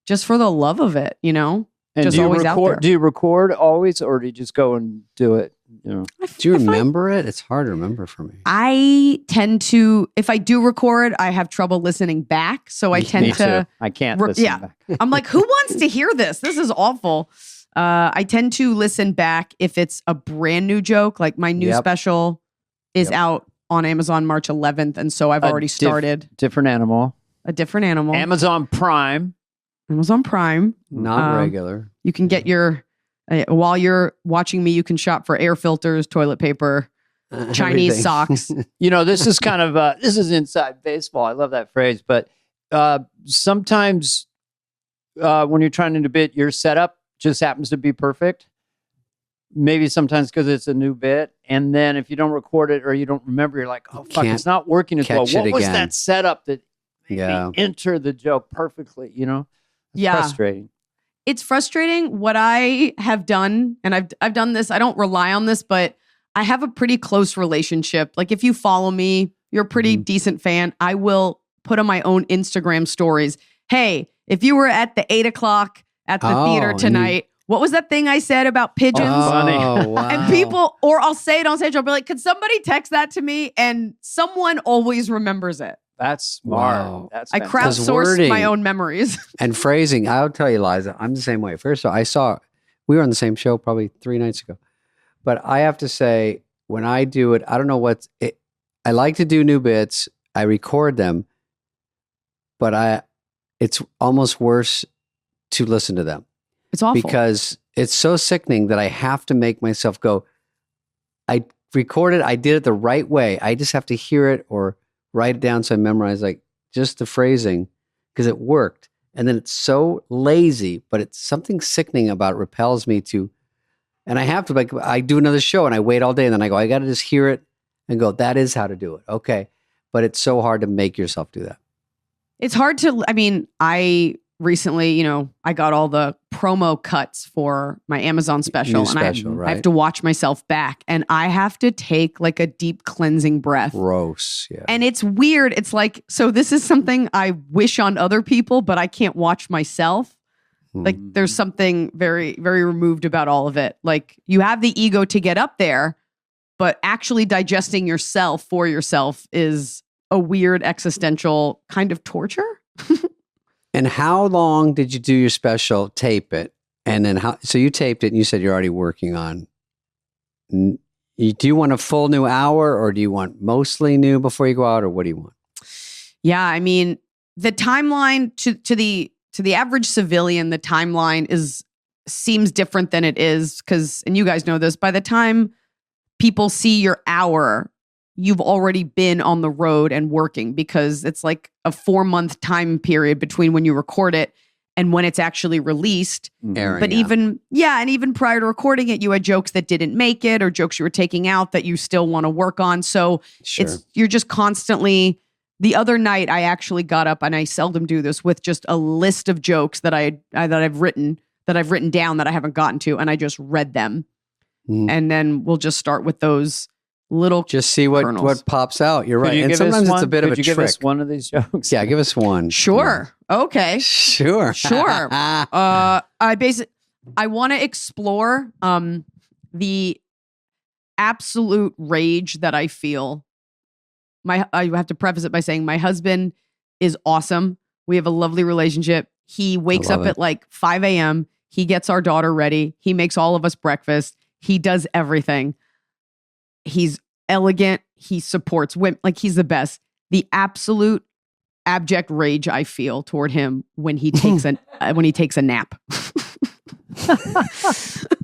the love of it, And just always out there. Do you record always, or do you just go and do it? Do you remember it? It's hard to remember for me. I tend to, if I do record, I have trouble listening back. So I tend to. I can't listen back. I'm like, who wants to hear this? This is awful. I tend to listen back if it's a brand new joke. Like my new special is out on Amazon March 11th. And so I've already started. Different animal. A different animal. Amazon Prime. Not regular. You can get your... while you're watching me, you can shop for air filters, toilet paper, Chinese socks. This is kind of this is inside baseball. I love that phrase. But sometimes when you're trying to bit, your setup just happens to be perfect. Maybe sometimes because it's a new bit, and then if you don't record it or you don't remember, you're like, "Oh fuck, it's not working as well." What was that setup that made me enter the joke perfectly? It's frustrating. It's frustrating. What I have done, and I've done this, I don't rely on this, but I have a pretty close relationship. Like if you follow me, you're a pretty decent fan. I will put on my own Instagram stories. Hey, if you were at the 8 o'clock at the theater tonight, what was that thing I said about pigeons? Funny. Wow. And people, or I'll say it on stage, I'll be like, could somebody text that to me? And someone always remembers it. That's smart. Wow. That's I crowdsourced my own memories. And phrasing. I'll tell you, Liza, I'm the same way. First of all, we were on the same show probably 3 nights ago. But I have to say, when I do it, I don't know I like to do new bits. I record them, but it's almost worse to listen to them. It's awful. Because it's so sickening that I have to make myself go, I recorded. I did it the right way. I just have to hear it or write it down so I memorize like just the phrasing because it worked. And then it's so lazy, but it's something sickening about it, repels me to, and I have to, like, I do another show and I wait all day and then I go, I got to just hear it and go, that is how to do it. Okay. But it's so hard to make yourself do that. It's hard to, I mean, I recently, I got all the promo cuts for my Amazon special. New special, I right. have to watch myself back and I have to take like a deep cleansing breath. Gross. Yeah. And it's weird. It's like, so this is something I wish on other people, but I can't watch myself. Like there's something very, very removed about all of it. Like you have the ego to get up there, but actually digesting yourself for yourself is a weird existential kind of torture. And how long did you do your special, tape it? And then so you taped it and you said you're already working on, do you want a full new hour or do you want mostly new before you go out or what do you want? Yeah. I mean, the timeline to the average civilian, the timeline seems different than it is because, and you guys know this, by the time people see your hour, you've already been on the road and working because it's like a 4-month time period between when you record it and when it's actually released. Airing, but even prior to recording it, you had jokes that didn't make it or jokes you were taking out that you still want to work on. So you're just constantly. The other night, I actually got up, and I seldom do this, with just a list of jokes that I've written down that I haven't gotten to, and I just read them, and then we'll just start with those little. Just see what pops out. You're right, and sometimes it's a bit of a trick. Give us one of these jokes? Yeah, give us one. Sure. Yeah. Okay. Sure. I want to explore the absolute rage that I feel. I have to preface it by saying my husband is awesome. We have a lovely relationship. He wakes up at like 5 a.m. He gets our daughter ready. He makes all of us breakfast. He does everything. He's elegant. He supports women. Like he's the best. The absolute abject rage I feel toward him when he takes a nap.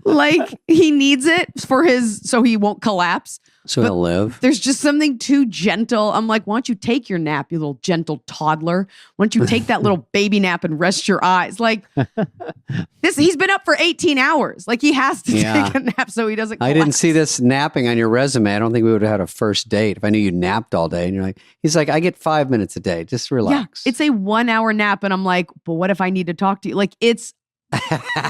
Like he needs it so he won't collapse. So he'll live. There's just something too gentle. I'm like, why don't you take your nap, you little gentle toddler? Why don't you take that little baby nap and rest your eyes? Like he's been up for 18 hours. Like he has to take a nap so he doesn't collapse. I didn't see this napping on your resume. I don't think we would have had a first date if I knew you napped all day. And you're like, he's like, I get 5 minutes a day. Just relax. Yeah, it's a 1 hour nap. And I'm like, but what if I need to talk to you? Like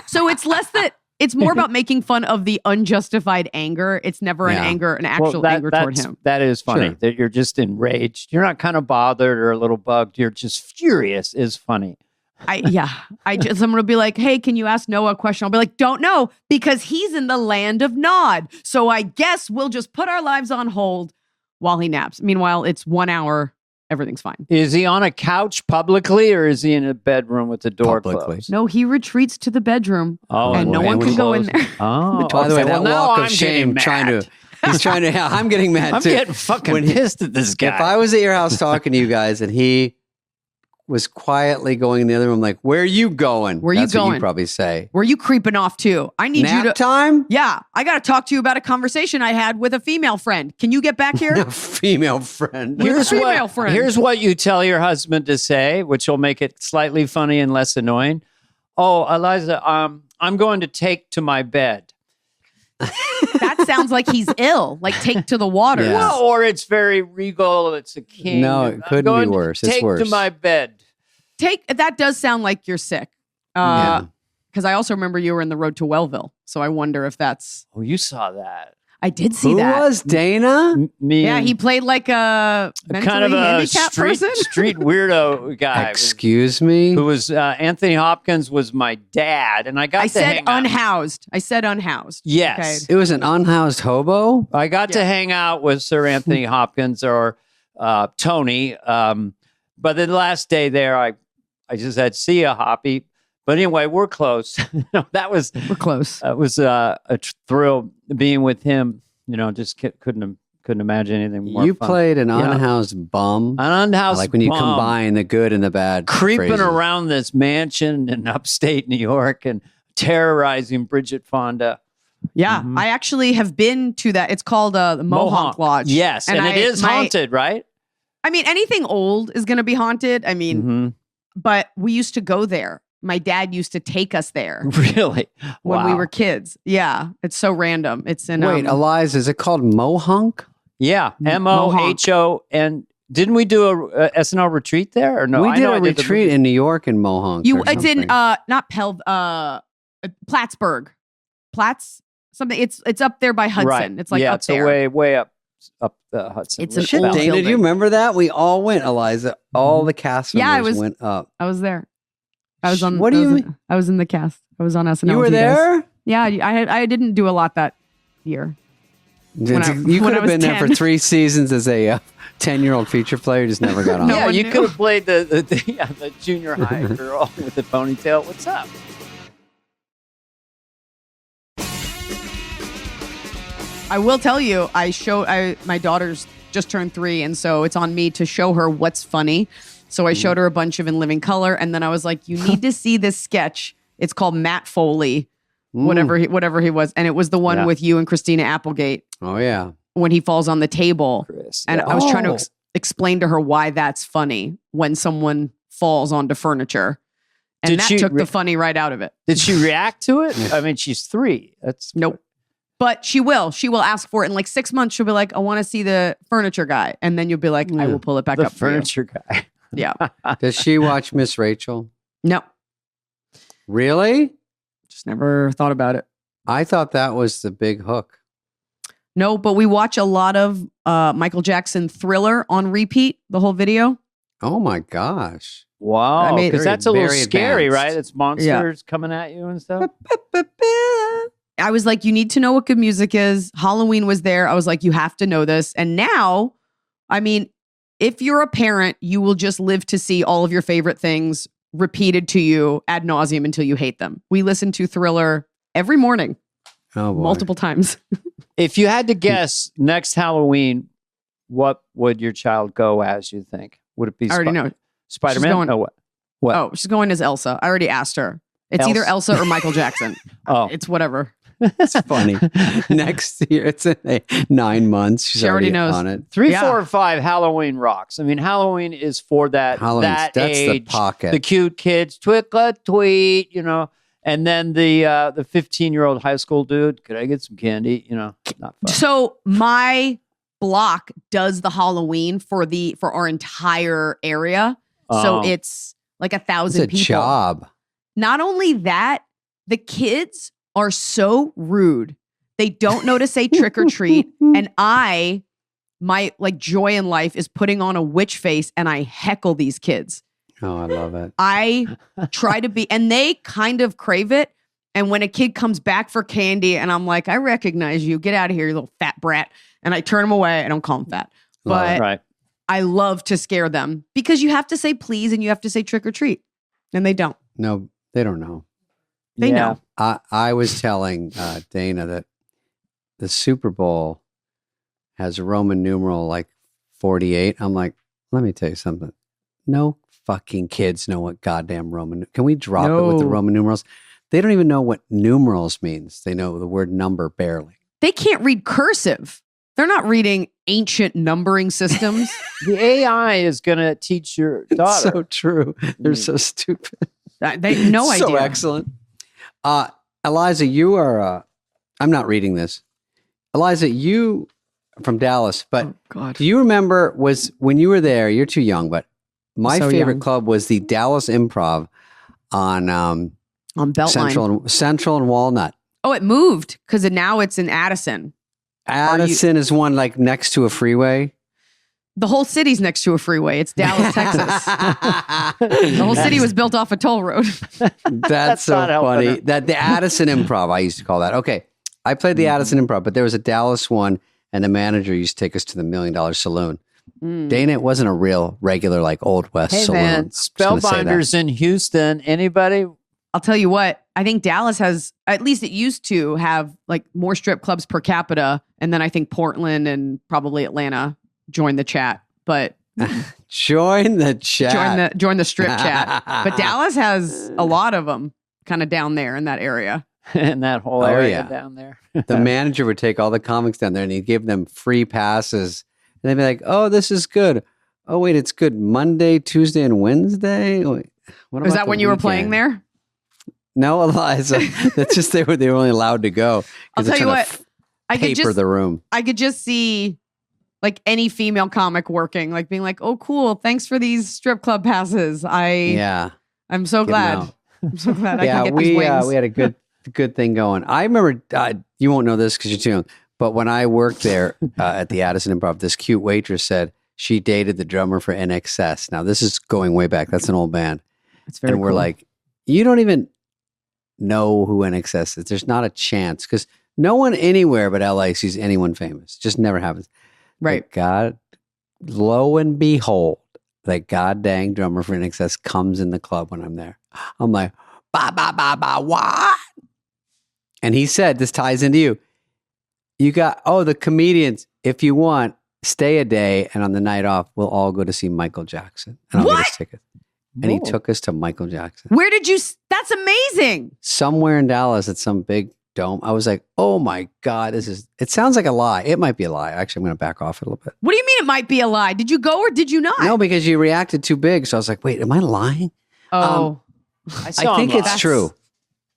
so it's less that it's more about making fun of the unjustified anger. It's never an actual anger toward him. That is funny that you're just enraged. You're not kind of bothered or a little bugged. You're just furious is funny. Someone will be like, hey, can you ask Noah a question? I'll be like, don't know because he's in the land of Nod. So I guess we'll just put our lives on hold while he naps. Meanwhile, it's 1 hour. Everything's fine. Is he on a couch publicly or is he in a bedroom with the door closed? No, he retreats to the bedroom and no one can go in there. Oh, by the way, that walk of shame he's trying to, I'm getting mad I'm too. I'm getting fucking pissed at this guy. If I was at your house talking to you guys and he was quietly going in the other room, like, where are you going? That's what you probably say. Were you creeping off too? I need Nap you to time? Yeah. I got to talk to you about a conversation I had with a female friend. Can you get back here? A female friend. Here's what you tell your husband to say, which will make it slightly funny and less annoying. Oh, Eliza, I'm going to take to my bed. That sounds like he's ill. Like take to the waters. Yeah. Well, or it's very regal. It's a king. No, it couldn't be worse. It's worse. Take to my bed. That does sound like you're sick. Because I also remember you were in the road to Wellville. So I wonder if that's. Oh, you saw that. I did see that. Who was Dana? Yeah, he played like a kind of a street weirdo guy. Excuse me? Who was Anthony Hopkins was my dad, and I said unhoused. I said unhoused. Yes, okay. It was an unhoused hobo. I got to hang out with Sir Anthony Hopkins or Tony, but the last day there, I just said, "See ya, Hoppy." But anyway, we're close. We're close. It was a thrill being with him. You know, just couldn't imagine anything more. You fun. Played an unhoused bum. An unhoused like when you bum. combine the good and the bad. Creeping phrases. around this mansion in upstate New York and terrorizing Bridget Fonda. Yeah, I actually have been to that. It's called the Mohonk Lodge. Yes, and it is haunted, right? I mean, anything old is going to be haunted. I mean, but we used to go there. My dad used to take us there. Really? When we were kids. Yeah, it's so random. It's in Wait, Eliza, is it called Mohonk? Yeah, MOHO. And didn't we do a SNL retreat there or no? We did a retreat in New York in Mohonk. It's in Plattsburgh. Something. It's up there by Hudson. Right. It's like up there. way up the Hudson. It's an Shit, old Dana, building. do you remember that? We all went, Eliza. All the cast members went up. I was there. I was on. What do you mean? I was in the cast. I was on SNL. You were with there? Guys. Yeah, I didn't do a lot that year. You could have been there for 3 seasons as a 10-year-old feature player. Just never got on. Yeah, you could have played the junior high girl with the ponytail. What's up? I will tell you, my daughter's just turned 3, and so it's on me to show her what's funny. So I showed her a bunch of In Living Color, and then I was like, "You need to see this sketch. It's called Matt Foley, whatever he was, and it was the one with you and Christina Applegate. Oh yeah, when he falls on the table, Chris, and I was trying to explain to her why that's funny when someone falls onto furniture, and that took the funny right out of it. Did she react to it? I mean, she's 3. That's nope. But she will ask for it in like 6 months. She'll be like, "I want to see the furniture guy," and then you'll be like, "I will pull it back up." Furniture guy. Yeah. Does she watch Miss Rachel? No. Really? Just never thought about it. I thought that was the big hook. No, but we watch a lot of Michael Jackson Thriller on repeat, the whole video. Oh my gosh. Wow. I mean, because that's a little scary, advanced. right? It's monsters coming at you and stuff. I was like, you need to know what good music is. Halloween was there. I was like, you have to know this. And now, I mean, if you're a parent, you will just live to see all of your favorite things repeated to you ad nauseum until you hate them. We listen to Thriller every morning, multiple times. If you had to guess next Halloween, what would your child go as, you think? Would it be I already know. Spider-Man? No, what? Oh, she's going as Elsa. I already asked her. It's either Elsa or Michael Jackson. It's whatever. It's funny. Next year, it's in 9 months. She's she already knows on it. 3, 4, or 5. Halloween rocks. I mean, Halloween is for that age. That's the pocket. The cute kids, tweet, you know. And then the 15-year-old high school dude. Could I get some candy? You know, not fun. So my block does the Halloween for our entire area. So it's like 1,000 people. It's a job. Not only that, the kids are so rude. They don't know to say trick or treat. And my like joy in life is putting on a witch face and I heckle these kids. Oh, I love it. I try to be, and they kind of crave it. And when a kid comes back for candy and I'm like, I recognize you, get out of here, you little fat brat. And I turn them away. I don't call them fat. But I love to scare them because you have to say please and you have to say trick or treat. And they don't. No, they don't know. They know. I was telling Dana that the Super Bowl has a Roman numeral like 48. I'm like, let me tell you something. No fucking kids know what goddamn Roman. Can we drop it with the Roman numerals? They don't even know what numerals means. They know the word number barely. They can't read cursive. They're not reading ancient numbering systems. The AI is going to teach your daughter. It's so true. They're so stupid. They have no idea. So excellent. Eliza, you are, I'm not reading this. Eliza, you from Dallas, but do you remember when you were there, you're too young, but my favorite club was the Dallas Improv on Beltline. Central and Walnut. Oh, it moved because now it's in Addison. Addison is one like next to a freeway. The whole city's next to a freeway. It's Dallas, Texas. The whole city was built off a toll road. That's so funny. That the Addison Improv, I used to call that. Okay, I played the Addison Improv, but there was a Dallas one, and the manager used to take us to the $1 Million Saloon. Dana, it wasn't a real regular like Old West saloon. Hey man, Spellbinders in Houston. Anybody? I'll tell you what. I think Dallas has, at least it used to have like more strip clubs per capita, and then I think Portland and probably Atlanta join the chat, but join the chat. Join the strip chat. But Dallas has a lot of them kind of down there in that area. in that whole Oh, area yeah. down there. The manager would take all the comics down there and he'd give them free passes. And they'd be like, "Oh, this is good. Oh, wait, it's good Monday, Tuesday, and Wednesday." Wait, what Is about that the when you were playing weekend?" there? No, Eliza. That's just they were only allowed to go. I'll tell you what. I could Paper just the room. I could just see like any female comic working, like being like, "Oh, cool! Thanks for these strip club passes." Yeah. I'm so Get 'em glad. out. I'm so glad I Yeah, can get these wings. we had a good thing going. I remember you won't know this because you're too young, but when I worked there at the Addison Improv, this cute waitress said she dated the drummer for NXS. Now this is going way back. That's an old band, It's very and we're cool. like, you don't even know who NXS is. There's not a chance because no one anywhere but LA sees anyone famous. Just never happens. Right. But God, lo and behold, that god dang drummer for NXS comes in the club when I'm there. I'm like, what? And he said, this ties into you. You got, the comedians, if you want, stay a day, and on the night off, we'll all go to see Michael Jackson. And I'll get us tickets. And he Whoa. took us to Michael Jackson. Where did you? That's amazing. Somewhere in Dallas at some big dome. I was like, oh my God, it sounds like a lie. It might be a lie. Actually, I'm going to back off a little bit. What do you mean it might be a lie? Did you go or did you not? No, because you reacted too big. So I was like, wait, am I lying? Oh, I saw I think him it's live. true.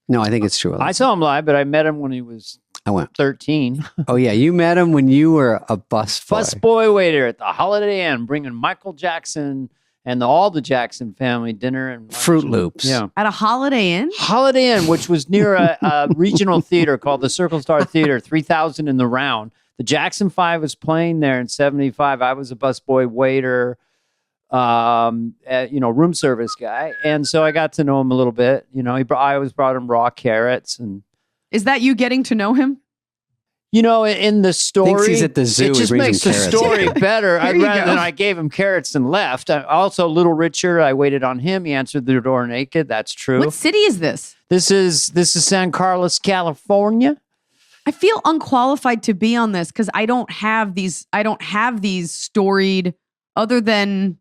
No, I think it's true. I saw him live, but I met him when he was I went. 13. Oh yeah, you met him when you were a busboy. Busboy waiter at the Holiday Inn, bringing Michael Jackson and all the Jackson family dinner and lunch. Fruit Loops. Yeah. at a Holiday Inn? Holiday Inn, which was near a regional theater called the Circle Star Theater, 3,000 in the round. The Jackson 5 was playing there in 75. I was a busboy waiter, room service guy. And so I got to know him a little bit. I always brought him raw carrots. And, Is that you getting to know him? in the story, Thinks he's at the zoo, it he just brings makes him the carrots. story better. Here I'd you rather go. than I gave him carrots and left. Also, Little Richard, I waited on him. He answered the door naked. That's true. What city is this? This is San Carlos, California. I feel unqualified to be on this because I don't have these storied other than,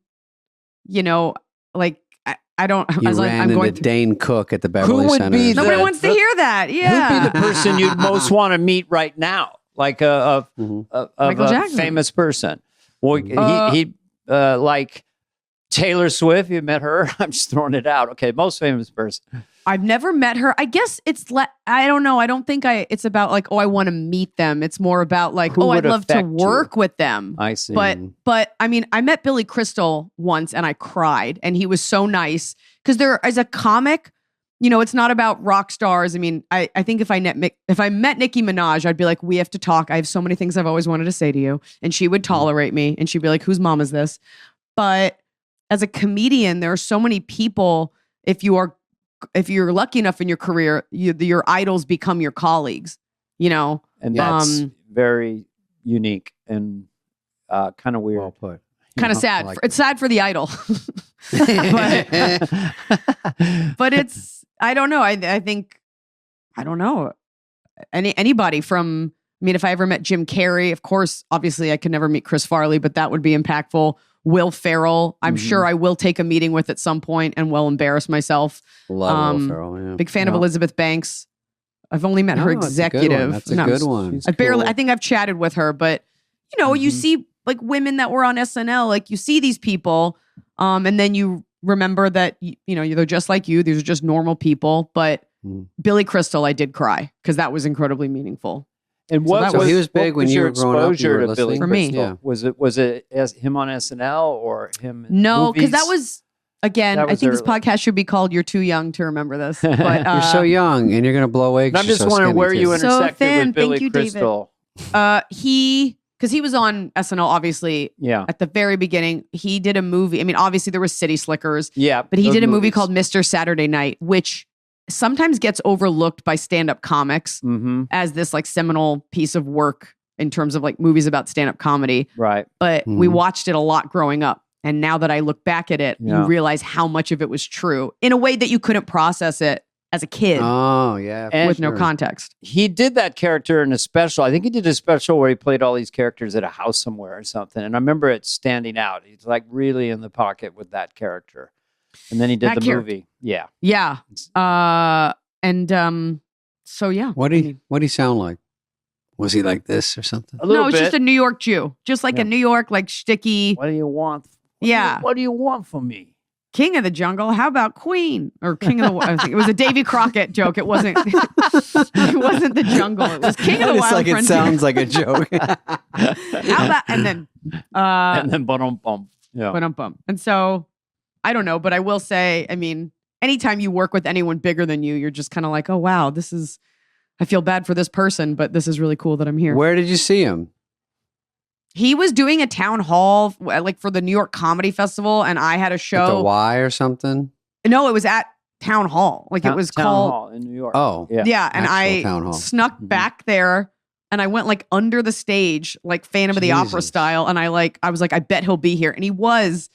I don't. You as ran I'm into going through. Dane Cook at the Beverly would Center. be Nobody the- wants to hear that. Yeah. Who'd be the person you'd most want to meet right now? Like a Michael Jackson. famous person. Well, Uh, he like Taylor Swift. You met her? I'm just throwing it out. Okay, most famous person. I've never met her. I guess I don't know. I don't think it's about like, oh, I want to meet them. It's more about like, Who oh, would I'd love to affect you? work with them. I see. But I mean, I met Billy Crystal once and I cried and he was so nice because as a comic, it's not about rock stars. I mean, I think if I met Nicki Minaj, I'd be like, we have to talk. I have so many things I've always wanted to say to you. And she would tolerate me and she'd be like, whose mom is this? But as a comedian, there are so many people, if you're lucky enough in your career, your idols become your colleagues, and that's very unique and kind of weird. Well put. kind of sad. It's sad for the idol. but it's, I don't know. I think, I don't know. Anybody from, I mean, if I ever met Jim Carrey, of course, obviously I could never meet Chris Farley, but that would be impactful. Will Ferrell, I'm sure I will take a meeting with at some point and will embarrass myself. Love Will Ferrell. Yeah. Big fan of Elizabeth Banks. I've only met her No, executive. That's a good one. I barely, I think I've chatted with her, but you see like women that were on SNL, like you see these people, and then you remember that, they're just like you. These are just normal people. But Billy Crystal, I did cry because that was incredibly meaningful. And So he was big when you your were growing up. You exposure were to Billy listening? For me. Crystal? Yeah. Was it as him on SNL or him? In No, because that movies? was, again, That I was think this early. podcast should be called You're Too Young to Remember This. But You're so young and you're going to blow away. And I'm 'cause you're just so wondering skinny, where too. you So intersected thin. with Billy Thank you, David. Crystal. because he was on SNL, obviously, Yeah, at the very beginning. He did a movie. I mean, obviously there was City Slickers, yeah. but he those did a movie movies. called Mr. Saturday Night, which sometimes gets overlooked by stand-up comics Mm-hmm. as this like seminal piece of work in terms of like movies about stand-up comedy. Right. But we Mhm. watched it a lot growing up. And now that I look back at it, Yeah. you realize how much of it was true in a way that you couldn't process it as a kid Oh, yeah. And- with no sure. context. He did that character in a special. I think he did a special where he played all these characters at a house somewhere or something. And I remember it standing out. He's like really in the pocket with that character. And then he did That the character. movie. Yeah. Yeah. And So yeah. What do he sound like? Was he like this or something? No, it's just a New York Jew. Just like a New York, like shticky. What do you want? What do you want from me? King of the Jungle. How about Queen or King of the? I think it was a Davy Crockett joke. It wasn't. It wasn't the jungle. It was King of the Wild Frontier. It sounds like a joke. How about and then bum. Yeah. Bum. And so I don't know, but I will say, I mean, anytime you work with anyone bigger than you, you're just kind of like, oh wow, this is. I feel bad for this person, but this is really cool that I'm here. Where did you see him? He was doing a town hall, like for the New York Comedy Festival, and I had a show. At the Y or something? No, it was at Town Hall. Like it was Town called Hall in New York. Oh, yeah. And I snuck back there, and I went like under the stage, like Phantom of the Opera style, and I was like, I bet he'll be here, and he was.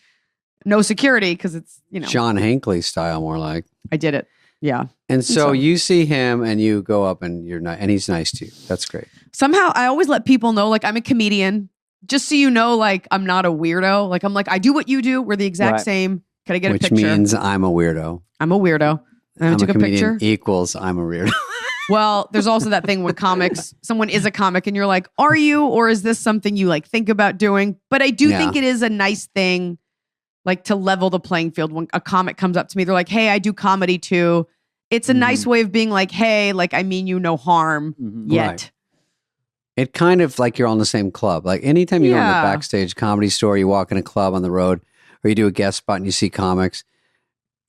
No security because it's John Hinckley style, more like. I did it, yeah. And so you see him, and you go up, and and he's nice to you. That's great. Somehow, I always let people know, like I'm a comedian. Just so you know, like, I'm not a weirdo. Like, I'm like, I do what you do. We're the exact same. Can I get a picture? Which means I'm a weirdo. I'm a weirdo. And I took a picture. Equals I'm a weirdo. Well, there's also that thing with comics. Someone is a comic and you're like, are you? Or is this something you like think about doing? But I do think it is a nice thing, like to level the playing field. When a comic comes up to me, they're like, hey, I do comedy too. It's a nice way of being like, hey, like, I mean you no harm yet. Right. It kind of like you're on the same club. Like anytime you go in the backstage comedy store, you walk in a club on the road, or you do a guest spot and you see comics,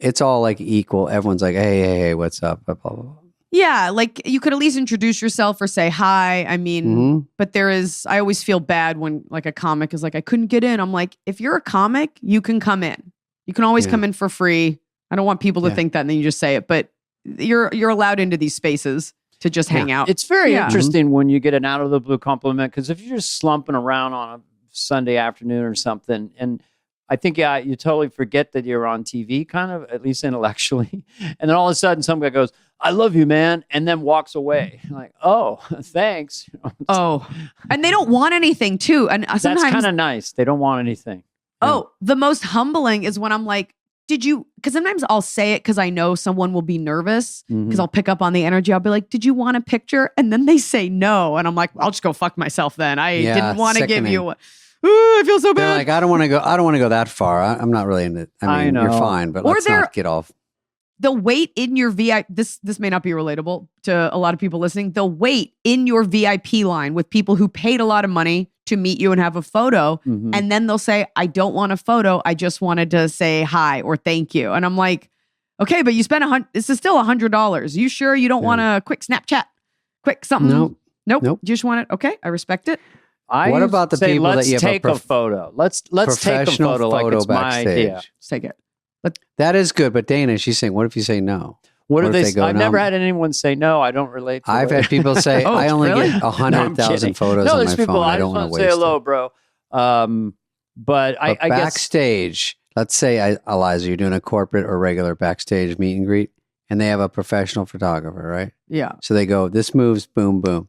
it's all like equal. Everyone's like, hey, what's up? Blah, blah, blah. Yeah, like you could at least introduce yourself or say hi. I mean, but I always feel bad when like a comic is like, I couldn't get in. I'm like, if you're a comic, you can come in. You can always come in for free. I don't want people to think that and then you just say it, but you're allowed into these spaces to just hang out. It's very interesting when you get an out of the blue compliment, because if you're just slumping around on a Sunday afternoon or something, and I think you totally forget that you're on TV, kind of, at least intellectually, and then all of a sudden some guy goes, I love you, man, and then walks away. Like, oh, thanks. And they don't want anything too. And sometimes that's kind of nice. They don't want anything. Oh, the most humbling is when I'm like, because sometimes I'll say it because I know someone will be nervous because I'll pick up on the energy. I'll be like, did you want a picture? And then they say no. And I'm like, I'll just go fuck myself then. I didn't want to give you I feel so bad. They're like, I don't want to go that far. I'm not really into it. I mean, you're fine, but let's not get off. The wait in your VIP, this may not be relatable to a lot of people listening. The wait in your VIP line with people who paid a lot of money to meet you and have a photo. And then they'll say, I don't want a photo. I just wanted to say hi or thank you. And I'm like, okay, but you spent this is still $100. You sure you don't want a quick Snapchat? Quick something? Nope. You just want it. Okay. I respect it. What about the people that you have take a photo? Let's take a photo like it's backstage. My idea. Let's take it. That is good. But Dana, she's saying, what if you say no? What if they go, I've never had anyone say no. I don't relate to I've had people say, I only get 100,000 photos on my phone. I don't want to waste say hello, bro. But I guess backstage, let's say, Eliza, you're doing a corporate or regular backstage meet and greet, and they have a professional photographer, right? Yeah. So they go, this moves, boom, boom.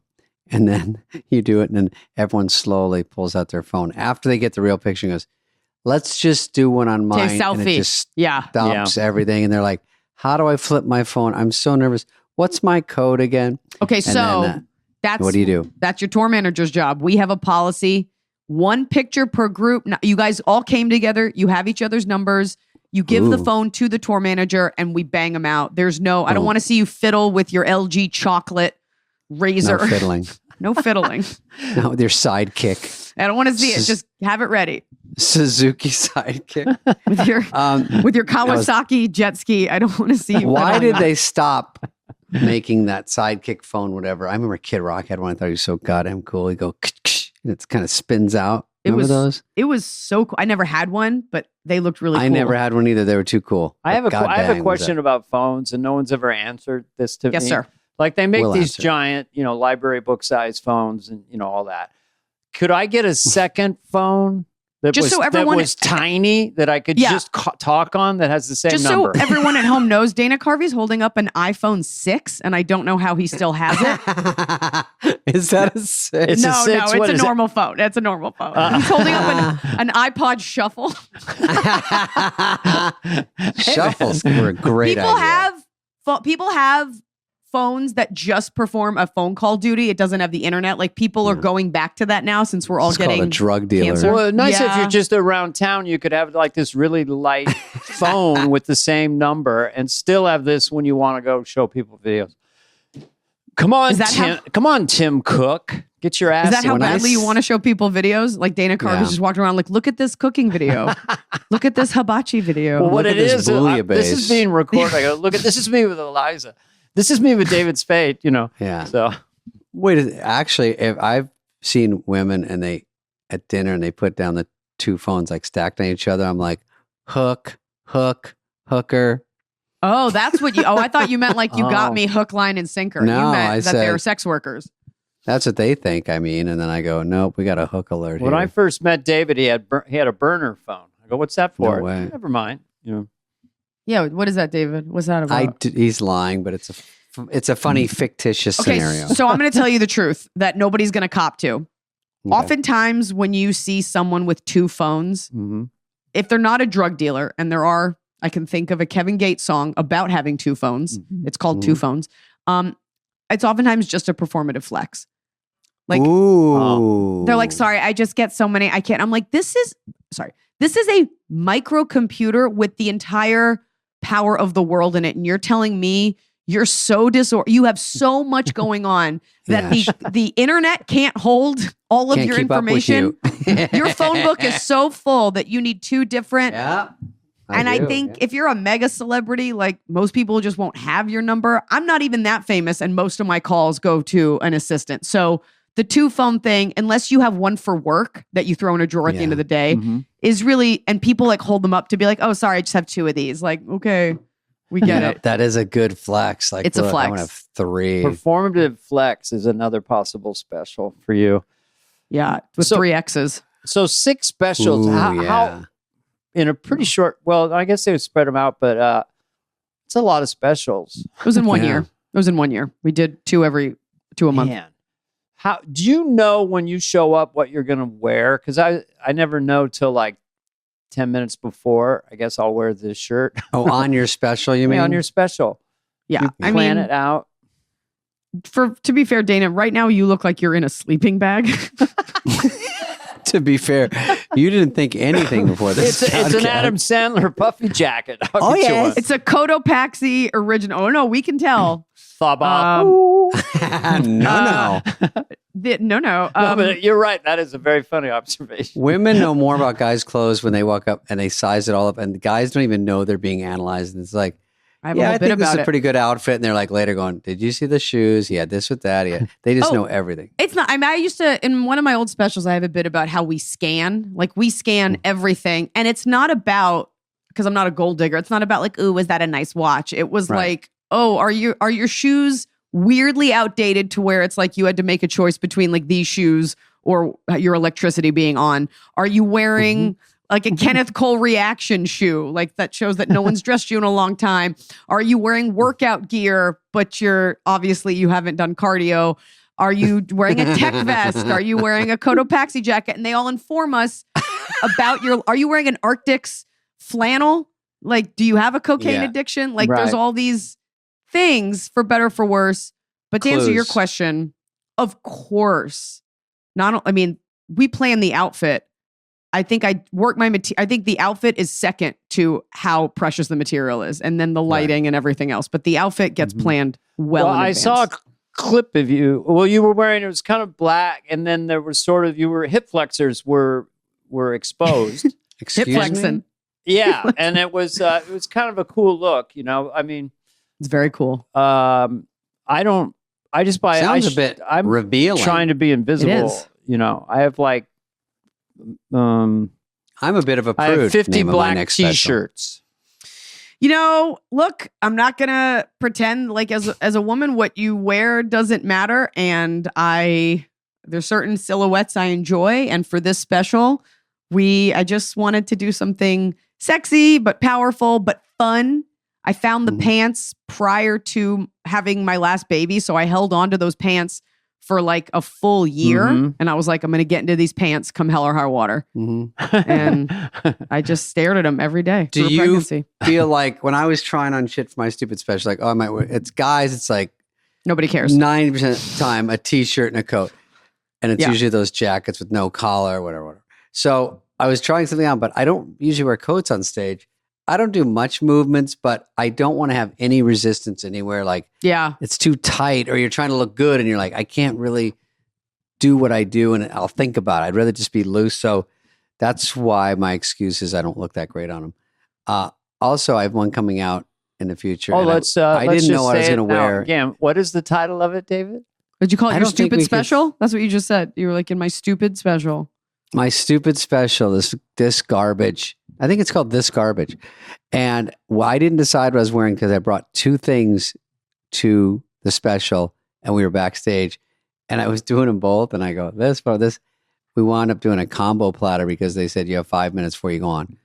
And then you do it, and then everyone slowly pulls out their phone. After they get the real picture and goes, let's just do one on mine. Take a selfie. And it just stops everything. And they're like, how do I flip my phone? I'm so nervous. What's my code again? Okay, and so then, that's what do you do? That's your tour manager's job. We have a policy, 1 picture per group. Now, you guys all came together. You have each other's numbers. You give the phone to the tour manager and we bang them out. There's I don't want to see you fiddle with your LG chocolate razor. No fiddling. No fiddling. Not with your sidekick. I don't want to see it. Just have it ready. Suzuki sidekick. with your Kawasaki jet ski. I don't want to see you. Why did they stop making that sidekick phone, whatever? I remember Kid Rock had one. I thought he was so goddamn cool. He'd go, and it kind of spins out. Remember those? It was so cool. I never had one, but they looked really cool. I never had one either. They were too cool. I have a question about phones, and no one's ever answered this to me. Yes, sir. Like they make these giant, library book size phones and, all that. Could I get a second phone that was tiny that I could just talk on that has the same number? So everyone at home knows, Dana Carvey's holding up an iPhone 6 and I don't know how he still has it. Is that a 6? It's a normal phone. It's a normal phone. He's holding up an iPod Shuffle. Shuffles were a great idea. People have phones that just perform a phone call duty. It doesn't have the internet. Like people are going back to that now since we're all It's getting called a drug dealer. cancer. Well, nice if Yeah. you're just around town, you could have like this really light phone with the same number and still have this when you want to go show people videos. Come on, Is that Tim. Come on, Tim Cook. Get your ass. Is that how in. badly you want to show people videos? Like Dana Carvey just walking around like, look at this cooking video. Look at this hibachi video. Well, what Look it at this is, bouillabaisse. this is being recorded. I go, look at this is me with Eliza. This is me with David Spade. Yeah. So Wait, actually, if I've seen women and they at dinner and they put down the two phones like stacked on each other, I'm like, hook, hooker. Oh, that's what you. Oh, I thought you meant like you got Oh. me hook, line, and sinker. No, you meant I that they said- were sex workers. That's what they think. I mean, and then I go, nope, we got a hook alert when here. I first met David, he had a burner phone. I go, what's that for? No way. Never mind. Yeah, what is that, David? What's that about? He's lying, but it's a funny fictitious scenario. So I'm going to tell you the truth that nobody's going to cop to. Okay. Oftentimes, when you see someone with two phones, Mm-hmm. if they're not a drug dealer, and there are, I can think of a Kevin Gates song about having two phones. It's called Two Phones. It's oftentimes just a performative flex. Like, Ooh. they're like, sorry, I just get so many. I can't. I'm like, this is a microcomputer with the entire power of the world in it. And you're telling me you're so you have so much going on that the internet can't hold all of Can't your keep up with information. you. Your phone book is so full that you need two different. Yeah. I think if you're a mega celebrity, like most people just won't have your number. I'm not even that famous, and most of my calls go to an assistant. So the two phone thing, unless you have one for work that you throw in a drawer at the end of the day, is really, and people like hold them up to be like, oh, sorry, I just have two of these. Like, okay, we get it. That is a good flex. Like, It's a look, flex. I'm gonna have three. Performative flex is another possible special for you. Yeah, with So- 3 X's. So 6 specials. Ooh, How in a pretty short? Well, I guess they would spread them out, but it's a lot of specials. It was in 1 Yeah. year. It was in 1 year. We did two a month. Man, how do you know when you show up what you're gonna wear? Because I never know till like 10 minutes before. I guess I'll wear this shirt. Oh, on your special, you mean? on your special. Yeah, You I plan mean, it out. to be fair, Dana, right now you look like you're in a sleeping bag. To be fair, you didn't think anything before this. It's an podcast. Adam Sandler puffy jacket. I'll Oh, get you yes. one. It's a Cotopaxi original. Oh no, we can tell. Fob off. no. No. No, but you're right. That is a very funny observation. Women know more about guys' clothes when they walk up and they size it all up, and the guys don't even know they're being analyzed. And it's like, I have a yeah, whole I bit think this is about a it. pretty good outfit. And they're like later going, did you see the shoes? He had this with that. They just Oh. know everything. It's not. I mean, I used to, in one of my old specials, I have a bit about how we scan. Like we scan everything. And it's not about, because I'm not a gold digger, it's not about like, ooh, was that a nice watch? It was Right. like, oh, are your shoes weirdly outdated to where it's like you had to make a choice between like these shoes or your electricity being on? Are you wearing like a Kenneth Cole reaction shoe? Like that shows that no one's dressed you in a long time. Are you wearing workout gear, but you haven't done cardio? Are you wearing a tech vest? Are you wearing a Cotopaxi jacket? And they all inform us about are you wearing an Arctic's flannel? Like, do you have a cocaine Yeah. addiction? Like, Right. there's all these things for better or for worse. But to answer your Clues. question, of course, we plan the outfit. I think I work I think the outfit is second to how precious the material is, and then the lighting and everything else. But the outfit gets planned well. Well, in I advance. saw a clip of you. Well, you were wearing, it was kind of black, and then there was sort of, hip flexors were exposed. hip Excuse me? flexing. Yeah, and it was kind of a cool look, I mean, It's very cool. I just buy. Sounds a bit I'm revealing. trying to be invisible. It is. I have like, I'm a bit of a I prude. have 50 name of my black next special. T-shirts. Look, I'm not gonna pretend like as a woman, what you wear doesn't matter. And there's certain silhouettes I enjoy. And for this special, I just wanted to do something sexy, but powerful, but fun. I found the pants prior to having my last baby. So I held on to those pants for like a full year. Mhm. And I was like, I'm going to get into these pants come hell or high water. Mhm. And I just stared at them every day. Do through you pregnancy. feel like when I was trying on shit for my stupid special, like, oh, it's guys, it's like, Nobody cares. 90% of the time, a t-shirt and a coat. And it's usually those jackets with no collar or whatever. So I was trying something on, but I don't usually wear coats on stage. I don't do much movements, but I don't want to have any resistance anywhere. Like, it's too tight, or you're trying to look good and you're like, I can't really do what I do, and I'll think about it. I'd rather just be loose. So that's why my excuse is I don't look that great on them. Also, I have one coming out in the future. Oh, I didn't know what I was going to wear. Again, what is the title of it, David? Did you call it your stupid special? That's what you just said. You were like, in my stupid special. My stupid special, this garbage. I think it's called This Garbage. And I didn't decide what I was wearing because I brought two things to the special and we were backstage and I was doing them both. And I go, this. We wound up doing a combo platter because they said you have 5 minutes before you go on.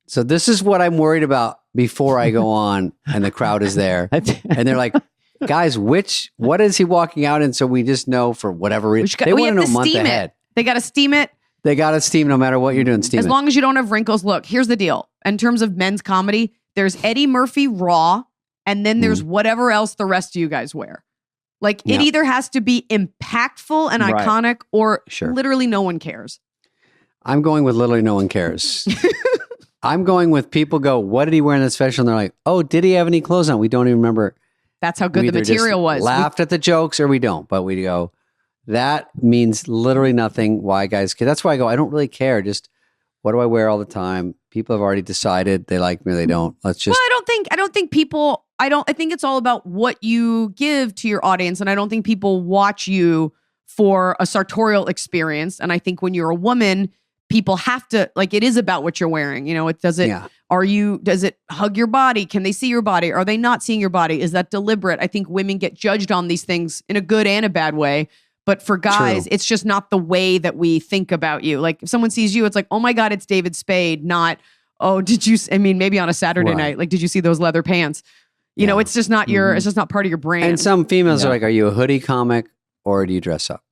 So this is what I'm worried about before I go on and the crowd is there. And they're like, guys, what is he walking out in? So we just know for whatever reason. They want to know a month ahead. They got to steam it. They got to steam no matter what you're doing. Steam as long as you don't have wrinkles. Look, here's the deal. In terms of men's comedy, there's Eddie Murphy Raw, and then there's whatever else the rest of you guys wear. Like it either has to be impactful and iconic, or literally no one cares. I'm going with literally no one cares. I'm going with people go, what did he wear in the special? And they're like, oh, did he have any clothes on? We don't even remember. That's how good the material was. Laughed at the jokes or we don't, but we go, that means literally nothing. Why guys care? That's why I go, I don't really care. Just what do I wear all the time? People have already decided they like me or they don't. Let's just. Well, I think it's all about what you give to your audience. And I don't think people watch you for a sartorial experience. And I think when you're a woman, people have to, like, it is about what you're wearing. You know, does it hug your body? Can they see your body? Are they not seeing your body? Is that deliberate? I think women get judged on these things in a good and a bad way. But for guys, it's just not the way that we think about you. Like if someone sees you, it's like, oh my God, it's David Spade. Not, oh, maybe on a Saturday night, like, did you see those leather pants? You know, it's just not it's just not part of your brand. And some females are like, are you a hoodie comic or do you dress up?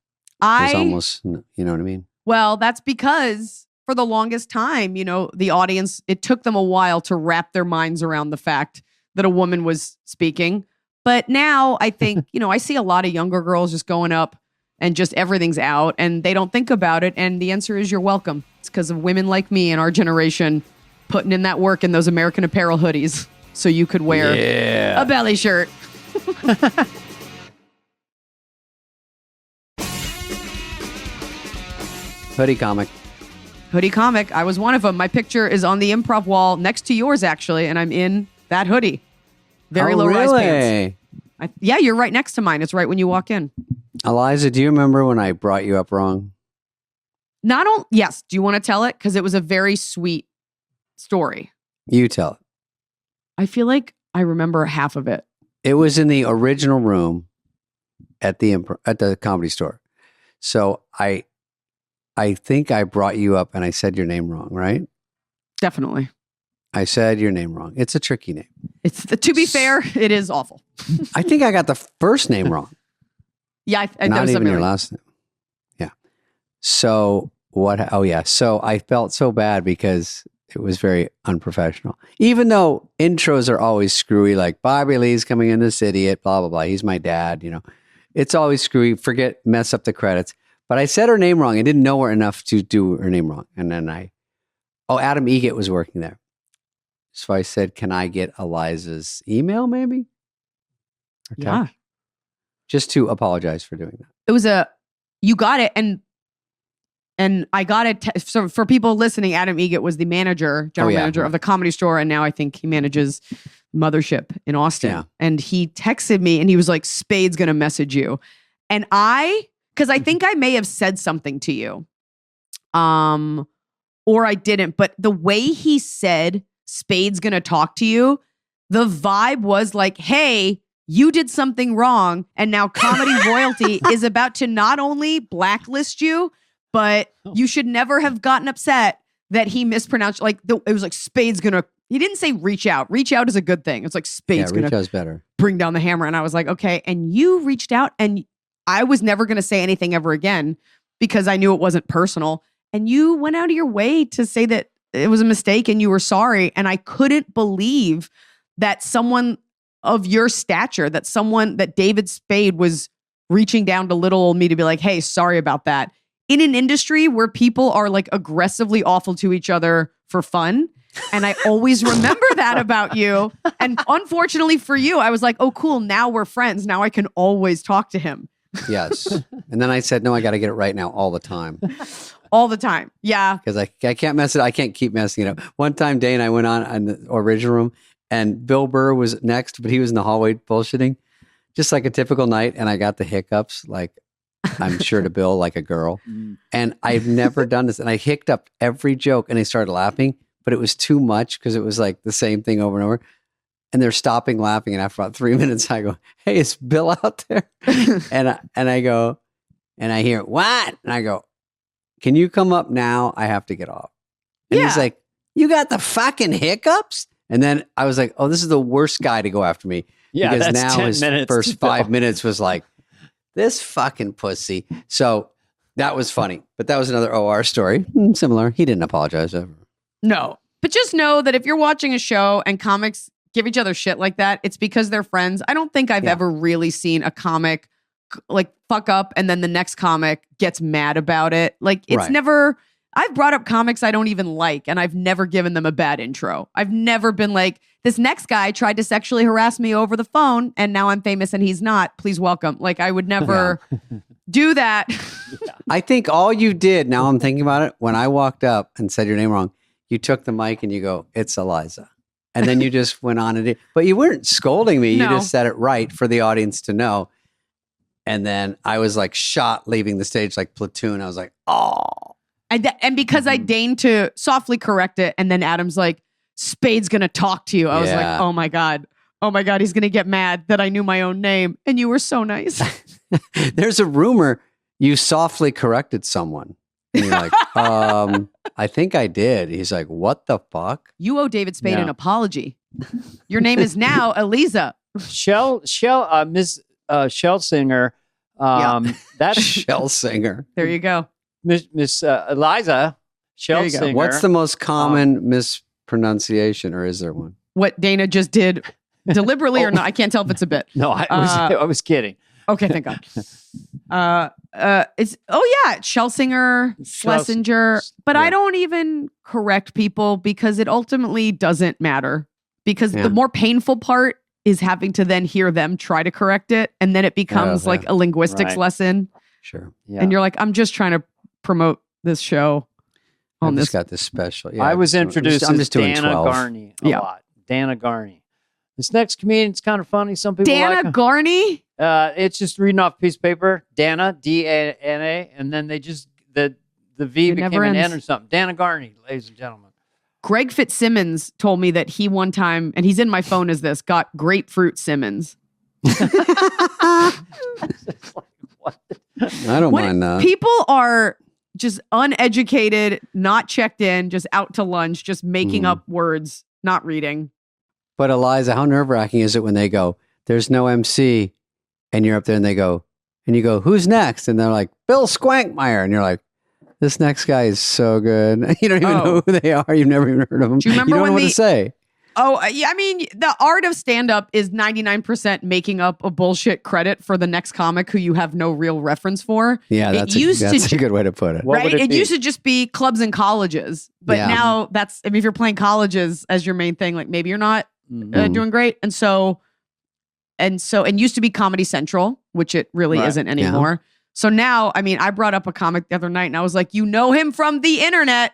It's almost, you know what I mean? Well, that's because for the longest time, you know, the audience, it took them a while to wrap their minds around the fact that a woman was speaking. But now I think, you know, I see a lot of younger girls just going up and just everything's out and they don't think about it. And the answer is you're welcome. It's because of women like me and our generation putting in that work in those American Apparel hoodies so you could wear a belly shirt. Hoodie comic. I was one of them. My picture is on the improv wall next to yours, actually, and I'm in that hoodie. Very low-rise pants. Yeah, you're right next to mine. It's right when you walk in. Eliza, do you remember when I brought you up wrong? Yes. Do you want to tell it? Because it was a very sweet story. You tell it. I feel like I remember half of it. It was in the original room at the Comedy Store. So I think I brought you up and I said your name wrong, right? Definitely. I said your name wrong. It's a tricky name. To be fair, it is awful. I think I got the first name wrong. Yeah, not even your last name. Yeah. So what? Oh yeah. So I felt so bad because it was very unprofessional. Even though intros are always screwy, like Bobby Lee's coming in this idiot, blah blah blah. He's my dad. You know, it's always screwy. Mess up the credits. But I said her name wrong. I didn't know her enough to do her name wrong. And then Adam Egget was working there. So I said, can I get Eliza's email maybe? Or text? Yeah. Just to apologize for doing that. It was you got it. And I got it. So for people listening, Adam Egget was the general manager of the Comedy Store. And now I think he manages Mothership in Austin. Yeah. And he texted me and he was like, Spade's going to message you. And because I think I may have said something to you, or I didn't, but the way he said Spade's gonna talk to you, the vibe was like, hey, you did something wrong, and now Comedy Royalty is about to not only blacklist you, but you should never have gotten upset that he mispronounced. Like it was like Spade's gonna. He didn't say reach out. Reach out is a good thing. It's like Spade's gonna reach out's better. Bring down the hammer, and I was like, okay. And you reached out, and I was never going to say anything ever again because I knew it wasn't personal. And you went out of your way to say that it was a mistake and you were sorry. And I couldn't believe that someone of your stature that David Spade was reaching down to little old me to be like, hey, sorry about that. In an industry where people are like aggressively awful to each other for fun. And I always remember that about you. And unfortunately for you, I was like, oh, cool. Now we're friends. Now I can always talk to him. Yes. And then I said, no, I got to get it right now all the time. All the time. Yeah. Because I can't mess it. I can't keep messing it up. One time, Dane and I went on the original room and Bill Burr was next, but he was in the hallway bullshitting. Just like a typical night. And I got the hiccups, like I'm sure to Bill, like a girl. And I've never done this. And I hiccuped up every joke and they started laughing. But it was too much because it was like the same thing over and over. And they're stopping laughing. And after about 3 minutes, I go, hey, is Bill out there? and I go, and I hear, what? And I go, can you come up now? I have to get off. And he's like, you got the fucking hiccups? And then I was like, oh, this is the worst guy to go after me. Yeah, because that's now 10 his minutes first 5 minutes was like, this fucking pussy. So that was funny. But that was another OR story. Similar. He didn't apologize ever. No, but just know that if you're watching a show and comics give each other shit like that, it's because they're friends. I don't think I've ever really seen a comic like fuck up and then the next comic gets mad about it. Like it's never, I've brought up comics I don't even like and I've never given them a bad intro. I've never been like, this next guy tried to sexually harass me over the phone and now I'm famous and he's not. Please welcome. Like I would never do that. I think all you did, now I'm thinking about it, when I walked up and said your name wrong, you took the mic and you go, it's Eliza. And then you just went on and did, but you weren't scolding me. No. You just said it right for the audience to know. And then I was like shot leaving the stage like Platoon. I was like, oh. And because I deigned to softly correct it. And then Adam's like, Spade's going to talk to you. I was like, oh my God. Oh my God. He's going to get mad that I knew my own name. And you were so nice. There's a rumor you softly corrected someone. And you're like, I think I did. He's like, what the fuck? You owe David Spade an apology. Your name is now Eliza. Miss Shell Singer. That's Shell Singer. There you go. Miss Eliza Shell Singer. What's the most common mispronunciation, or is there one? What Dana just did deliberately or not? I can't tell if it's a bit. No, I was kidding. Okay, thank God. It's Schlesinger, Schlesinger, but I don't even correct people because it ultimately doesn't matter. Because the more painful part is having to then hear them try to correct it, and then it becomes like a linguistics lesson. Sure. Yeah. And you're like, I'm just trying to promote this show. I just got this special. Yeah, I was introduced as doing Dana 12. Garney a lot. Dana Garney. This next comedian's kind of funny. Some people Dana like Garney? It's just reading off a piece of paper. Dana, D-A-N-A, and then they just, the V became an N or something. Dana Garney, ladies and gentlemen. Greg Fitzsimmons told me that he one time, and he's in my phone as this, got Grapefruit Simmons. I don't mind that. People are just uneducated, not checked in, just out to lunch, just making up words, not reading. But Eliza, how nerve-wracking is it when they go, there's no MC, and you're up there and they go, and you go, who's next? And they're like, Bill Squankmeyer. And you're like, this next guy is so good. You don't even know who they are. You've never even heard of them. Do you remember don't when know what to say. Oh, yeah. I mean, the art of stand-up is 99% making up a bullshit credit for the next comic who you have no real reference for. Yeah, that's a good way to put it. Right? It used to just be clubs and colleges. But now that's, I mean, if you're playing colleges as your main thing, like maybe you're not doing great. And used to be Comedy Central, which it really isn't anymore. So now, I mean, I brought up a comic the other night and I was like, you know him from the internet.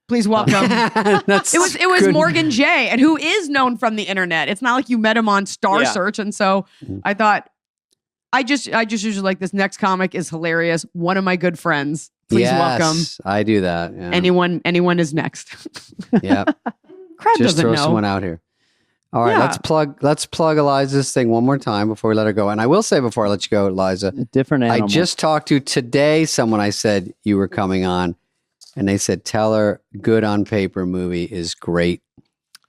Please welcome. It was Morgan J, and who is known from the internet. It's not like you met him on Star Search. And so I thought, I just usually like, this next comic is hilarious. One of my good friends. Please welcome. I do that. Yeah. Anyone is next. Yeah. Crowd just doesn't throw know. someone out here. All right, let's plug Eliza's thing one more time before we let her go. And I will say before I let you go, Eliza, a different animal. I just talked to today someone I said you were coming on, and they said, tell her Good on Paper movie is great.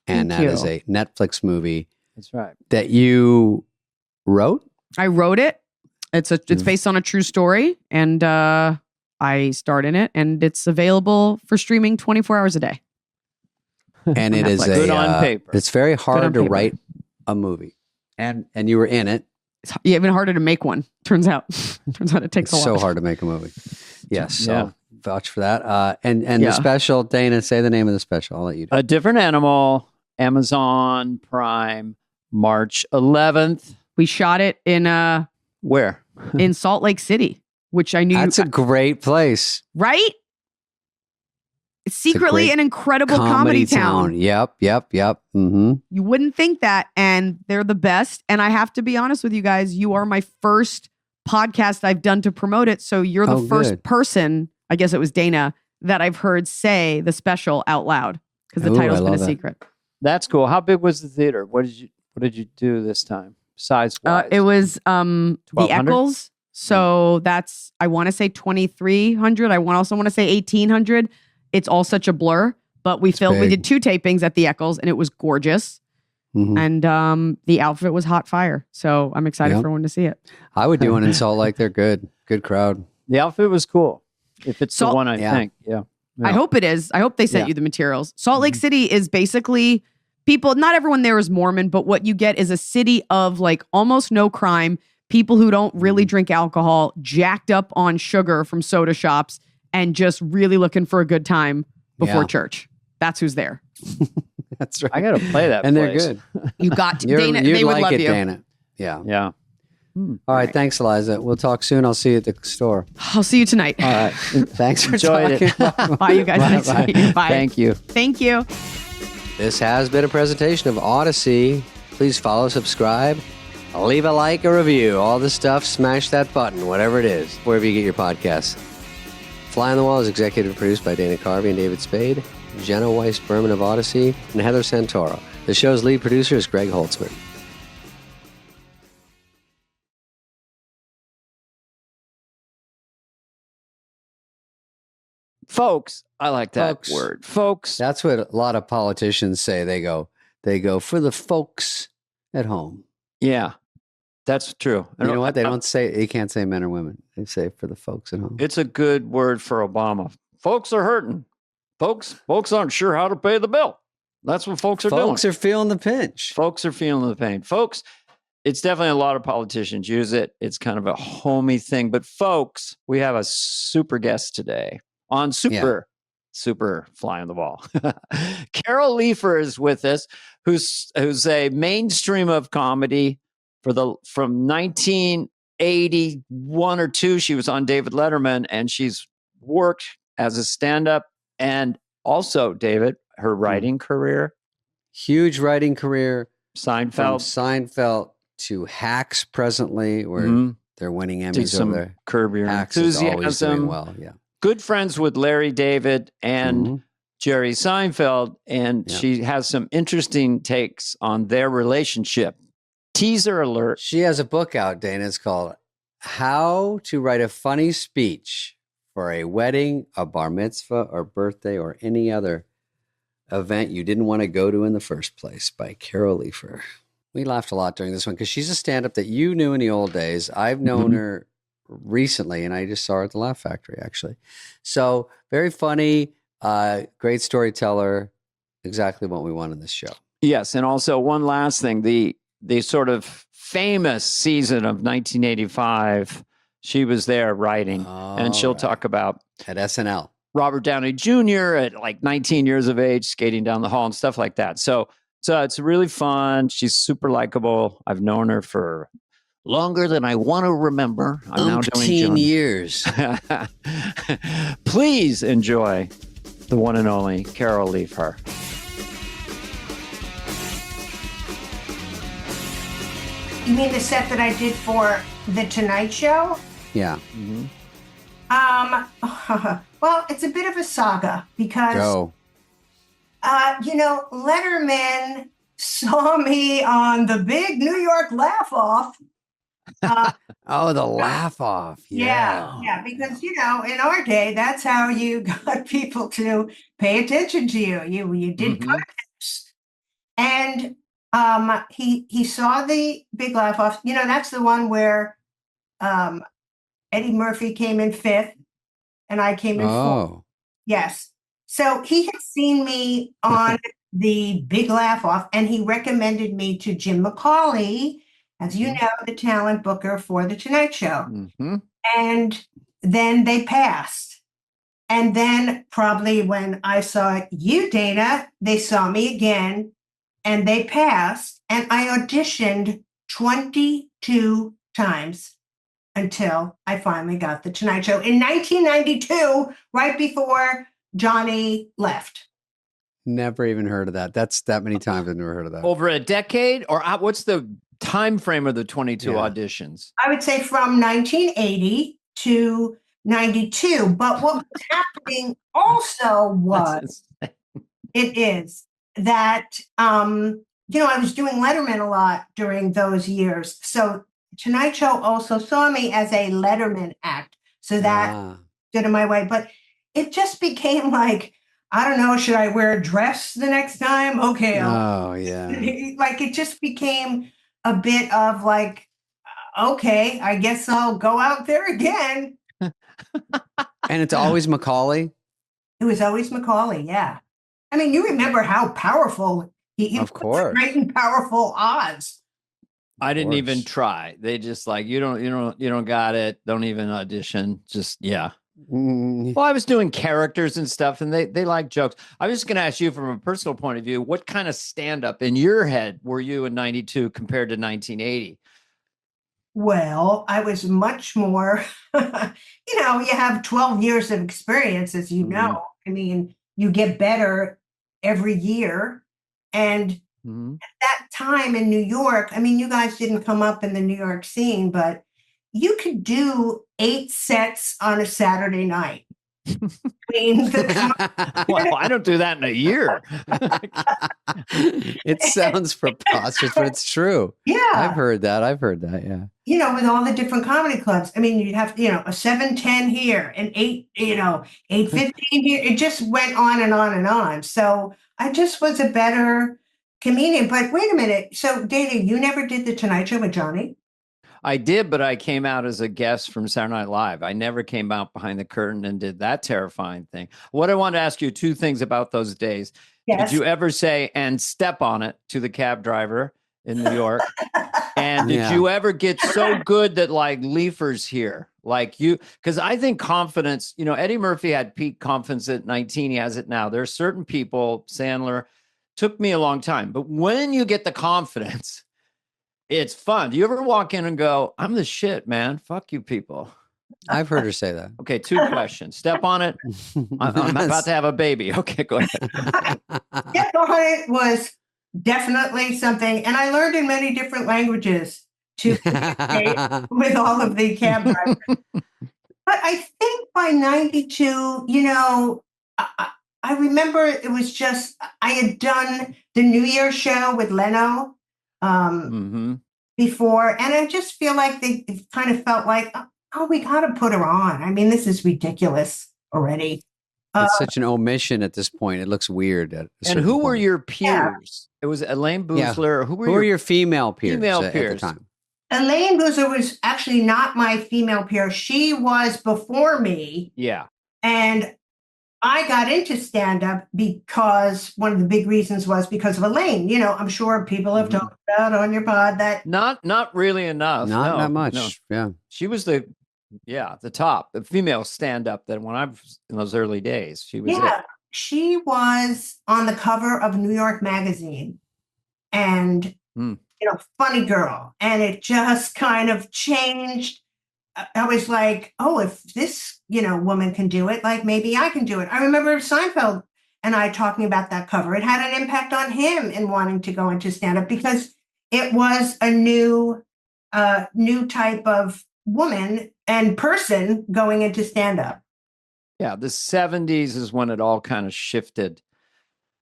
And that is a Netflix movie. That's right. That you wrote? I wrote it. It's based on a true story, and I starred in it, and it's available for streaming 24 hours a day. And it is Good on paper. It's very hard to write a movie. and you were in it. It's even harder to make one. Turns out it takes It's a lot. so hard to make a movie. Yes. So Yeah. vouch for that. And the special, Dana, say the name of the special. I'll let you do A Different Animal, Amazon Prime, March 11th. We shot it in Where? in Salt Lake City, which I knew. That's a great place. Right? It's secretly great an incredible comedy town. Yep. Mm-hmm. You wouldn't think that, and they're the best. And I have to be honest with you guys, you are my first podcast I've done to promote it. So you're the first person, I guess it was Dana, that I've heard say the special out loud because the title's been a secret. That's cool. How big was the theater? What did you do this time? Size wise? It was the Eccles. So that's, I want to say 2,300. I also want to say 1,800. It's all such a blur, but we did 2 tapings at the Eccles and it was gorgeous. Mm-hmm. And the outfit was hot fire. So I'm excited for everyone to see it. I would do one in Salt Lake. They're good. Good crowd. The outfit was cool. If it's the one I think. Yeah. I hope it is. I hope they sent you the materials. Salt Lake City is basically people, not everyone there is Mormon, but what you get is a city of like almost no crime, people who don't really drink alcohol, jacked up on sugar from soda shops, and just really looking for a good time before church. That's who's there. That's right. I got to play that and place. They're good. You got to. Dana, they would like love it, you. Dana. Yeah. Yeah. All right. Thanks, Eliza. We'll talk soon. I'll see you at the store. I'll see you tonight. All right. Thanks for Enjoyed talking. it. Bye, you guys. Nice to meet you. Bye. Thank you. Thank you. This has been a presentation of Odyssey. Please follow, subscribe, leave a like, a review, all the stuff. Smash that button, whatever it is, wherever you get your podcasts. Fly on the Wall is executive produced by Dana Carvey and David Spade, Jenna Weiss-Berman of Odyssey, and Heather Santoro. The show's lead producer is Greg Holtzman. Folks, I like that word. Folks. That's what a lot of politicians say. They go for the folks at home. Yeah, that's true. You know what? They don't say, you can't say men or women. They say for the folks at home. It's a good word for Obama. Folks are hurting. Folks aren't sure how to pay the bill. That's what folks are doing. Folks are feeling the pinch. Folks are feeling the pain. Folks, it's definitely a lot of politicians use it. It's kind of a homey thing. But folks, we have a super guest today on Super Fly on the Wall. Carol Leifer is with us, who's a mainstream of comedy from 1981 or 2. She was on David Letterman, and she's worked as a stand-up and also, David, her writing career. Huge writing career. Seinfeld. From Seinfeld to Hacks presently, where they're winning Emmys over there. Curb Your Hacks is always doing Enthusiasm. well, yeah. Good friends with Larry David and Jerry Seinfeld, and she has some interesting takes on their relationship. Teaser alert. She has a book out, Dana. It's called How to Write a Funny Speech for a Wedding, a Bar Mitzvah, or Birthday, or any other event you didn't want to go to in the first place, by Carol Leifer. We laughed a lot during this one because she's a stand-up that you knew in the old days. I've known her recently, and I just saw her at the Laugh Factory, actually. So very funny, great storyteller, exactly what we want in this show. Yes, and also one last thing, the sort of famous season of 1985, she was there writing, and she'll talk about at SNL. Robert Downey Jr. at like 19 years of age, skating down the hall and stuff like that. So it's really fun. She's super likable. I've known her for longer than I want to remember. I'm now doing years. Please enjoy the one and only Carol Leifer. You mean the set that I did for The Tonight Show? Yeah. Well, it's a bit of a saga because, Letterman saw me on the big New York Laugh Off. The Laugh Off. Yeah, because, in our day, that's how you got people to pay attention to you. You did contests. And he saw the big Laugh Off. That's the one where Eddie Murphy came in 5th and I came in 4th. Yes. So he had seen me on the big Laugh Off, and he recommended me to Jim McCauley, as you know, the talent booker for The Tonight Show. Mm-hmm. And then they passed. And then probably when I saw you, Dana, they saw me again and they passed. And I auditioned 22 times until I finally got The Tonight Show in 1992, right before Johnny left. Never even heard of that. That's that many times I've never heard of that. Over a decade? Or what's the time frame of the 22 auditions? I would say from 1980 to 92. But what was happening also was, it is that, I was doing Letterman a lot during those years. So Tonight Show also saw me as a Letterman act. So that stood in my way. But it just became like, I don't know, should I wear a dress the next time? Okay. Like it just became a bit of like, okay, I guess I'll go out there again. And it's always Macaulay? It was always Macaulay, yeah. I mean, you remember how powerful he of course. Great and powerful Oz. I didn't even try. They just like, you don't got it. Don't even audition. Just, yeah. Well, I was doing characters and stuff, and they like jokes. I was just going to ask you from a personal point of view, what kind of stand-up in your head were you in 92 compared to 1980? Well, I was much more, you have 12 years of experience, as you know. I mean, you get better every year. And at that time in New York, I mean, you guys didn't come up in the New York scene, but you could do 8 sets on a Saturday night. Well, I don't do that in a year. It sounds preposterous, but it's true. Yeah. I've heard that. Yeah. With all the different comedy clubs. I mean, you'd have, a 7:10 here and 8:15 here. It just went on and on and on. So I just was a better comedian. But wait a minute. So Dana, you never did The Tonight Show with Johnny? I did, but I came out as a guest from Saturday Night Live. I never came out behind the curtain and did that terrifying thing. What I want to ask you, 2 things about those days. Yes. Did you ever say, and step on it to the cab driver in New York? And did you ever get so good that like Leifers here, like you, because I think confidence, Eddie Murphy had peak confidence at 19. He has it now. There are certain people, Sandler, took me a long time. But when you get the confidence, it's fun. Do you ever walk in and go, I'm the shit, man. Fuck you people. I've heard her say that. Okay, 2 questions. Step on it. I'm about to have a baby. Okay, go ahead. Step on it was definitely something. And I learned in many different languages to communicate with all of the cab drivers. But I think by 92, I remember it was just, I had done the New Year's show with Leno before. And I just feel like they kind of felt like, oh, we got to put her on. I mean, this is ridiculous already. It's such an omission at this point. It looks weird. And who were your peers? It was Elaine Boosler. Who were your female peers? At the time? Elaine Boosler was actually not my female peer. She was before me. Yeah. And I got into stand-up because one of the big reasons was because of Elaine. I'm sure people have talked about on your pod that. Not really enough. Not that much. No. Yeah. She was the top, the female stand-up that when I was in those early days, she was. Yeah. She was on the cover of New York Magazine and, funny girl. And it just kind of changed. I was like, oh, if this, woman can do it, like maybe I can do it. I remember Seinfeld and I talking about that cover. It had an impact on him in wanting to go into stand-up because it was a new type of woman and person going into stand-up. Yeah, the 70s is when it all kind of shifted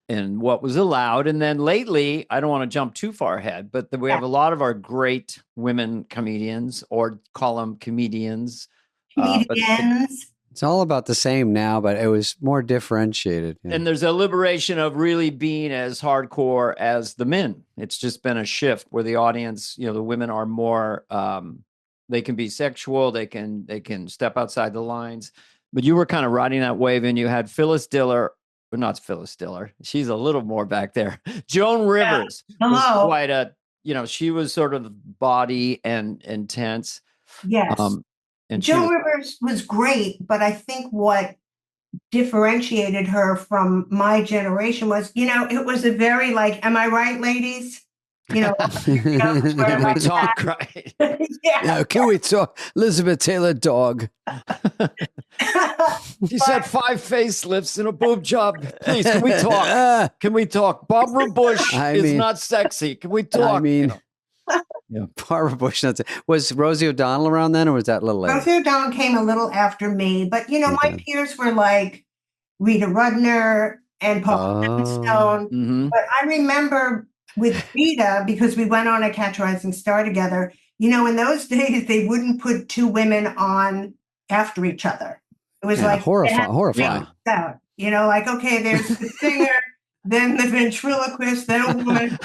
in what was allowed. And then lately, I don't want to jump too far ahead, but we have a lot of our great women comedians, or call them comedians. It's all about the same now, but it was more differentiated. And there's a liberation of really being as hardcore as the men. It's just been a shift where the audience, the women are more, they can be sexual, they can step outside the lines. But you were kind of riding that wave, and you had Phyllis Diller. But not Phyllis Diller. She's a little more back there. Joan Rivers was quite a, she was sort of body and intense. Yes. And Joan Rivers was great, but I think what differentiated her from my generation was, it was a very like, am I right, ladies? Can we talk, right? Yeah. Can we talk? Elizabeth Taylor dog. She said 5 facelifts and a boob job. Please, can we talk? Can we talk? Barbara Bush is not sexy. Can we talk? Barbara Bush. Was Rosie O'Donnell around then, or was that a little later? Rosie O'Donnell came a little after me, but my peers were like Rita Rudner and Paul Stone. Mm-hmm. But I remember with Rita, because we went on a Catch a Rising Star together, in those days, they wouldn't put 2 women on after each other. It was like horrifying. Like, okay, there's the singer, then the ventriloquist, then a woman,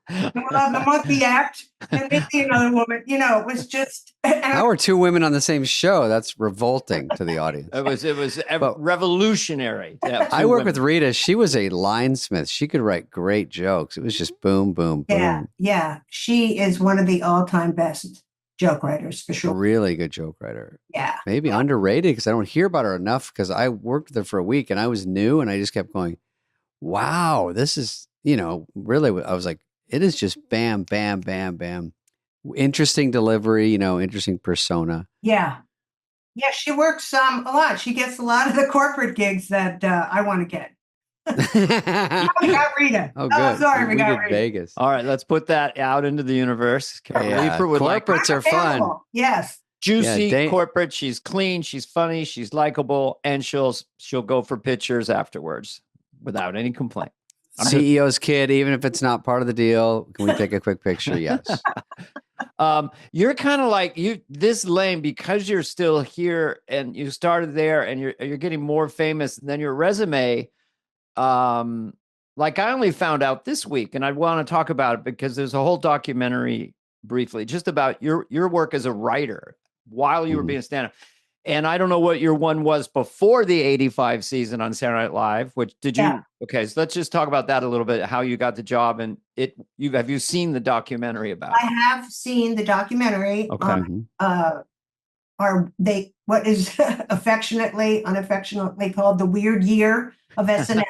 then we'll have the monkey act, and then another woman. It was just. How are 2 women on the same show? That's revolting to the audience. It was revolutionary. I worked with Rita. She was a linesmith. She could write great jokes. It was just boom, boom, boom. Yeah. She is one of the all-time best joke writers for sure. Really good joke writer. Yeah. Maybe underrated because I don't hear about her enough because I worked with her for a week and I was new and I just kept going, wow, this is, really, I was like, it is just bam, bam, bam, bam. Interesting delivery, interesting persona. Yeah. Yeah, she works a lot. She gets a lot of the corporate gigs that I want to get. We got Rita. Oh, good. Sorry, we got Rita. Vegas. All right, let's put that out into the universe. Corporates are fun. Yes. Juicy corporate. She's clean. She's funny. She's likable, and she'll go for pictures afterwards without any complaint. CEO's kid, even if it's not part of the deal, can we take a quick picture? Yes. You're kind of like this lane because you're still here and you started there and you're getting more famous than your resume. Like I only found out this week, and I want to talk about it because there's a whole documentary briefly just about your work as a writer while you were being a stand-up. And I don't know what your one was before the 85 season on Saturday Night Live, which did you? Yeah. Okay, so let's just talk about that a little bit, how you got the job and have you seen the documentary about it? I have seen the documentary. Okay. What is unaffectionately called the weird year of SNL.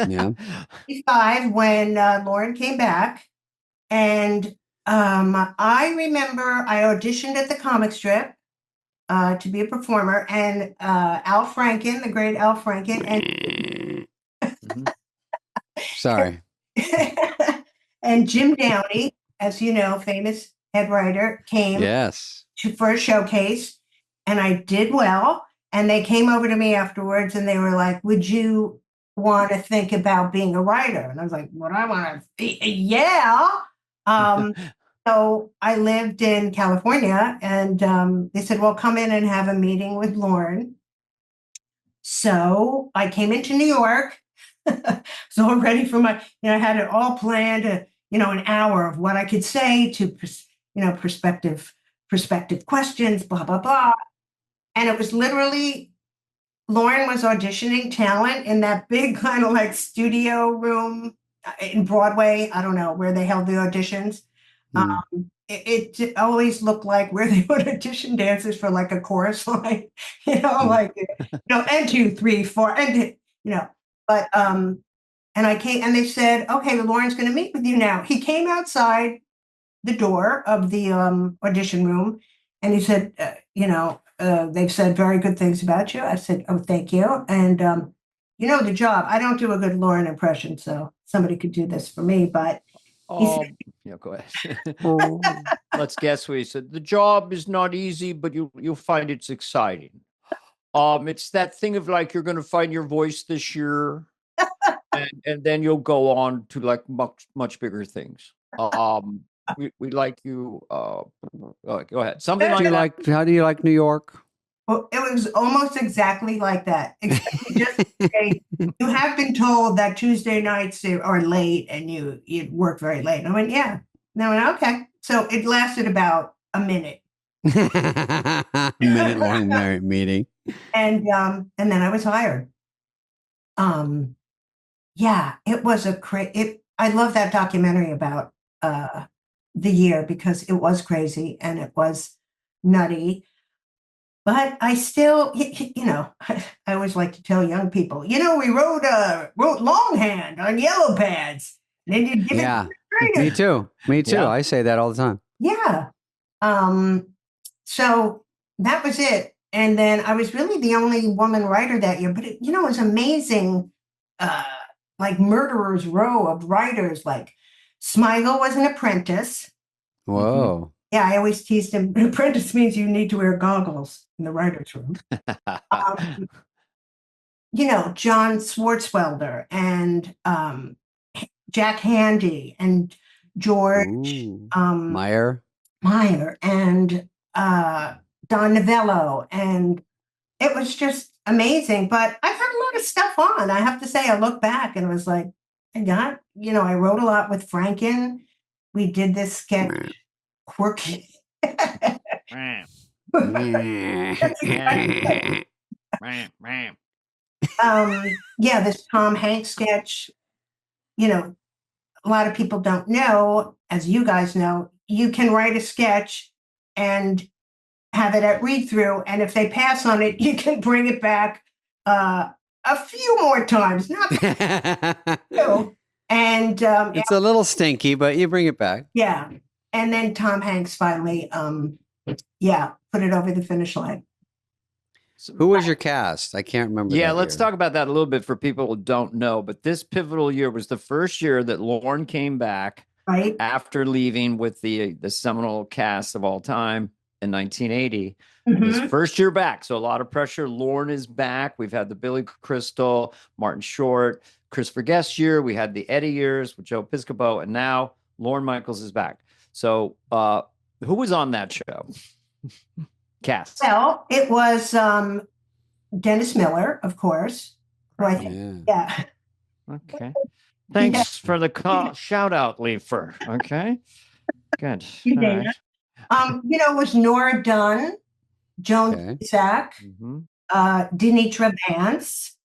Yeah. 85 when Lauren came back. And I remember I auditioned at the comic strip to be a performer, and Al Franken, the great Al Franken, and sorry, and Jim Downey, as you know, famous head writer, came for a showcase, and I did well. And they came over to me afterwards, and they were like, "Would you want to think about being a writer?" And I was like, "What I want to be? Yeah." So I lived in California, and they said, well, come in and have a meeting with Lauren. So I came into New York. So all ready for I had it all planned, an hour of what I could say to, prospective questions, blah, blah, blah. And it was literally, Lauren was auditioning talent in that big kind of like studio room in Broadway. I don't know where they held the auditions. It always looked like where they would audition dancers for like a chorus line, and 2, 3, 4, and but and I came and they said, okay, Lauren's going to meet with you now. He came outside the door of the audition room, and he said, they've said very good things about you. I said, oh, thank you, and the job. I don't do a good Lauren impression, so somebody could do this for me, but. Go ahead. Let's guess what he said. The job is not easy, but you'll find it's exciting. It's that thing of like you're going to find your voice this year, and then you'll go on to like much bigger things. We like you. Go ahead. Something like that. How do you like New York? Well, it was almost exactly like that. Just say, you have been told that Tuesday nights are late and you work very late. And I went, yeah. And I went, okay. So it lasted about a minute. Minute long meeting. And then I was hired. Yeah, it was I love that documentary about the year because it was crazy and it was nutty. But I still, I always like to tell young people, we wrote longhand on yellow pads. Then you give it to the trainer. Me too. Yeah. I say that all the time. Yeah. So that was it. And then I was really the only woman writer that year. But, it was amazing, like Murderer's Row of writers. Like Smigel was an apprentice. Whoa. Yeah, I always teased him. An apprentice means you need to wear goggles in the writer's room. John Swartzwelder and Jack Handy and George Meyer and Don Novello. And it was just amazing. But I've had a lot of stuff on. I have to say, I look back and was like, I wrote a lot with Franken. We did this sketch. Quirky. Yeah, this Tom Hanks sketch, a lot of people don't know, as you guys know, you can write a sketch and have it at read through. And if they pass on it, you can bring it back a few more times. And it's a little stinky, but you bring it back. Yeah. And then Tom Hanks finally, put it over the finish line. Who was your cast? I can't remember. Yeah, let's talk about that a little bit for people who don't know. But this pivotal year was the first year that Lorne came back after leaving with the seminal cast of all time in 1980. Mm-hmm. His first year back. So a lot of pressure. Lorne is back. We've had the Billy Crystal, Martin Short, Christopher Guest year. We had the Eddie years with Joe Piscopo. And now Lorne Michaels is back. So who was on that show? Cast. Well, it was Dennis Miller, of course. Yeah. Okay. Thanks for the shout out, Leifer. Okay. Good. You did. It was Nora Dunn, Joan Cusack, Denitra Vance.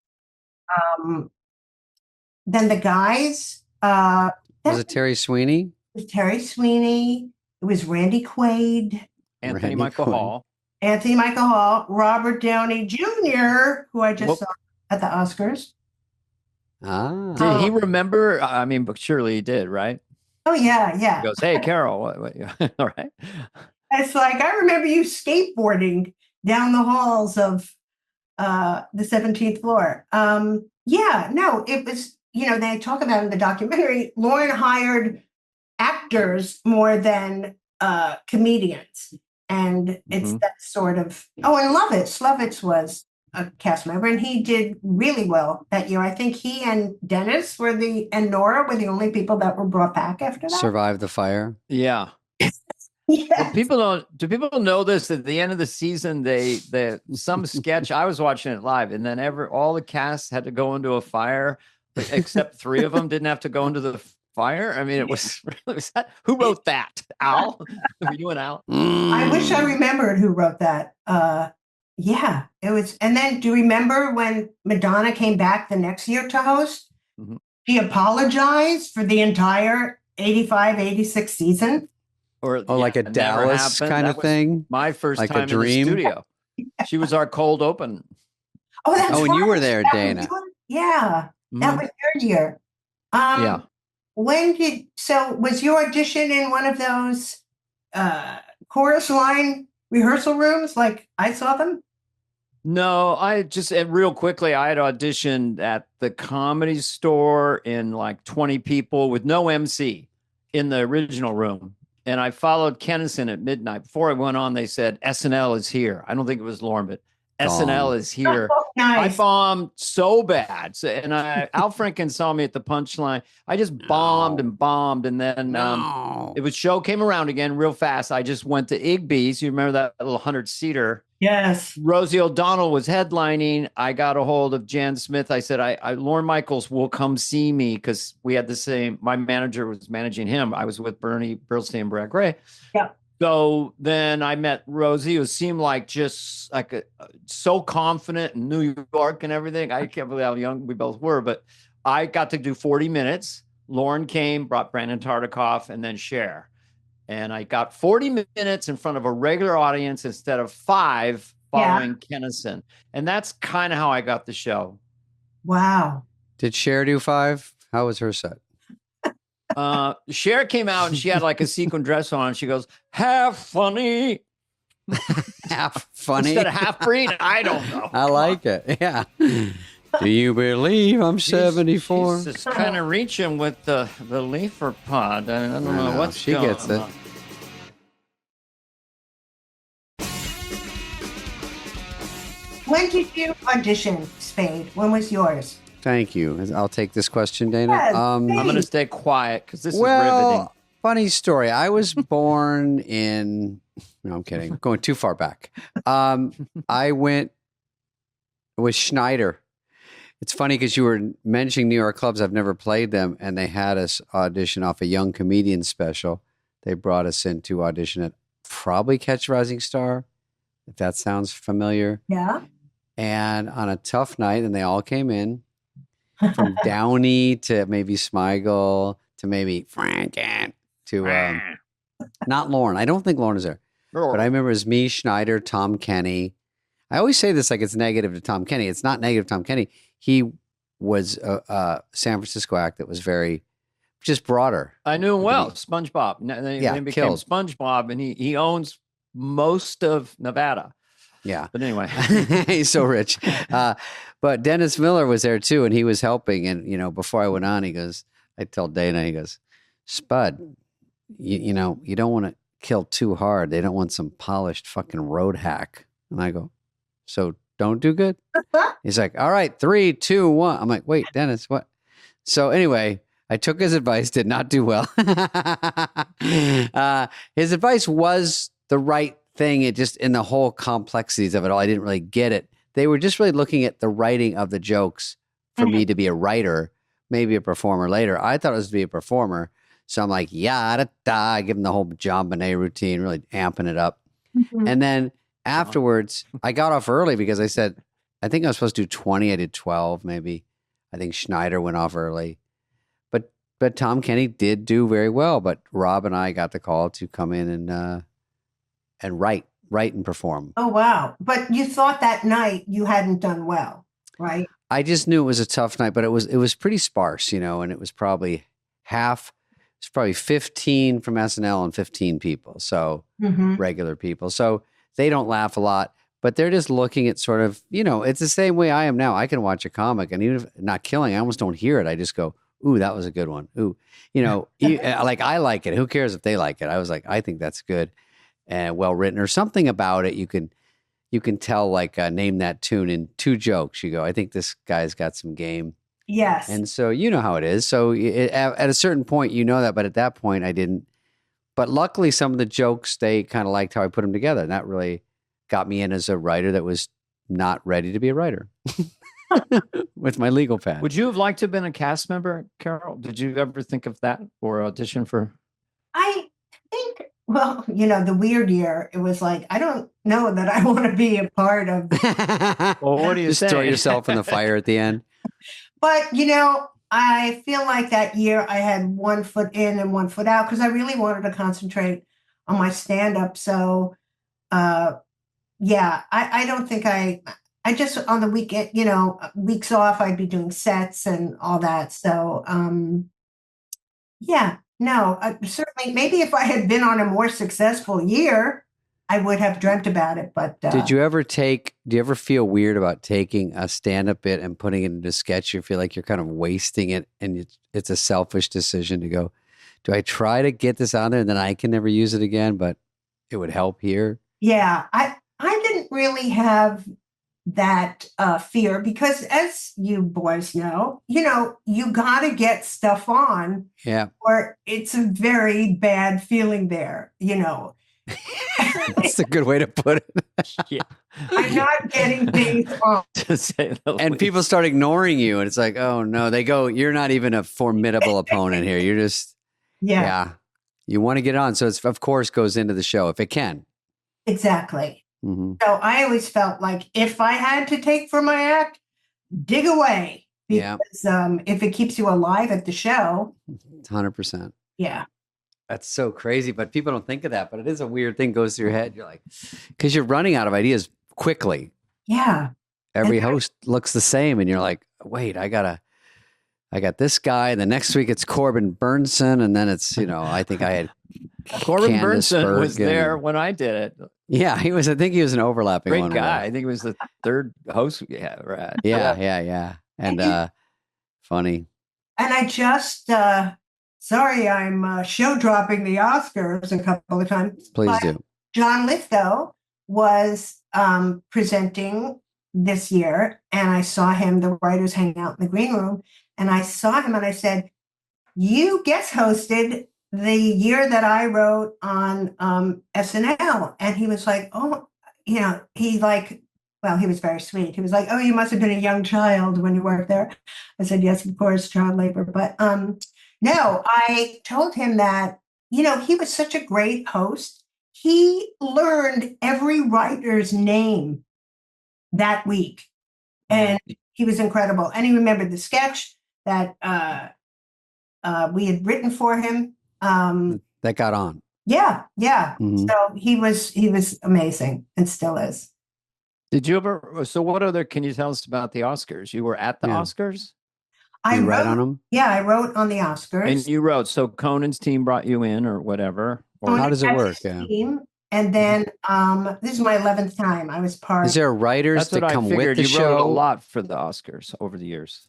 Then the guys. Was it Terry Sweeney? It was Terry Sweeney. It was Randy Quaid. Anthony Michael Hall, Robert Downey Jr., who I just saw at the Oscars. Did he remember? I mean, but surely he did, right? Oh, yeah. He goes, hey, Carol. All right. It's like, I remember you skateboarding down the halls of the 17th floor. It was, they talk about in the documentary, Lorne hired actors more than comedians. And it's that sort of, and Lovitz was a cast member, and he did really well that year. I think he and Dennis and Nora were the only people that were brought back after that. Survived the fire. Yeah. Yes. Well, do people know this? At the end of the season, some sketch, I was watching it live, and then all the cast had to go into a fire, except 3 of them didn't have to go into the fire. I mean, it was who wrote that? Al? Were you and Al? I wish I remembered who wrote that. It was. And then do you remember when Madonna came back the next year to host? Mm-hmm. She apologized for the entire 85, 86 season. Like a Dallas kind of thing? My first like time a dream? In the studio. She was our cold open. Oh, that's right. And you were there, Dana. That was your year. Yeah. Was your audition in one of those chorus line rehearsal rooms like I saw them? No, and real quickly, I had auditioned at the Comedy Store in like 20 people with no MC in the original room. And I followed Kennison at midnight. Before I went on, they said, SNL is here. I don't think it was Lorne, but SNL is here. Oh, nice. I bombed so bad. And Al Franken saw me at the Punchline. I just bombed and bombed. And then show came around again real fast. I just went to Igby's. You remember that little 100-seater? Yes. Rosie O'Donnell was headlining. I got a hold of Jan Smith. I said, Lorne Michaels will come see me because we had the same. My manager was managing him. I was with Bernie Brillstein and Brad Gray. Yeah. So then I met Rosie, who seemed like just like so confident in New York and everything. I can't believe how young we both were, but I got to do 40 minutes. Lorne came, brought Brandon Tartikoff, and then Cher. And I got 40 minutes in front of a regular audience instead of 5 following Kennison. And that's kind of how I got the show. Wow. Did Cher do 5? How was her set? Cher came out and she had like a sequin dress on. And she goes, half funny. Half funny. Instead of half breed. I don't know. I like it. Yeah. Do you believe I'm 74? She's kind of reaching with the leafer pod. I don't know what's she going gets it. on. When did you audition, Spade? When was yours? Thank you. I'll take this question, Dana. Yes, I'm going to stay quiet because this is riveting. Funny story. I was born in... No, I'm kidding. Going too far back. I went with Schneider. It's funny because you were mentioning New York clubs. I've never played them, and they had us audition off a Young Comedian special. They brought us in to audition at probably Catch a Rising Star, if that sounds familiar. Yeah. And on a tough night, and they all came in from Downey to maybe Smigel to maybe Franken to not Lauren. I don't think Lauren is there. But I remember it was me, Schneider, Tom Kenny. I always say this like it's negative to Tom Kenny. It's not negative to Tom Kenny. He was a San Francisco act that was very, just broader. I knew him well. SpongeBob. They became killed. SpongeBob, and he owns most of Nevada. Yeah. But anyway. He's so rich. But Dennis Miller was there too, and he was helping. And, you know, before I went on, I told Dana, he goes, Spud, you know, you don't want to kill too hard. They don't want some polished fucking road hack. And I go, so don't do good? He's like, all right, 3, 2, 1. I'm like, wait, Dennis, what? So anyway, I took his advice, did not do well. His advice was the right thing. It just, in the whole complexities of it all, I didn't really get it. They were just really looking at the writing of the jokes for me to be a writer, maybe a performer later. I thought it was to be a performer. So I'm like, yada da, I give him the whole John Bonet routine, really amping it up. And then afterwards, I got off early because I said, I think I was supposed to do 20. I did 12, maybe. I think Schneider went off early. But Tom Kenny did do very well. But Rob and I got the call to come in and write and perform. Oh, wow. But you thought that night you hadn't done well, right? I just knew it was a tough night, but it was pretty sparse, you know, and it was probably it's probably 15 from SNL and 15 people. So regular people. So they don't laugh a lot, but they're just looking at sort of, you know, it's the same way I am now. I can watch a comic and even if not killing, I almost don't hear it. I just go, ooh, that was a good one. Ooh, you know, like I like it. Who cares if they like it? I was like, I think that's good and well written or something about it. You can tell, like, name that tune in 2 jokes. You go, I think this guy's got some game. Yes. And so you know how it is. So at a certain point, you know that, but at that point I didn't. But luckily some of the jokes, they kind of liked how I put them together. And that really got me in as a writer that was not ready to be a writer with my legal pad. Would you have liked to have been a cast member, Carol? Did you ever think of that or audition for? I think, well, you know, the weird year, it was like, I don't know that I want to be a part of. Well, what do you say? Just throw yourself in the fire at the end. But, you know, I feel like that year I had one foot in and one foot out because I really wanted to concentrate on my stand-up. So, yeah, I don't think I just on the weekend, you know, weeks off, I'd be doing sets and all that. So, yeah, no, certainly, maybe if I had been on a more successful year, I would have dreamt about it. But do you ever feel weird about taking a stand-up bit and putting it into a sketch? You feel like you're kind of wasting it and it's a selfish decision to go, do I try to get this on there and then I can never use it again, but it would help here? Yeah, I didn't really have that fear because as you boys know, you got to get stuff on. Yeah. Or it's a very bad feeling there, you know. That's a good way to put it. Yeah. I'm not getting things on. To say the And least. people start ignoring you and it's like, oh no, they go, you're not even a formidable opponent here. You're just, yeah. You want to get on. So it's, of course, goes into the show if it can. Exactly. Mm-hmm. So I always felt like if I had to take for my act, dig away. Because if it keeps you alive at the show. 100%. Yeah. That's so crazy, but people don't think of that. But it is a weird thing goes through your head. You're like, because you're running out of ideas quickly. Yeah. Every host looks the same, and you're like, wait, I got this guy. And the next week it's Corbin Burnson, and then it's I think I had Corbin Candace Burnson Bergen. was there when I did it. Yeah, he was. I think he was an overlapping Great one. guy. I think he was the third host. Yeah, right. Yeah. And funny. And I just, sorry, I'm show dropping the Oscars a couple of times. Please do. John Lithgow was presenting this year, and I saw him, the writers hanging out in the green room, and I saw him and I said, you guest hosted the year that I wrote on SNL. And he was like, oh, he was very sweet. He was like, oh, you must have been a young child when you worked there. I said, yes, of course, child labor. But no, I told him that, he was such a great host. He learned every writer's name that week. And he was incredible. And he remembered the sketch that we had written for him. That got on. Yeah. Mm-hmm. So he was amazing and still is. Did you ever? So what other? Can you tell us about the Oscars? You were at the Oscars. I wrote on them. Yeah, I wrote on the Oscars. And you wrote. So Conan's team brought you in, or whatever. Or how does it work? Team, and then this is my 11th time. I was part. Is there writers that come with the you show? Wrote a lot for the Oscars over the years.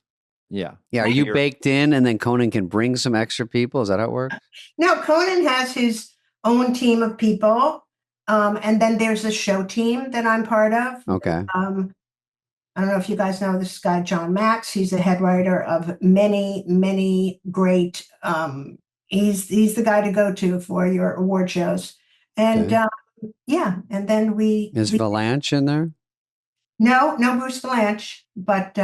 Yeah. Are you baked in, and then Conan can bring some extra people? Is that how it works? No, Conan has his own team of people. And then there's a show team that I'm part of. Okay. I don't know if you guys know this guy, John Max. He's the head writer of many, many great. He's the guy to go to for your award shows. And and then Is Valanche in there? No Bruce Valanche, but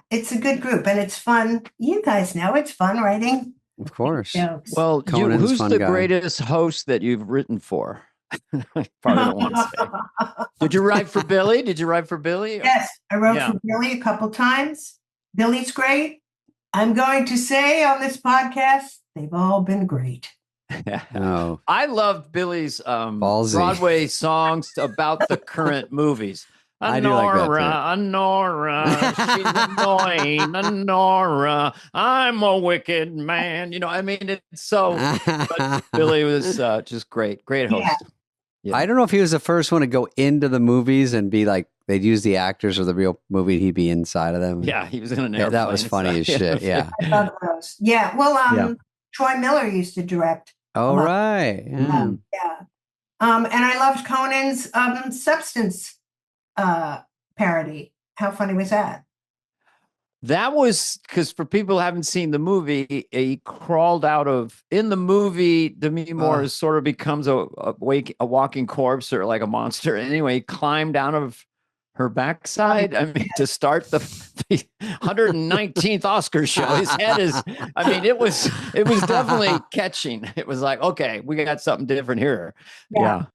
it's a good group and it's fun. You guys know it's fun writing. Of course. Jokes. Well, Conan's who's the guy. greatest host that you've written for? Probably don't want to say. Did you write for Billy? Yes, I wrote for Billy a couple times. Billy's great. I'm going to say on this podcast, they've all been great. Oh. I loved Billy's Broadway songs about the current movies. I do like that too. Nora, she's annoying. Nora, I'm a wicked man. It's so. But Billy was just great host. Yeah. I don't know if he was the first one to go into the movies and be like, they'd use the actors of the real movie. He'd be inside of them. Yeah, he was in an airplane. That was funny as shit. Yeah. I love those. Yeah. Well, Troy Miller used to direct. Oh, right. Yeah. And I loved Conan's Substance parody. How funny was that? That was because for people who haven't seen the movie, he crawled out of in the movie. Demi Moore sort of becomes a walking corpse or like a monster. Anyway, he climbed out of her backside. I mean, to start the 119th Oscar show, his head is. I mean, it was definitely catching. It was like, okay, we got something different here. Yeah.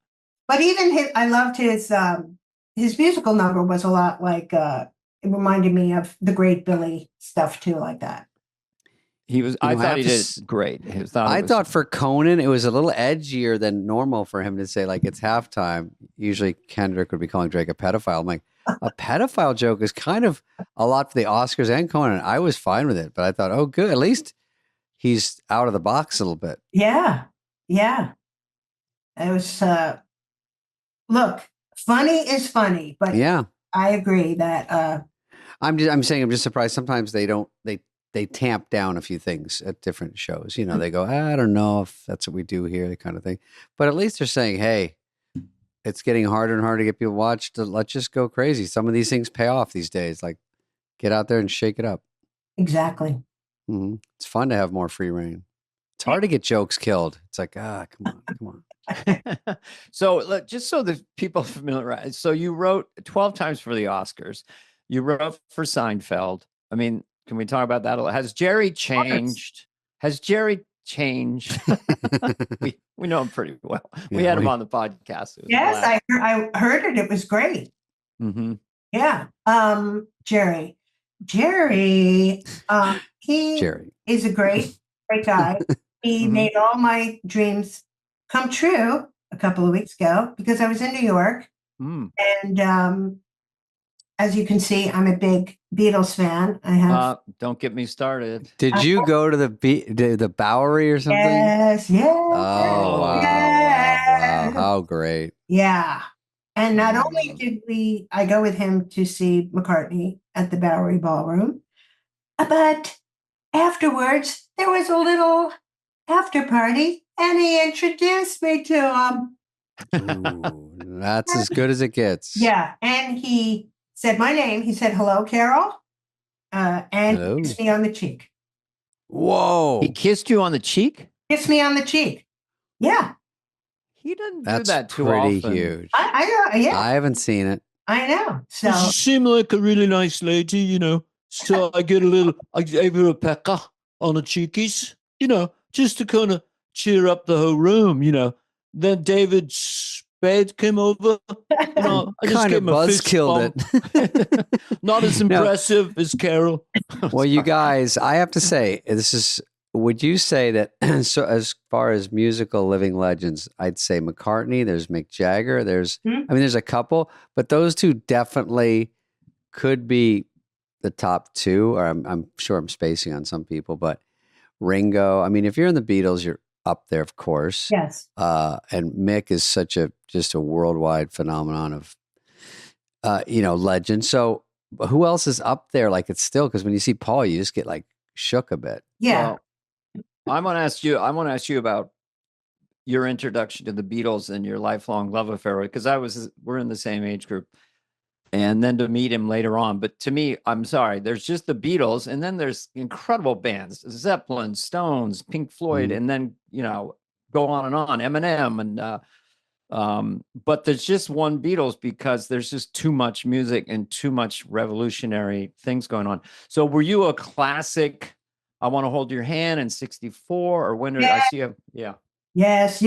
But even I loved his musical number was a lot like. It reminded me of the great Billy stuff too, like that. I thought he did great. I thought for Conan, it was a little edgier than normal for him to say, like, it's halftime. Usually Kendrick would be calling Drake a pedophile. I'm like, a pedophile joke is kind of a lot for the Oscars and Conan. I was fine with it, but I thought, oh, good. At least he's out of the box a little bit. Yeah. It was, look, funny is funny, but yeah. I agree that I'm just surprised sometimes they tamp down a few things at different shows. They go, I don't know if that's what we do here, that kind of thing. But at least they're saying, hey, it's getting harder and harder to get people watched. Let's just go crazy. Some of these things pay off these days. Like, get out there and shake it up. Exactly. Mm-hmm. It's fun to have more free reign. It's hard to get jokes killed. It's like, come on. So just so the people familiarize, so you wrote 12 times for the Oscars. You wrote for Seinfeld. I mean, can we talk about that? Has Jerry changed? We know him pretty well. We had him on the podcast. Yes, I heard it. It was great. Mm-hmm. Yeah. Jerry, he is a great guy. he made all my dreams come true a couple of weeks ago because I was in New York. And as you can see, I'm a big Beatles fan. I have. Don't get me started. Did you go to the Bowery or something? Yes, yes. Oh, wow, wow. How great. Yeah. And not only did I go with him to see McCartney at the Bowery Ballroom, but afterwards there was a little after party and he introduced me to him. Ooh, that's as good as it gets. Yeah. And he said my name. He said, "Hello, Carol." And he kissed me on the cheek. Whoa. He kissed you on the cheek? Kissed me on the cheek. Yeah. He doesn't do that too pretty often. Huge. I know. Yeah. I haven't seen it. I know. So she seemed like a really nice lady, you know. So I gave her a pecker on the cheekies, you know, just to kind of cheer up the whole room, you know. Then David Spade came over. You know, I just kind gave of him a fist buzzkilled bump. Not as impressive as Carol. Well, you guys, I have to say, would you say that so as far as musical living legends, I'd say McCartney, there's Mick Jagger, there's a couple, but those two definitely could be the top two, or I'm sure I'm spacing on some people, but Ringo, I mean, if you're in the Beatles, you're up there, of course. Yes. And Mick is just a worldwide phenomenon of, legend. So who else is up there? Like it's still, because when you see Paul, you just get like shook a bit. Yeah. Well, I want to ask you about your introduction to the Beatles and your lifelong love affair, because we're in the same age group. And then to meet him later on. But to me, I'm sorry, there's just the Beatles, and then there's incredible bands, Zeppelin, Stones, Pink Floyd, and then, go on, Eminem. But there's just one Beatles because there's just too much music and too much revolutionary things going on. So were you a classic, I Want to Hold Your Hand in 64, or when did I see you? Yeah. Yes.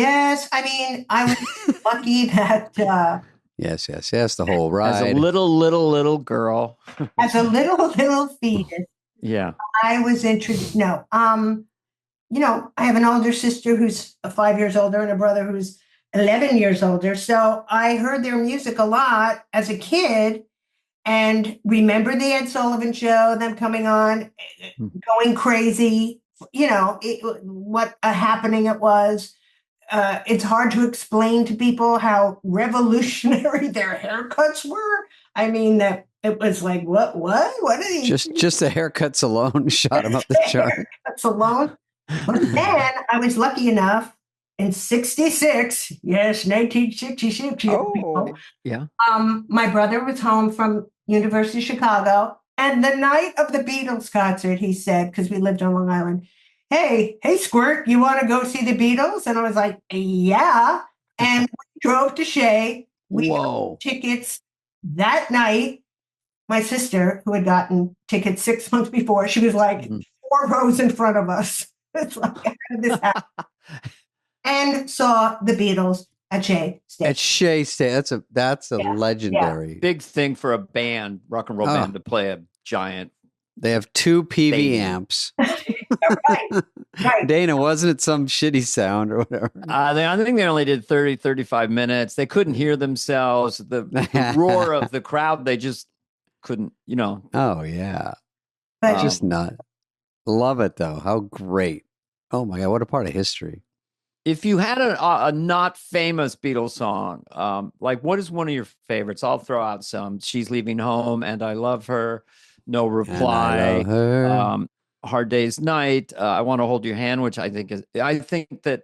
I mean, I was lucky that... Yes. The whole ride. As a little girl. As a little fetus. Yeah. I was introduced. No. I have an older sister who's 5 years older and a brother who's 11 years older. So I heard their music a lot as a kid and remember the Ed Sullivan Show, them coming on, going crazy, what a happening it was. It's hard to explain to people how revolutionary their haircuts were. I mean, that it was like, what are these? Just the haircuts alone shot them up the chart. Haircuts alone. But then I was lucky enough in 66, yes, 1966. Oh, yeah. My brother was home from University of Chicago, and the night of the Beatles concert, he said, because we lived on Long Island, hey, Squirt, you want to go see the Beatles? And I was like, yeah. And we drove to Shea. We got tickets that night. My sister, who had gotten tickets 6 months before, she was like 4 rows in front of us. It's like, how did this happen? And saw the Beatles at Shea State. At Shea State. That's a legendary. Big thing for a band, rock and roll band, to play a giant. They have 2 PV amps. Right. Dana, wasn't it some shitty sound or whatever? I think they only did 30, 35 minutes. They couldn't hear themselves. The roar of the crowd, they just couldn't, Oh, yeah. But just not. Love it, though. How great. Oh, my God. What a part of history. If you had a not famous Beatles song, like what is one of your favorites? I'll throw out some. She's Leaving Home, and I Love Her. No Reply. Hard Day's Night. I Want to Hold Your Hand, which I think that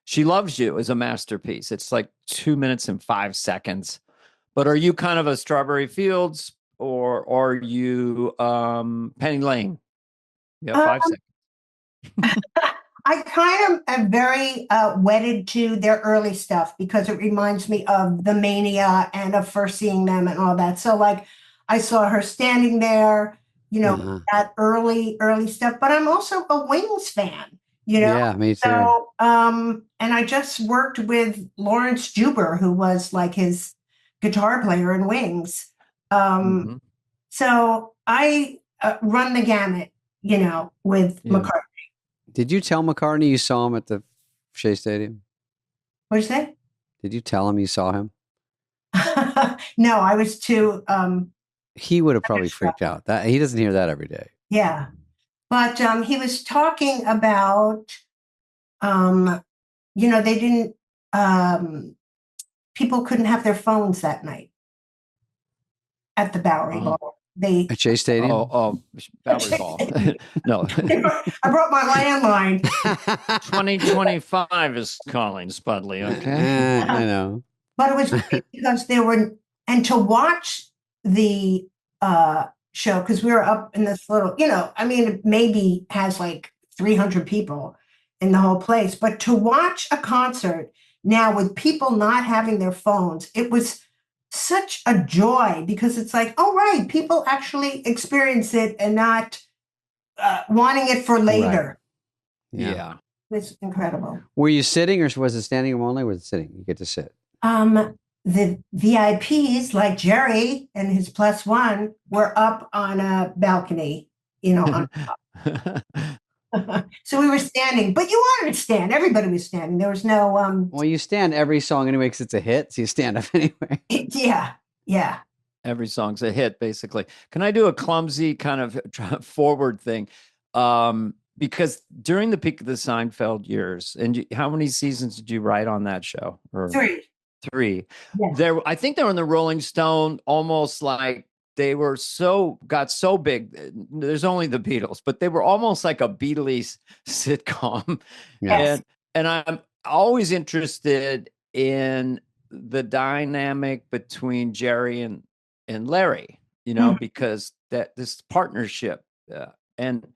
She Loves You is a masterpiece. It's like 2 minutes and 5 seconds. But are you kind of a Strawberry Fields or are you Penny Lane? You have 5 seconds. I kind of am very wedded to their early stuff because it reminds me of the Mania and of first seeing them and all that. So like I saw her standing there, that early stuff, but I'm also a Wings fan, Yeah, me too. So, and I just worked with Lawrence Juber, who was like his guitar player in Wings. So I run the gamut, with McCartney. Did you tell McCartney you saw him at the Shea Stadium? What'd you say? Did you tell him you saw him? No, I was too. He would have probably freaked out. That he doesn't hear that every day. Yeah, but he was talking about, they didn't. People couldn't have their phones that night at the Bowery Ball. They At Shea Stadium. Bowery Ball. No, I brought my landline. 2025 is calling, Spudley. Okay, I know. But it was because there were, and to watch the show, because we were up in this little, it maybe has like 300 people in the whole place. But to watch a concert now with people not having their phones, it was such a joy because it's like, oh, right, people actually experience it and not wanting it for later. Right. Yeah. It's incredible. Were you sitting or was it standing room only? Was it sitting? You get to sit. The VIPs like Jerry and his plus one were up on a balcony, on top. So we were standing, but you wanted to stand. Everybody was standing. There was no. Well, you stand every song anyway because it's a hit, so you stand up anyway. Yeah. Every song's a hit, basically. Can I do a clumsy kind of forward thing? Because during the peak of the Seinfeld years, and how many seasons did you write on that show? Or 3. Yeah. I think they were in the Rolling Stone, almost like they were got so big. There's only the Beatles, but they were almost like a Beatles sitcom. Yes. And I'm always interested in the dynamic between Jerry and Larry, because this partnership. And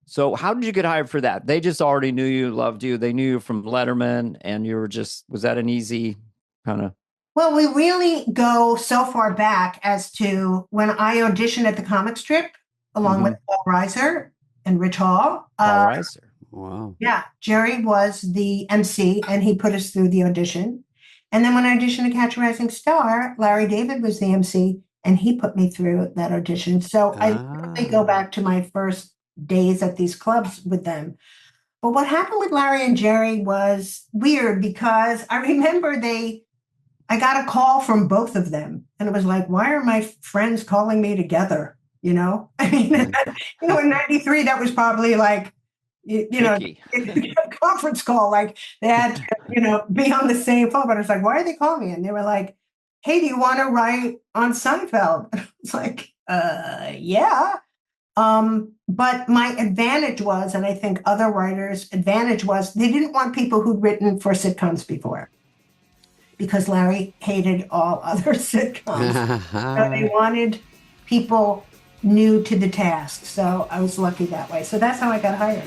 so how did you get hired for that? They just already knew you, loved you. They knew you from Letterman, and you were was that an easy kind of? Well, we really go so far back as to when I auditioned at the comic strip along with Paul Reiser and Rich Hall. Paul Reiser. Wow. Yeah. Jerry was the MC and he put us through the audition. And then when I auditioned to Catch a Rising Star, Larry David was the MC and he put me through that audition. So I really go back to my first days at these clubs with them. But what happened with Larry and Jerry was weird because I remember I got a call from both of them and it was like, why are my friends calling me together? I mean, in 93, that was probably like, a conference call, like they had to, be on the same phone, but it's like, why are they calling me? And they were like, hey, do you want to write on Seinfeld? It's like, yeah. But my advantage was, and I think other writers' advantage was, they didn't want people who'd written for sitcoms before. Because Larry hated all other sitcoms. So they wanted people new to the task. So I was lucky that way. So that's how I got hired.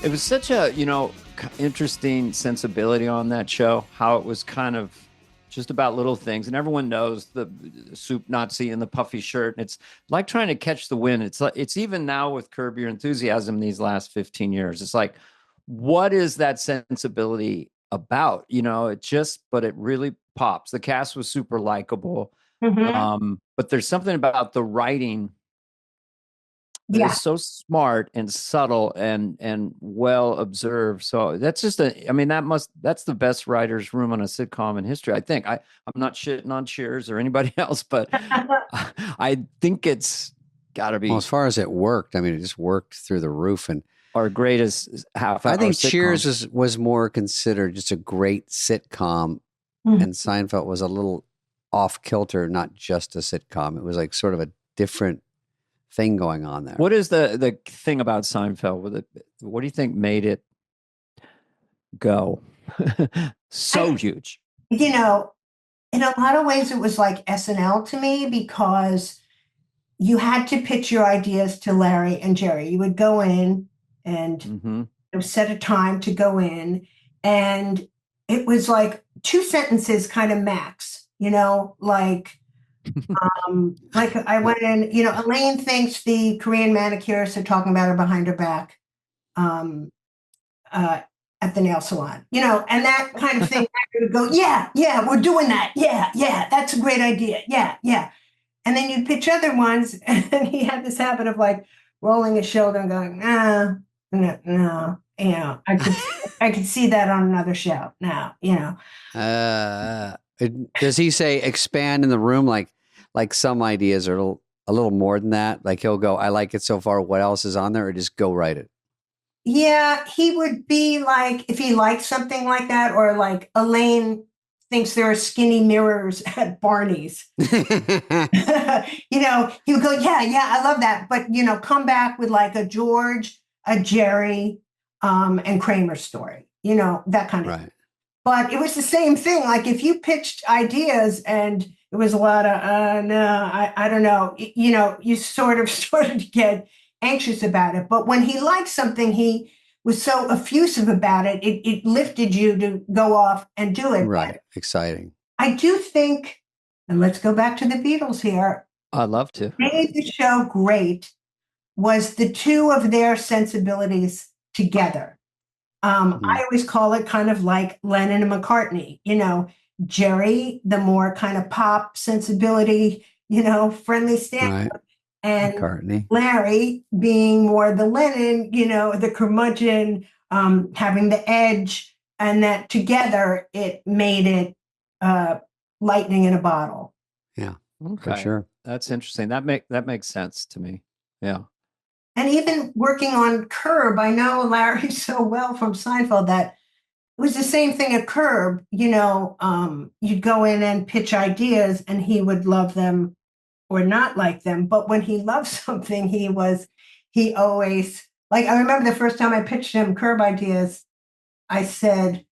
It was such a, interesting sensibility on that show, how it was kind of just about little things. And everyone knows the soup Nazi and the puffy shirt. And it's like trying to catch the wind. It's even now with Curb Your Enthusiasm these last 15 years. It's like, what is that sensibility about? But it really pops. The cast was super likable. But there's something about the writing that is so smart and subtle and well observed. So that's just that's the best writer's room on a sitcom in history. I think I'm not shitting on Cheers or anybody else, but I think it's gotta be. Well, as far as it worked, it just worked through the roof. And our greatest half. I think Cheers was more considered just a great sitcom, and Seinfeld was a little off kilter, not just a sitcom. It was like sort of a different thing going on there. What is the thing about Seinfeld with it? What do you think made it go so huge? In a lot of ways, it was like SNL to me because you had to pitch your ideas to Larry and Jerry. You would go in and set a time to go in. And it was like 2 sentences kind of max, like I went in, Elaine thinks the Korean manicurists are talking about her behind her back at the nail salon, and that kind of thing. I would go, yeah, we're doing that. Yeah, that's a great idea. Yeah. And And then you'd pitch other ones, and he had this habit of like rolling his shoulder and going, no, you know, I could see that on another show now, you know. Does he say expand in the room? Like some ideas are a little more than that. Like he'll go, I like it so far. What else is on there? Or just go write it. Yeah, he would be like, if he liked something like that, or like Elaine thinks there are skinny mirrors at Barney's. You know, he would go, yeah, I love that. But, you know, come back with like a George, a Jerry, and Kramer story, you know, that kind of thing. But it was the same thing. Like if you pitched ideas and it was a lot of, no, I don't know, you know, you sort of started to get anxious about it. But when he liked something, he was so effusive about it, it lifted you to go off and do it. Right. Exciting. I do think, and let's go back to the Beatles here. I'd love to. Made the show great was the two of their sensibilities together. I always call it kind of like Lennon and McCartney, you know, Jerry, the more kind of pop sensibility, you know, friendly stand-up. Right. And McCartney. Larry being more the Lennon, you know, the curmudgeon, having the edge, and that together it made it lightning in a bottle. Yeah, okay. For sure. That's interesting. That makes sense to me. Yeah. And even working on Curb, I know Larry so well from Seinfeld that it was the same thing at Curb. You know, you'd go in and pitch ideas, and he would love them or not like them. But when he loved something, he always, like, I remember the first time I pitched him Curb ideas, I said,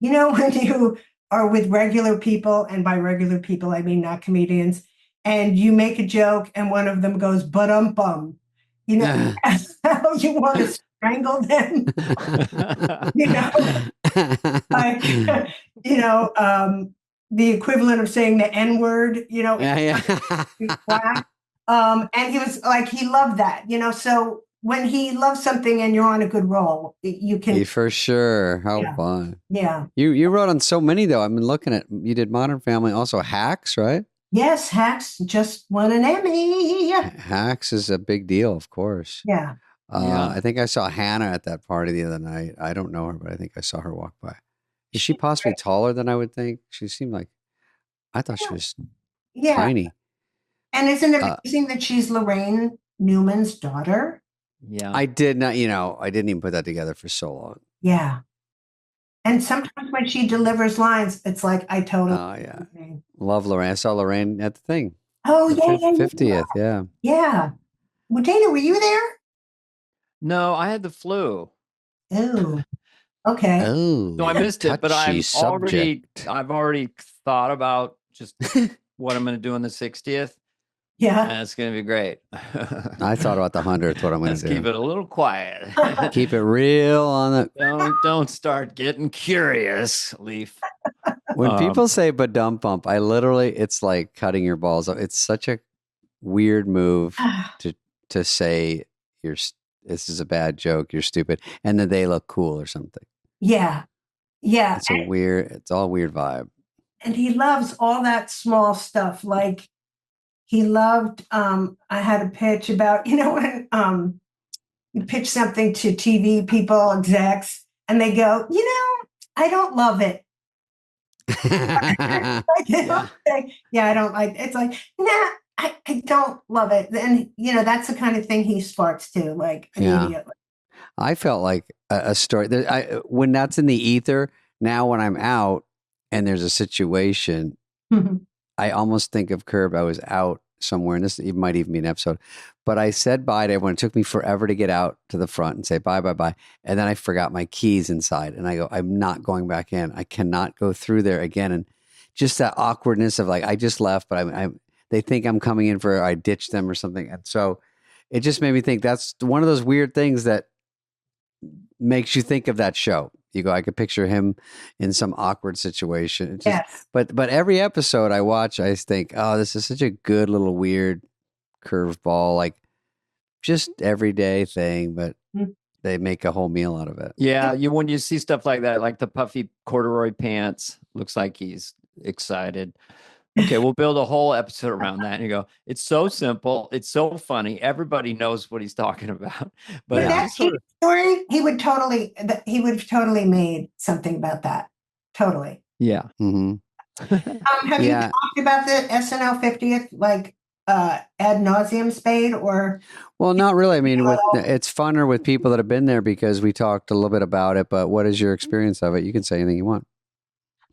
you know, when you are with regular people, and by regular people, I mean not comedians, and you make a joke and one of them goes, bum, you know, that's how you want to strangle them. You know, like, you know, the equivalent of saying the N-word, you know. And he was like, he loved that, you know. So when he loves something and you're on a good roll, you can. For sure. How fun. Yeah. You wrote on so many, though. I've been looking at, you did Modern Family, also Hacks, right? Yes, Hacks just won an Emmy. Hacks is a big deal, of course. Yeah. I think I saw Hannah at that party the other night. I don't know her, but I think I saw her walk by. Is she possibly taller than I would think? She seemed like, I thought she was tiny. And isn't it amazing that she's Lorraine Newman's daughter? Yeah. I did not, you know, I didn't even put that together for so long. Yeah. And sometimes when she delivers lines, it's like, I totally. Oh, yeah. Love Lorraine. I saw Lorraine at the thing. Oh, yeah. 50th, yeah. Yeah. Well, Dana, were you there? No, I had the flu. Oh, okay. Oh, no, I missed it, but I've already thought about just what I'm going to do on the 60th. Yeah. And it's going to be great. I thought about the 100th, what I'm going to do. Keep it a little quiet. Keep it real on the. Don't start getting curious, Leaf. When people say "ba-dum bump," I literally, it's like cutting your balls off. It's such a weird move to say this is a bad joke, you're stupid, and then they look cool or something. Yeah. Yeah. It's all weird vibe. And he loves all that small stuff. Like he loved, I had a pitch about, you know, when you pitch something to TV people, execs, and they go, you know, I don't love it. I don't like it. It's like, nah, I don't love it. And, you know, that's the kind of thing he sparks to, like, immediately. Yeah. I felt like a story. When that's in the ether, now when I'm out and there's a situation, I almost think of Curb. I was out somewhere, and this might even be an episode, but I said bye to everyone. It took me forever to get out to the front and say bye. And then I forgot my keys inside, and I go, I'm not going back in. I cannot go through there again. And just that awkwardness of like, I just left, but they think I'm coming in I ditched them or something. And so it just made me think that's one of those weird things that makes you think of that show. You go, I could picture him in some awkward situation. But every episode I watch, I think, oh, this is such a good little weird curveball, like just everyday thing, but they make a whole meal out of it. Yeah, when you see stuff like that, like the puffy corduroy pants, looks like he's excited. Okay, we'll build a whole episode around that. And you go, it's so simple. It's so funny. Everybody knows what he's talking about. But But it's that just sort of, story, he would have totally made something about that. Totally. yeah. Mm-hmm. Have you talked about the SNL 50th like ad nauseum, Spade, or? Well, not really. I mean, it's funner with people that have been there because we talked a little bit about it. But what is your experience of it? You can say anything you want.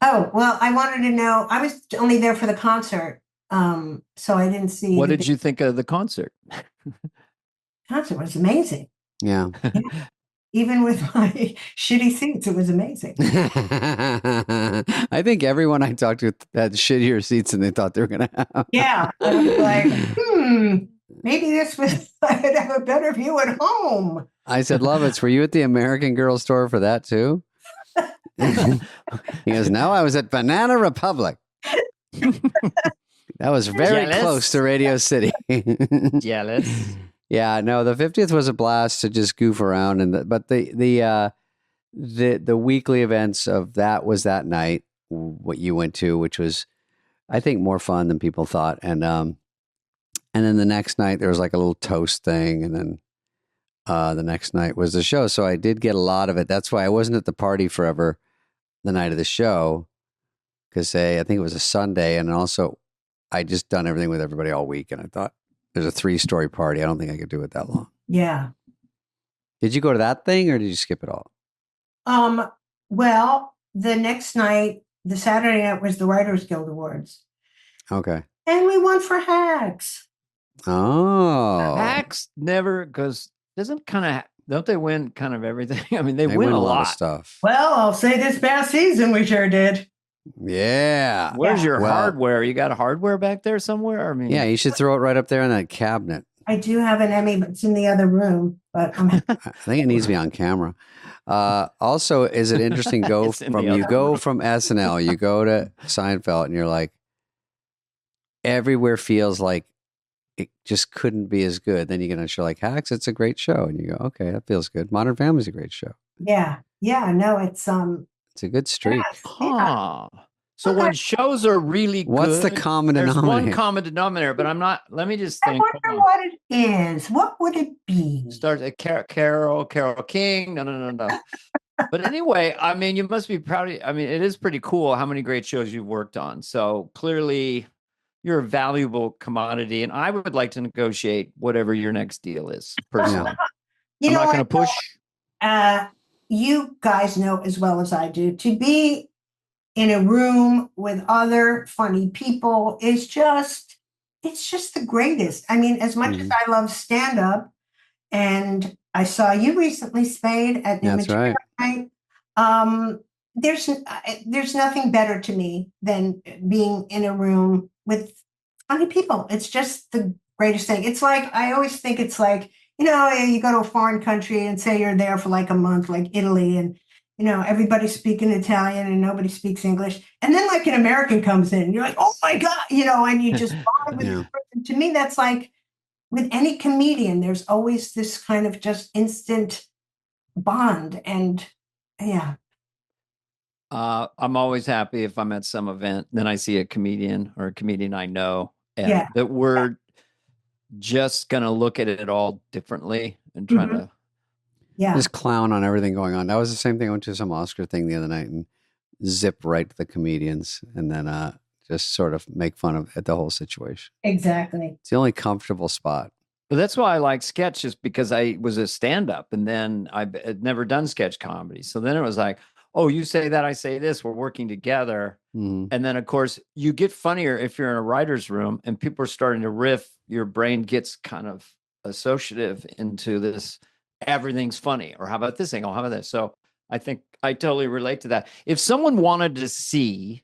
Oh, well, I wanted to know. I was only there for the concert, so I didn't see. What did you think of the concert? Concert was amazing. Yeah. Even with my shitty seats, it was amazing. I think everyone I talked to had shittier seats than they thought they were going to have. Yeah. I was like, maybe this was, I'd have a better view at home. I said, Lovitz, were you at the American Girl store for that too? He goes, no, I was at Banana Republic. That was very close to Radio City. Jealous. Yeah, no, the 50th was a blast to just goof around, but the weekly events of that was that night, what you went to, which was, I think, more fun than people thought, and then the next night there was like a little toast thing, and then the next night was the show. So I did get a lot of it. That's why I wasn't at the party forever the night of the show, because I think it was a Sunday, and also I just done everything with everybody all week, and I thought there's a 3-story party. I don't think I could do it that long. Yeah. Did you go to that thing or did you skip it all? Well, the next night, the Saturday night was the Writers Guild Awards. Okay. And we won for Hacks. Oh. Hacks never, because don't they win kind of everything? I mean, they win a lot of stuff. Well, I'll say this past season we sure did. Yeah. Where's your hardware? You got a hardware back there somewhere? I mean, yeah, you should throw it right up there in that cabinet. I do have an Emmy, but it's in the other room. But I think it needs to be on camera. Also, is it interesting? Go from SNL, you go to Seinfeld, and you're like, everywhere feels like it just couldn't be as good. Then you get on a show like Hacks, it's a great show, and you go, okay, that feels good. Modern Family's a great show. Yeah, no, it's a good streak. Huh. So when shows are really good, what's the common denominator? There's one common denominator, but I'm not. Let me just think. I wonder what it is. What would it be? Starts at Carol King. No. But anyway, I mean, you must be proud of. I mean, it is pretty cool how many great shows you've worked on. So clearly, you're a valuable commodity, and I would like to negotiate whatever your next deal is. Personally, I'm not going to push. You guys know as well as I do, to be in a room with other funny people is just, it's just the greatest. I mean, as much as I love stand-up, and I saw you recently, Spade, at That's right. Night. There's nothing better to me than being in a room with funny people. It's just the greatest thing. It's like, I always think it's like, you know, you go to a foreign country and say you're there for like a month, like Italy, and, you know, everybody's speaking Italian and nobody speaks English. And then like an American comes in and you're like, oh my God, you know, and you just bond with this person. To me, that's like with any comedian, there's always this kind of just instant bond. And yeah. I'm always happy if I'm at some event, then I see a comedian or a comedian I know, and that we're just going to look at it all differently and try to just clown on everything going on. That was the same thing. I went to some Oscar thing the other night and zip right to the comedians and then just sort of make fun of the whole situation. Exactly. It's the only comfortable spot. But that's why I like sketch, just because I was a stand-up and then I had never done sketch comedy. So then it was like, oh, you say that, I say this, we're working together. And then, of course, you get funnier if you're in a writer's room and people are starting to riff. Your brain gets kind of associative into this, everything's funny. Or how about this thing? Oh, how about this? So I think I totally relate to that. If someone wanted to see,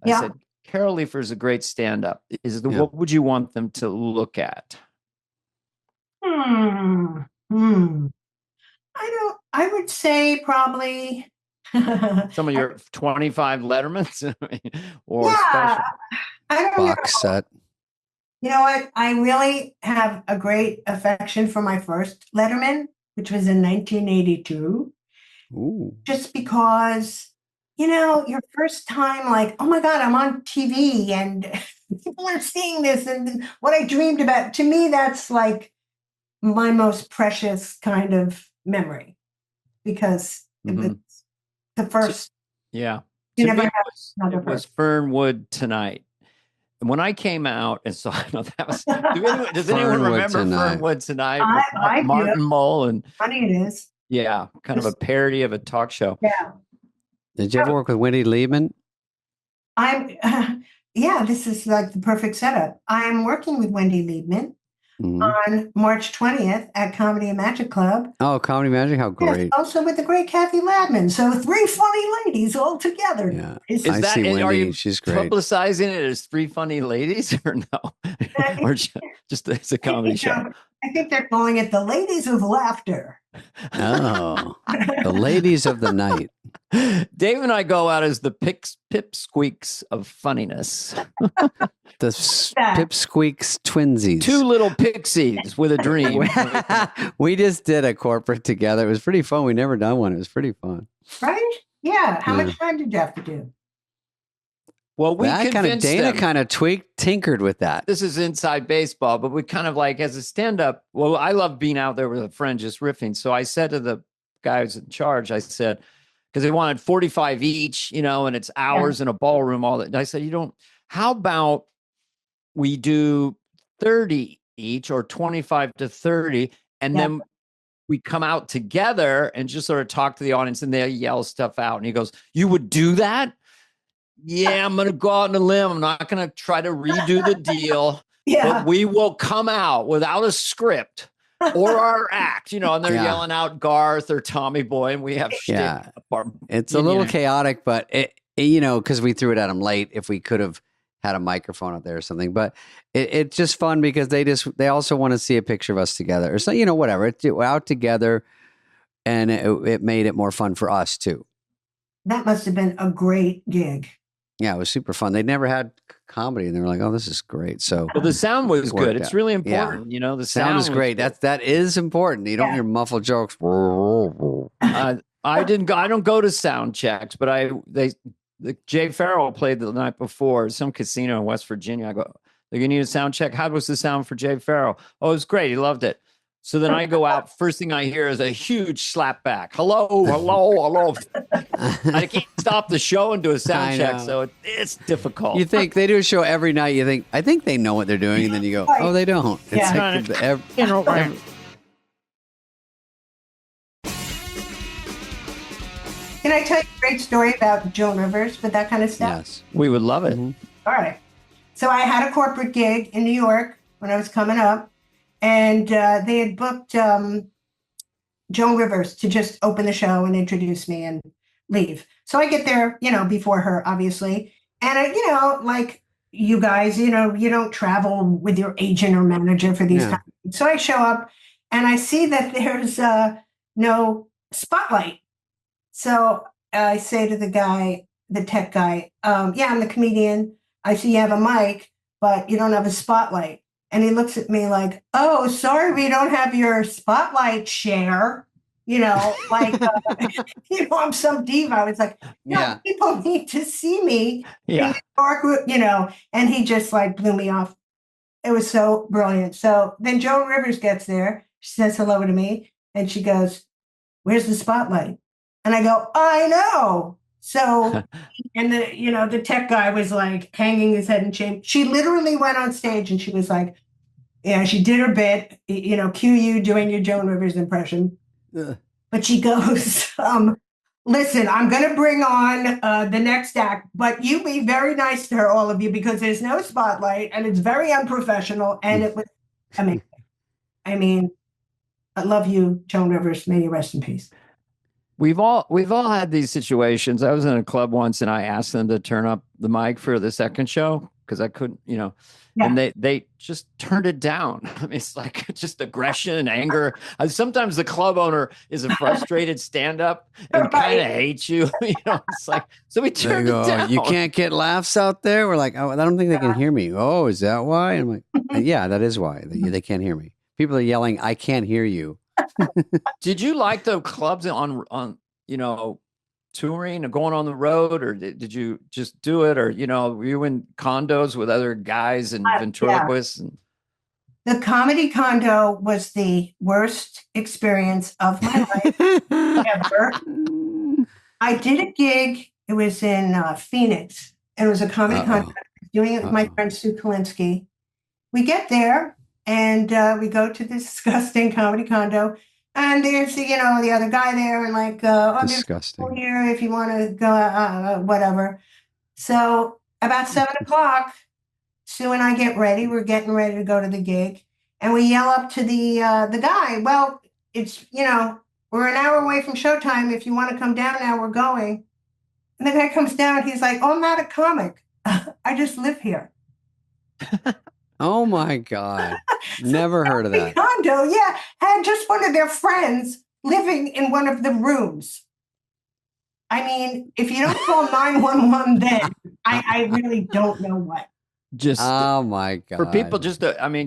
I said, Carol Leifer's a great stand-up. What would you want them to look at? I would say probably some of your 25 Lettermans or special I don't box set. You know what? I really have a great affection for my first Letterman, which was in 1982. Ooh. Just because, you know, your first time, like, oh my God, I'm on TV and people are seeing this and what I dreamed about. To me, that's like my most precious kind of memory because it was the first. Yeah. You To never me, have another it was first. Fernwood Tonight. And when I came out, and so I know that was. Does anyone Fernwood remember Tonight. Fernwood Tonight? I With Martin do. Mull and Funny it is. yeah, kind of a parody of a talk show. Yeah. Did you ever work with Wendy Liebman? Yeah, this is like the perfect setup. I'm working with Wendy Liebman on March 20th at Comedy and Magic Club. Oh, Comedy Magic, how great. Yes, also with the great Kathy Ladman. So 3 funny ladies all together. Yeah. Is that, see are Wendy. you She's great. publicizing it as 3 funny ladies or no? Or just it's a comedy show? I think they're calling it the Ladies of Laughter. Oh, the ladies of the night. Dave and I go out as the pipsqueaks of funniness. The Pipsqueaks twinsies. 2 little pixies with a dream. We just did a corporate together. It was pretty fun. We never done one. It was pretty fun. Right? Yeah. How much time did you have to do? Well, Dana kind of tinkered with that. This is inside baseball, but we kind of like as a stand-up. Well, I love being out there with a friend just riffing. So I said to the guy who's in charge, I said, because they wanted 45 each, and it's hours in a ballroom, all that. And I said, how about we do 30 each or 25 to 30, and then we come out together and just sort of talk to the audience and they'll yell stuff out. And he goes, you would do that? Yeah, I'm going to go out on a limb. I'm not going to try to redo the deal. But we will come out without a script or our act, and they're yelling out Garth or Tommy Boy, and we have shit. Yeah. It's a little chaotic, but because we threw it at them late, if we could have had a microphone up there or something, but it's just fun because they also want to see a picture of us together or so, whatever. It's out together, and it made it more fun for us too. That must have been a great gig. Yeah, it was super fun. They'd never had comedy, and they were like, "Oh, this is great." So, well, the sound was good. Out. It's really important. The sound is great. That is important. You don't hear muffled jokes. I don't go to sound checks, but Jay Farrell played the night before some casino in West Virginia. I go, "They're gonna need a sound check." How was the sound for Jay Farrell? Oh, it was great. He loved it. So then I go out. First thing I hear is a huge slap back. Hello. I can't stop the show and do a sound check, so it's difficult. You think they do a show every night. You think, I think they know what they're doing, and then you go, oh, they don't. It's Can I tell you a great story about Joan Rivers with that kind of stuff? Yes, we would love it. All right. So I had a corporate gig in New York when I was coming up. And they had booked Joan Rivers to just open the show and introduce me and leave. So I get there, before her, obviously. And like you guys, you don't travel with your agent or manager for these kinds of things. So I show up and I see that there's no spotlight. So I say to the guy, the tech guy, I'm the comedian. I see you have a mic, but you don't have a spotlight. And he looks at me like, oh, sorry, we don't have your spotlight share. I'm some diva. It's like, no, people need to see me. Yeah. And he just like blew me off. It was so brilliant. So then Joan Rivers gets there. She says hello to me. And she goes, where's the spotlight? And I go, I know. So, and the tech guy was like hanging his head in shame. She literally went on stage and she was like, she did her bit, cue you doing your Joan Rivers impression. But she goes, listen, I'm going to bring on the next act, but you be very nice to her, all of you, because there's no spotlight and it's very unprofessional. And it was amazing. I mean, I love you, Joan Rivers. May you rest in peace. We've all had these situations. I was in a club once and I asked them to turn up the mic for the second show because I couldn't, and they just turned it down. I mean, it's like just aggression and anger. Sometimes the club owner is a frustrated stand-up and kind of hates you. It's like, so we turned it down. You can't get laughs out there. We're like, oh, I don't think they can hear me. Oh, is that why? And I'm like, yeah, that is why they can't hear me. People are yelling, I can't hear you. Did you like the clubs on touring or going on the road, or did you just do it? Or, were you in condos with other guys and ventriloquists? Yeah. The comedy condo was the worst experience of my life ever. I did a gig. It was in Phoenix. And it was a comedy condo. I was doing it with my friend Sue Kalinsky. We get there and we go to this disgusting comedy condo. And there's, the other guy there and like, disgusting. Here if you want to go, whatever. So about 7:00, Sue and I get ready. We're getting ready to go to the gig. And we yell up to the guy, well, it's, we're an hour away from showtime. If you want to come down now, we're going. And the guy comes down. He's like, oh, I'm not a comic. I just live here. Oh, my God. Never heard of that. Condo, yeah. Had just one of their friends living in one of the rooms. I mean, if you don't call 911 then, I really don't know what. Just oh my God. For people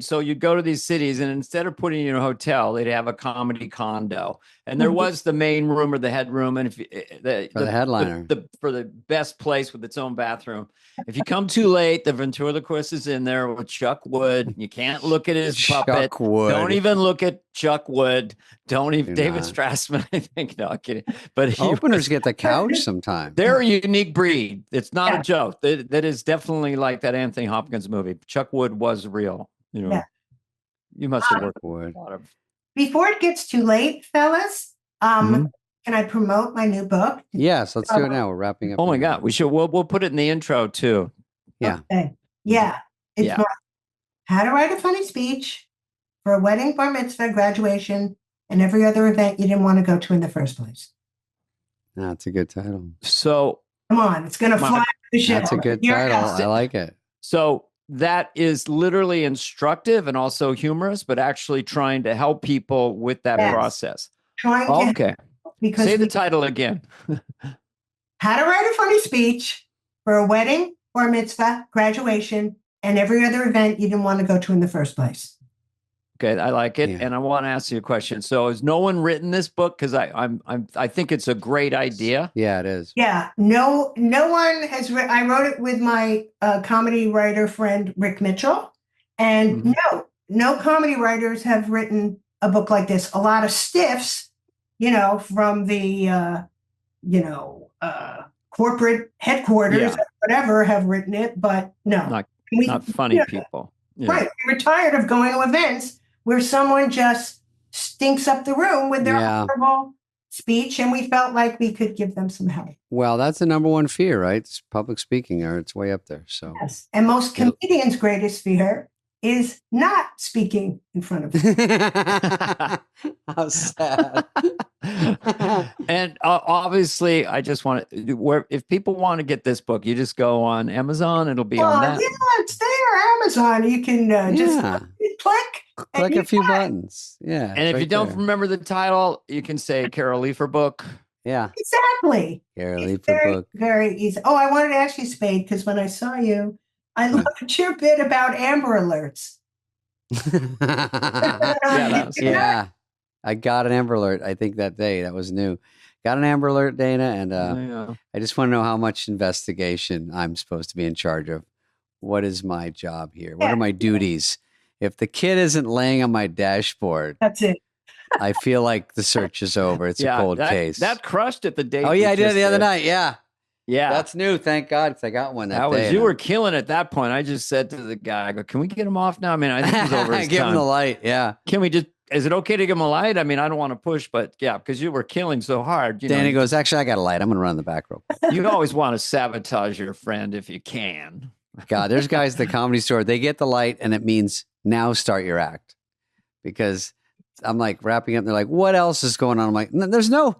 so you go to these cities and instead of putting you in a hotel, they'd have a comedy condo. And there was the main room or the headroom. And if the headliner, for the best place with its own bathroom. If you come too late, the ventriloquist is in there with Chuck Wood. You can't look at his puppet. Wood. Don't even look at Chuck Wood. Don't even David Strassman, I think. No, I'm kidding. But openers get the couch sometimes. They're a unique breed. It's not a joke. That is definitely like that Anthony Hopkins movie. Chuck Wood was real. You must have worked with a lot of. Before it gets too late, fellas, can I promote my new book? Yes, let's do it now. We're wrapping up. Oh my God, we should. We'll put it in the intro too. Yeah. Okay. Yeah. It's How to Write a Funny Speech for a Wedding, Bar Mitzvah, Graduation, and every other event you didn't want to go to in the first place. That's a good title. So come on, it's gonna fly the show. That's a good title. I like it. So that is literally instructive and also humorous, but actually trying to help people with that process. Okay. Because say the title again. How to Write a Funny Speech for a Wedding, Bar Mitzvah, Graduation, and every other event you didn't want to go to in the first place. Okay, I like it, and I want to ask you a question. So, has no one written this book? Because I think it's a great idea. Yeah, it is. Yeah, no one has. I wrote it with my comedy writer friend Rick Mitchell, and no comedy writers have written a book like this. A lot of stiffs, from the corporate headquarters, or whatever, have written it, but no, not funny people. Yeah. Right, we're tired of going to events where someone just stinks up the room with their horrible speech, and we felt like we could give them some help. Well, that's the number one fear, right? It's public speaking, or it's way up there. So yes, and most comedians' greatest fear is not speaking in front of them. How sad. And obviously, I just want to. If people want to get this book, you just go on Amazon. It'll be on that. Yeah, it's there. Amazon. You can just click a few buttons. Yeah. And if you don't remember the title, you can say Carol Leifer book. Yeah. Exactly. Carol Leifer book. Very easy. Oh, I wanted to ask you, Spade, because when I saw you, I loved your bit about Amber Alerts. Yeah. I got an Amber Alert, I think, that day. That was new. Got an Amber Alert, Dana, and I just want to know how much investigation I'm supposed to be in charge of. What is my job here? What are my duties? If the kid isn't laying on my dashboard, that's it. I feel like the search is over. It's a cold case. That crushed it the day. Oh, yeah, I did it the other night. Yeah. Yeah. That's new. Thank God. Because I got one that day. You were killing at that point. I just said to the guy, I go, can we get him off now? I mean, I think he's over his Give time. him the light. Yeah. Can we just, is it okay to give him a light? I mean, I don't want to push, but yeah, because you were killing so hard. Danny goes, actually, I got a light. I'm going to run in the back row. You always want to sabotage your friend if you can. God, there's guys at the Comedy Store. They get the light and it means now start your act. Because I'm like wrapping up. And they're like, what else is going on? I'm like, there's no,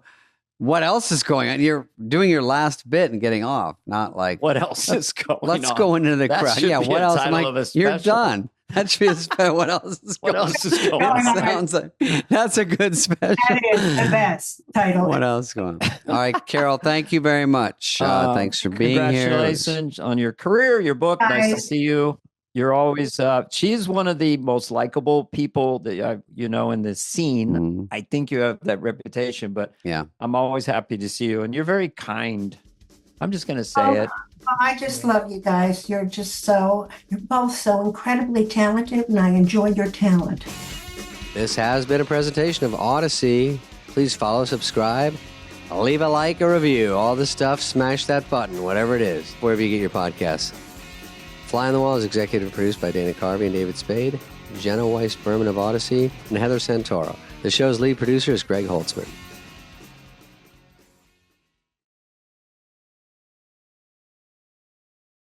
what else is going on? You're doing your last bit and getting off. Not like, what else is going on? Let's go into the crowd. Yeah, what else? I'm like, you're done. That should be a special. What else is going on? What else is going on? Sounds like, that's a good special. That is the best title. What else is going on? All right, Carol, thank you very much. Thanks for being here. Congratulations on your career, your book. Nice to see you. You're always, she's one of the most likable people that, in the scene. I think you have that reputation, but yeah, I'm always happy to see you. And you're very kind. I'm just going to say it. I just love you guys. You're both so incredibly talented, and I enjoy your talent. This has been a presentation of Odyssey. Please follow, subscribe, leave a like, a review, all the stuff. Smash that button, whatever it is, wherever you get your podcasts. Fly on the Wall is executive produced by Dana Carvey and David Spade, Jenna Weiss-Berman of Odyssey, and Heather Santoro. The show's lead producer is Greg Holtzman.